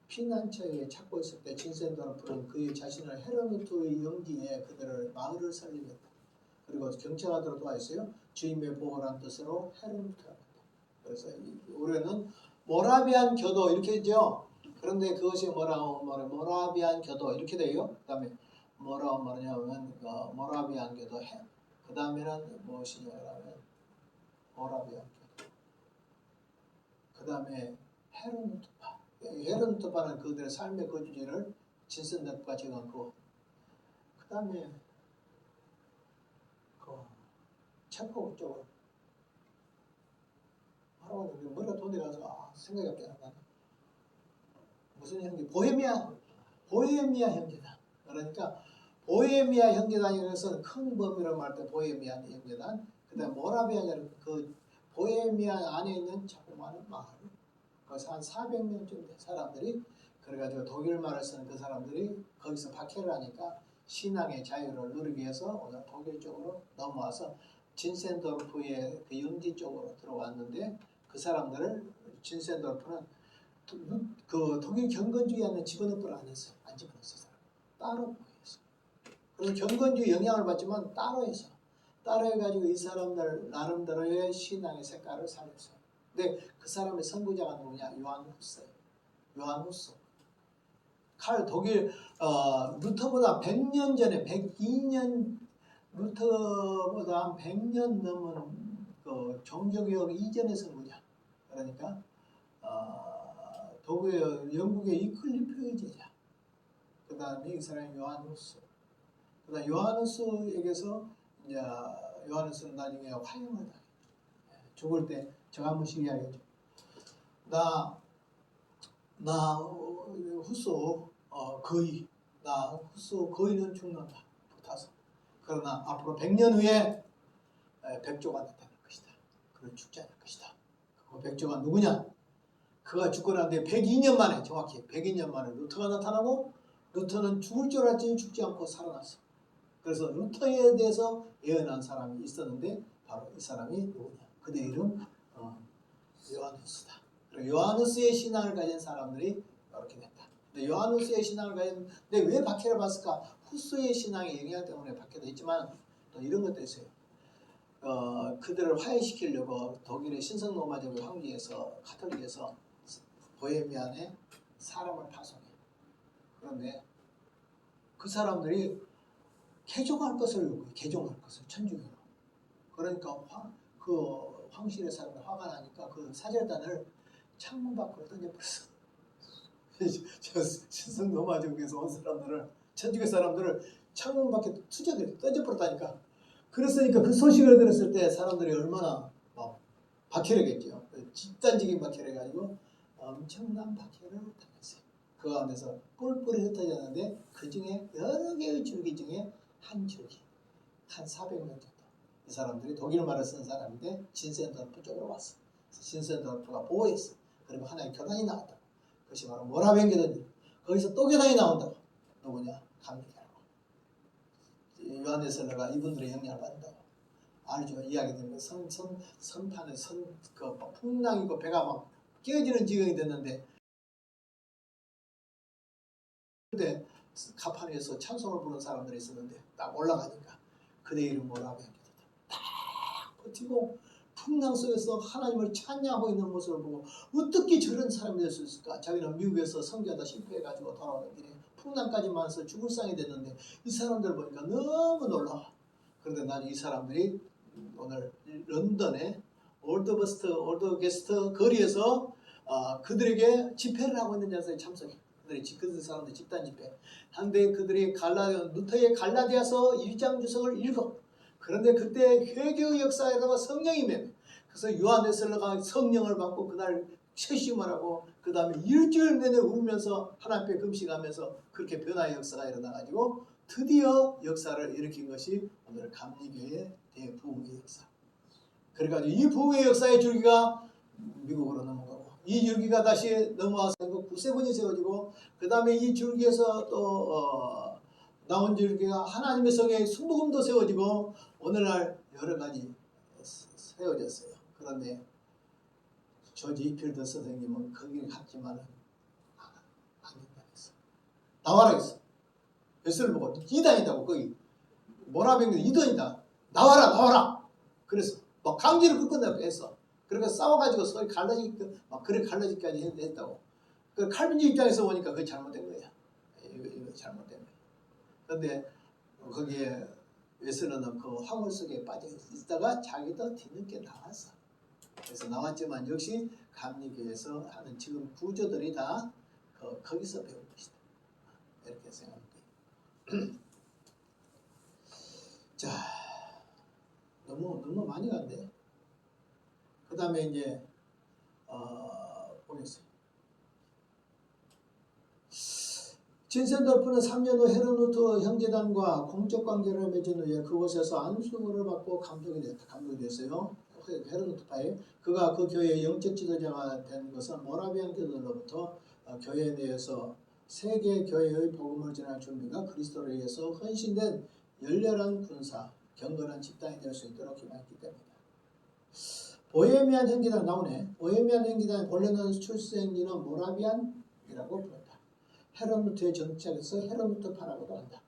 피난처에 찾고 있을 때 진센도르프는 그의 자신을 헤르누트의 영지에 그들을 마을을 살리겠다. 그리고 경찰가 들어와 있어요. 주임의 보호란 뜻으로 헤르누트라고 한다. 그래서 올해는 모라비안 교도 이렇게 있죠. 그런데 그것이 모라비안 교도 이렇게 돼요. 그 다음에 뭐라고 말하냐면 모라비안 교도 그 다음에는 무엇이냐면 모라비안 교도 그 다음에 헤르누트파. 헤르누트파는 그들의 삶의 거주지를 진센도르프가 정하고 그 다음에 체코 쪽으로 하라고 했는데 머리가 돈이 가서 생각이 안 나네. 무슨 형제? 보헤미아 형제단. 그러니까 보헤미아 형제단이라는 것은 큰 범위로 말할 때 보헤미아 형제단, 그 다음에 모라비아는 그 보헤미아 안에 있는 자그마한 마을, 거기서 한 400명쯤 된 사람들이, 그래가지고 독일 말을 쓰는 그 사람들이 거기서 박해를 하니까 신앙의 자유를 누리기 위해서 오늘 독일 쪽으로 넘어와서 진센도르프의 그 영지 쪽으로 들어왔는데, 그 사람들을 진센도르프는 그 독일 경건주의하는 집어넣기를 안 했어요. 안 집어넣었어요. 따로 보였어요. 그래서 경건주의 영향을 받지만 따로 해서 따로 해가지고 이 사람들 나름대로의 신앙의 색깔을 살렸어요. 근데 그 사람의 선구자가 누구냐? 요한 후스예요. 요한 후스. 독일 루터보다 100년 전에 102년 루터보다 한 100년 넘은 그 종교개혁 이전의 선구자. 그러니까 영국의 이클리프의 제자. 그 다음에 이 사람이 요한 후스. 그 다음 요한 후스에게서 이제 요한 후스는 나중에 화형을 당해. 죽을 때 제가 한 번씩 이야기하죠. 나 후스 거의는 죽는다. 붙어서. 그러나 앞으로 100년 후에 백조가 나타날 것이다. 그런 죽지 않을 것이다. 그 백조가 누구냐? 그가 죽고 난 뒤에 102년 만에, 정확히 102년 만에 루터가 나타나고, 루터는 죽을 줄 알았더니 죽지 않고 살아났어. 그래서 루터에 대해서 예언한 사람이 있었는데 바로 이 사람이 누구냐? 그대 이름 요하누스다. 요하누스의 신앙을 가진 사람들이 이렇게 됐다. 근데 요하누스의 신앙을 가진, 근데 왜 박해를 받을까? 후스의 신앙의 영향 때문에 박해도 있지만 또 이런 것도 있어요. 그들을 화해시키려고 독일의 신성로마적 황제에서 카톨릭에서 보헤미안에 사람을 파송해. 그런데 그 사람들이 개종할 것을 요구해. 개종할 것을 천주교로. 그러니까 그 황실의 사람들 화가 나니까 그 사절단을 창문 밖으로 던져버렸어. 신성로마적에서 온 사람들을, 천주교 사람들을 창문 밖에 던져버렸다니까. 그랬으니까 그 소식을 들었을 때 사람들이 얼마나 박해를 했겠죠. 집단적인 박해를 해가지고 엄청난 박해를 당했어요. 그 가운데서 뿔뿔이 흩어졌는데 그 중에 여러 개의 줄기 중에 한 줄기, 한 400명 정도. 이 사람들이 독일 말을 쓰는 사람인데 진센도르프 쪽으로 왔어. 그래서 진센도르프가 보호했어. 그리고 하나의 교단이 나왔다. 그것이 바로 모라비안 교단이에요. 거기서 또 교단이 나온다고. 누구냐? 감리교라고. 요한네슬러가 이분들의 영향을 받는다고. 알죠? 이야기 들으면 선판에 그 풍랑이고 배가 막 깨어지는 지경이 됐는데, 근데 가판 위에서 찬송을 부르는 사람들이 있었는데 딱 올라가니까 그대 이름 모라비안 기도다. 딱 버티고 풍랑 속에서 하나님을 찬양하고 있는 모습을 보고 어떻게 저런 사람이 될 수 있을까? 자기는 미국에서 선교하다 실패해가지고 돌아오는 길에 풍랑까지 만나서 죽을 상이 됐는데 이 사람들 보니까 너무 놀라워. 그런데 나는 이 사람들이 오늘 런던의 올드게스트 거리에서 그들에게 집회를 하고 있는 자세에 참석해. 그들 사람들 집단 집회. 한데 그들이 루터의 갈라디아서 1장 주석을 읽어. 그런데 그때 회개의 역사에다가 성령이 임해. 그래서 요한에슬러가 성령을 받고 그날 채심을 하고 그 다음에 일주일 내내 울면서 하나님 앞에 금식하면서 그렇게 변화의 역사가 일어나가지고 드디어 역사를 일으킨 것이 오늘 감리교의 대부흥의 역사. 그래가지고 이 부흥의 역사의 줄기가 미국으로 넘어가고 이 줄기가 다시 넘어와서 9세번이 세워지고 그 다음에 이 줄기에서 또 나온 줄기가 하나님의 성의 순복음도 세워지고 오늘날 여러 가지 세워졌어요. 그런데 조지 이필드 선생님은 거기를 갔지만 안 된다고 했어. 나와라 했어. 베스를 보고 이단이다고 거기 모라병이 이단이다. 나와라. 그래서 막 강제로 끌어내고 했어. 그러니까 싸워가지고 서로 막 그래 갈라지기까지 했다고. 그 칼빈주 입장에서 보니까 그게 잘못된 거야. 이거 잘못된 거야. 그런데 거기에 웨슬러는 그 화물 속에 빠져 있다가 자기도 뒤늦게 나왔어. 그래서 나왔지만 역시 감리교에서 하는 지금 구조들이 다 거기서 배운 것이다. 이렇게 생각합니다. 자, 너무 많이 간대. 그 다음에 이제 보겠어요. 진센돌프는 3년 후 헤르누트 형제단과 공적 관계를 맺은 후에 그곳에서 안수를 받고 감독이 됐어요. 헤르누트파에 그가 그 교회의 영적 지도자가 된 것은 모라비안 교도로부터 교회 내에서 세계 교회의 복음을 전할 준비가 그리스도를 위해서 헌신된 열렬한 군사, 경건한 집단이 될 수 있도록 기도했기 때문이다. 보헤미안 형제단 나오네. 보헤미안 형제단 본래는 출생지는 모라비안이라고 부른다. 헤르누트의 정착에서 헤르누트파라고도 한다.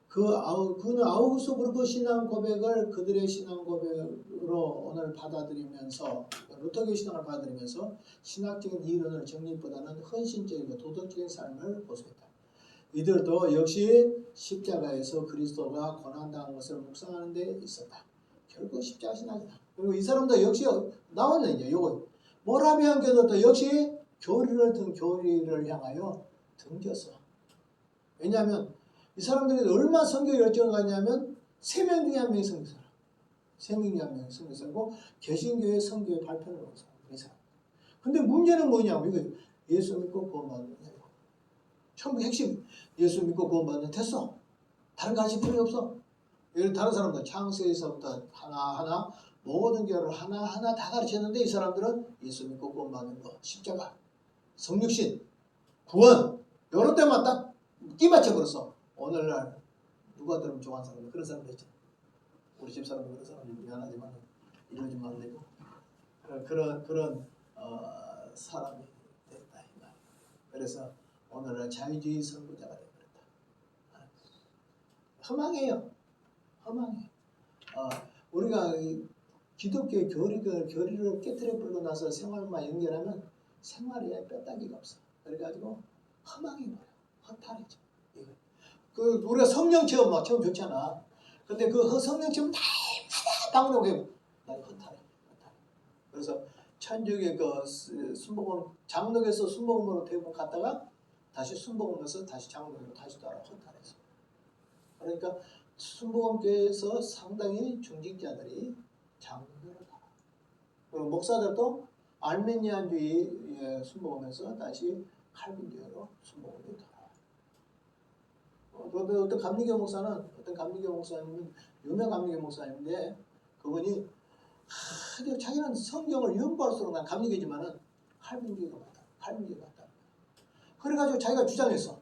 그는 아우구스부르크 신앙 고백을 그들의 신앙 고백으로 오늘 받아들이면서 루터교 신앙을 받아들이면서 신학적인 이론을 정립보다는 헌신적이고 도덕적인 삶을 보수했다. 이들도 역시 십자가에서 그리스도가 고난당한 것을 묵상하는 데 있었다. 결국 십자가 신앙이다. 그리고 이 사람도 역시 나왔네. 이제 요거 모라비안 교도도 역시 교리를 향하여 등졌어. 왜냐하면 이 사람들이 얼마나 성경에 열정을 가냐면 3명 중에 1명이 성교사라. 3명 중에 1명이 성교사고 개신교의 성교의 발표를 하고 이 사람. 근데 문제는 뭐냐고. 이거 예수 믿고 구원받는 거냐고. 전부 핵심 예수 믿고 구원받는 됐어. 다른 가르칠 필요 없어. 다른 사람들 창세에서부터 하나하나 모든 교회를 하나하나 다 가르쳤는데 이 사람들은 예수 믿고 구원받는 거, 십자가, 성육신, 구원 이런 데만 딱 끼맞춰 버렸어. 오늘날 누가 들으면 좋아하는 사람들 그런 사람들 있죠. 우리 집 사람도 그런 사람이 미안하지만 이러지만 안 되고 그런 사람이 됐다 이 말. 그래서 오늘날 자유주의 선구자가 되어버렸다. 허망해요. 허망해. 우리가 기독교의 교리를 깨트려 버리고 나서 생활만 연결하면 생활에 뼈다귀가 없어. 그래가지고 허망해버려. 허탈해져. 우리가 성령 체험 막 체험 좋잖아. 근데 그 성령 체험 다 방문하고 난 허탈해. 그래서 천주교 그 순복음 장로에서 순복음으로 대부분 갔다가 다시 순복음에서 다시 장로로 다시 돌아 허탈해서. 그러니까 순복음교회에서 상당히 중직자들이 장로로 가. 그리고 목사들도 알메니안주의 순복음에서 다시 칼빈주의로 순복음으로 돌아. 어떤 감리교 목사님은 유명 감리교 목사님인데 그분이 자기는 성경을 연구할수록 난 감리교지만은 칼빈주의가 맞다. 칼빈주의가 맞다. 그래가지고 자기가 주장했어.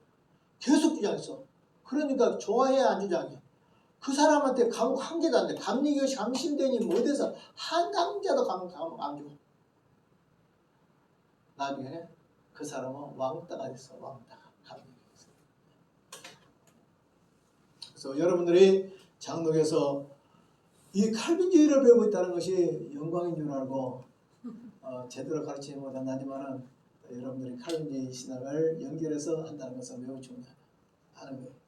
계속 주장했어. 그러니까 좋아해 안 주장해. 그 사람한테 감옥 한 개도 안 돼. 감리교 장신대니 어디서 한 강자도 감옥 안 줘. 나중에 그 사람은 왕따가 됐어. 왕따가. 감리교에서. 그래서 여러분들이 장로께서 이 칼빈주의를 배우고 있다는 것이 영광인 줄 알고 제대로 가르치지 못한다지만은 여러분들이 칼빈주의 신학을 연결해서 한다는 것은 매우 중요하다는 거예요.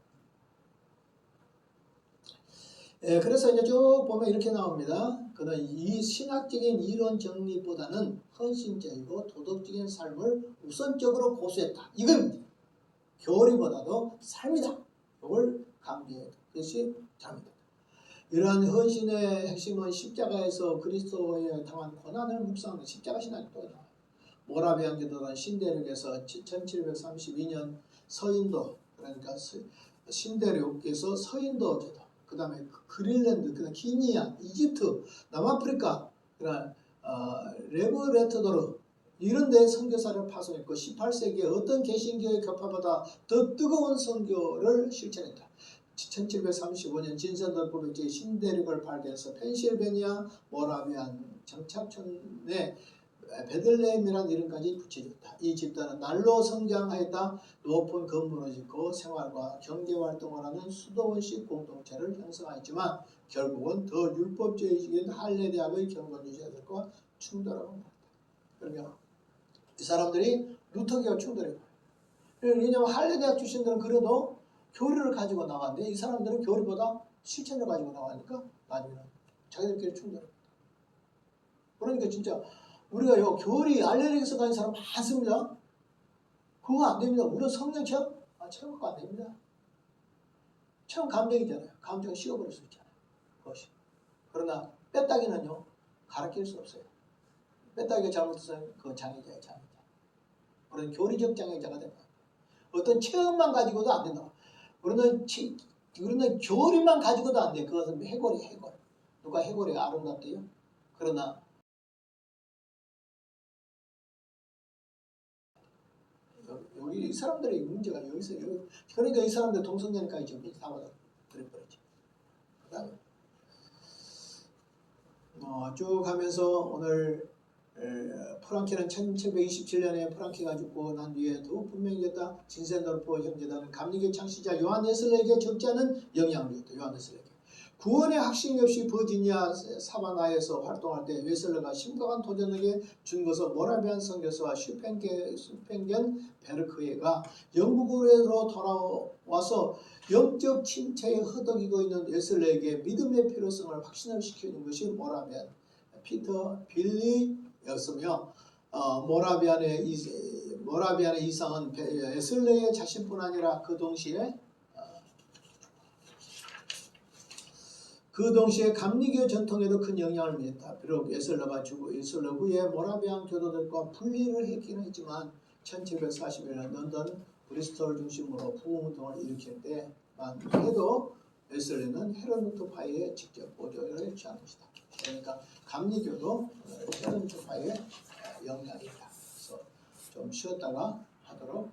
예, 그래서 이제 쭉 보면 이렇게 나옵니다. 그는 이 신학적인 이론 정리보다는 헌신적이고 도덕적인 삶을 우선적으로 고수했다. 이건 교리보다도 삶이다. 이걸 강조해야 그것이 잘못됐다. 이러한 헌신의 핵심은 십자가에서 그리스도의 당한 고난을 묵상하는 십자가 신학이 또 나와요. 모라비안 교도단 신대륙에서 1732년 서인도, 그러니까 신대륙에서 서인도 교도, 그 다음에 그린랜드, 그 다음에 기니아, 이집트, 남아프리카, 그다음 레브레토도르 이런 데 선교사를 파송했고 18세기에 어떤 개신교의 격파보다 더 뜨거운 선교를 실천했다. 1735년 진센더포백제의 신대륙을 발견해서 펜실베니아 모라비안 정착촌에 베들레헴이라는 이름까지 붙여줬다. 이 집단은 날로 성장하였다. 높은 건물을 짓고 생활과 경제활동을 하는 수도원식 공동체를 형성하였지만 결국은 더 율법주의적인 할례대학의 경건주의자들과 충돌하고 말았다. 그러면 이 사람들이 루터교와 충돌해요. 왜냐하면 할례대학 출신들은 그래도 교리를 가지고 나왔는데 이 사람들은 교리보다 실천을 가지고 나가니까 나중에는 자기들끼리 충돌해요. 그러니까 진짜 우리가 교리 알레르기에서 가는 사람 많습니다. 그거 안 됩니다. 우리는 성령 체험? 체험하고 안 됩니다. 체험 감정이잖아요. 감정을 식어버릴 수 있잖아요. 그것이. 그러나 빼따기는요. 가르칠 수 없어요. 빼따기가 잘못해서 그 장애자예요. 장애자. 우리는 교리적 장애자가 된다. 어떤 체험만 가지고도 안 된다. 우리는 교리만 가지고도 안 돼. 그것은 해골이에요. 해골. 누가 해골이 아름답대요? 그러나 여기 이 사람들의 문제가 여기서 그러니까 이 사람들 동성애까지 지금 다 받아 그래버렸죠. 그다음에 쭉 하면서 오늘 프랑케는 1727년에 프랑케가 죽고 난 뒤에 더욱 분명해졌다. 진센더르프 형제단은 감리교 창시자 요한 웨슬레에게 적지 않은 영향을 줬다. 요한 웨슬레에게. 구원의 확신이 없이 버지니아 사바나에서 활동할 때 웨슬레가 심각한 도전에게 준 것은 모라비안 선교사와 슈펜겐 베르크예가 영국으로 돌아와서 영적 침체에 허덕이고 있는 웨슬레에게 믿음의 필요성을 확신을 시켜준 것이 모라비안 피터 빌리였으며 모라비안의 이상은 웨슬레의 자신뿐 아니라 그 동시에 감리교 전통에도 큰 영향을 미쳤다. 비록 웨슬레가 죽고 웨슬레 후에 모라비안 교도들과 분리를 했기는 했지만 1741년 런던 브리스톨 중심으로 부흥운동을 일으킬 때만 해도 웨슬레는 헤르누트파에 직접 보조를 취한 것이다. 그러니까 감리교도 헤르누트파에 영향이 있다. 그래서 좀 쉬었다가 하도록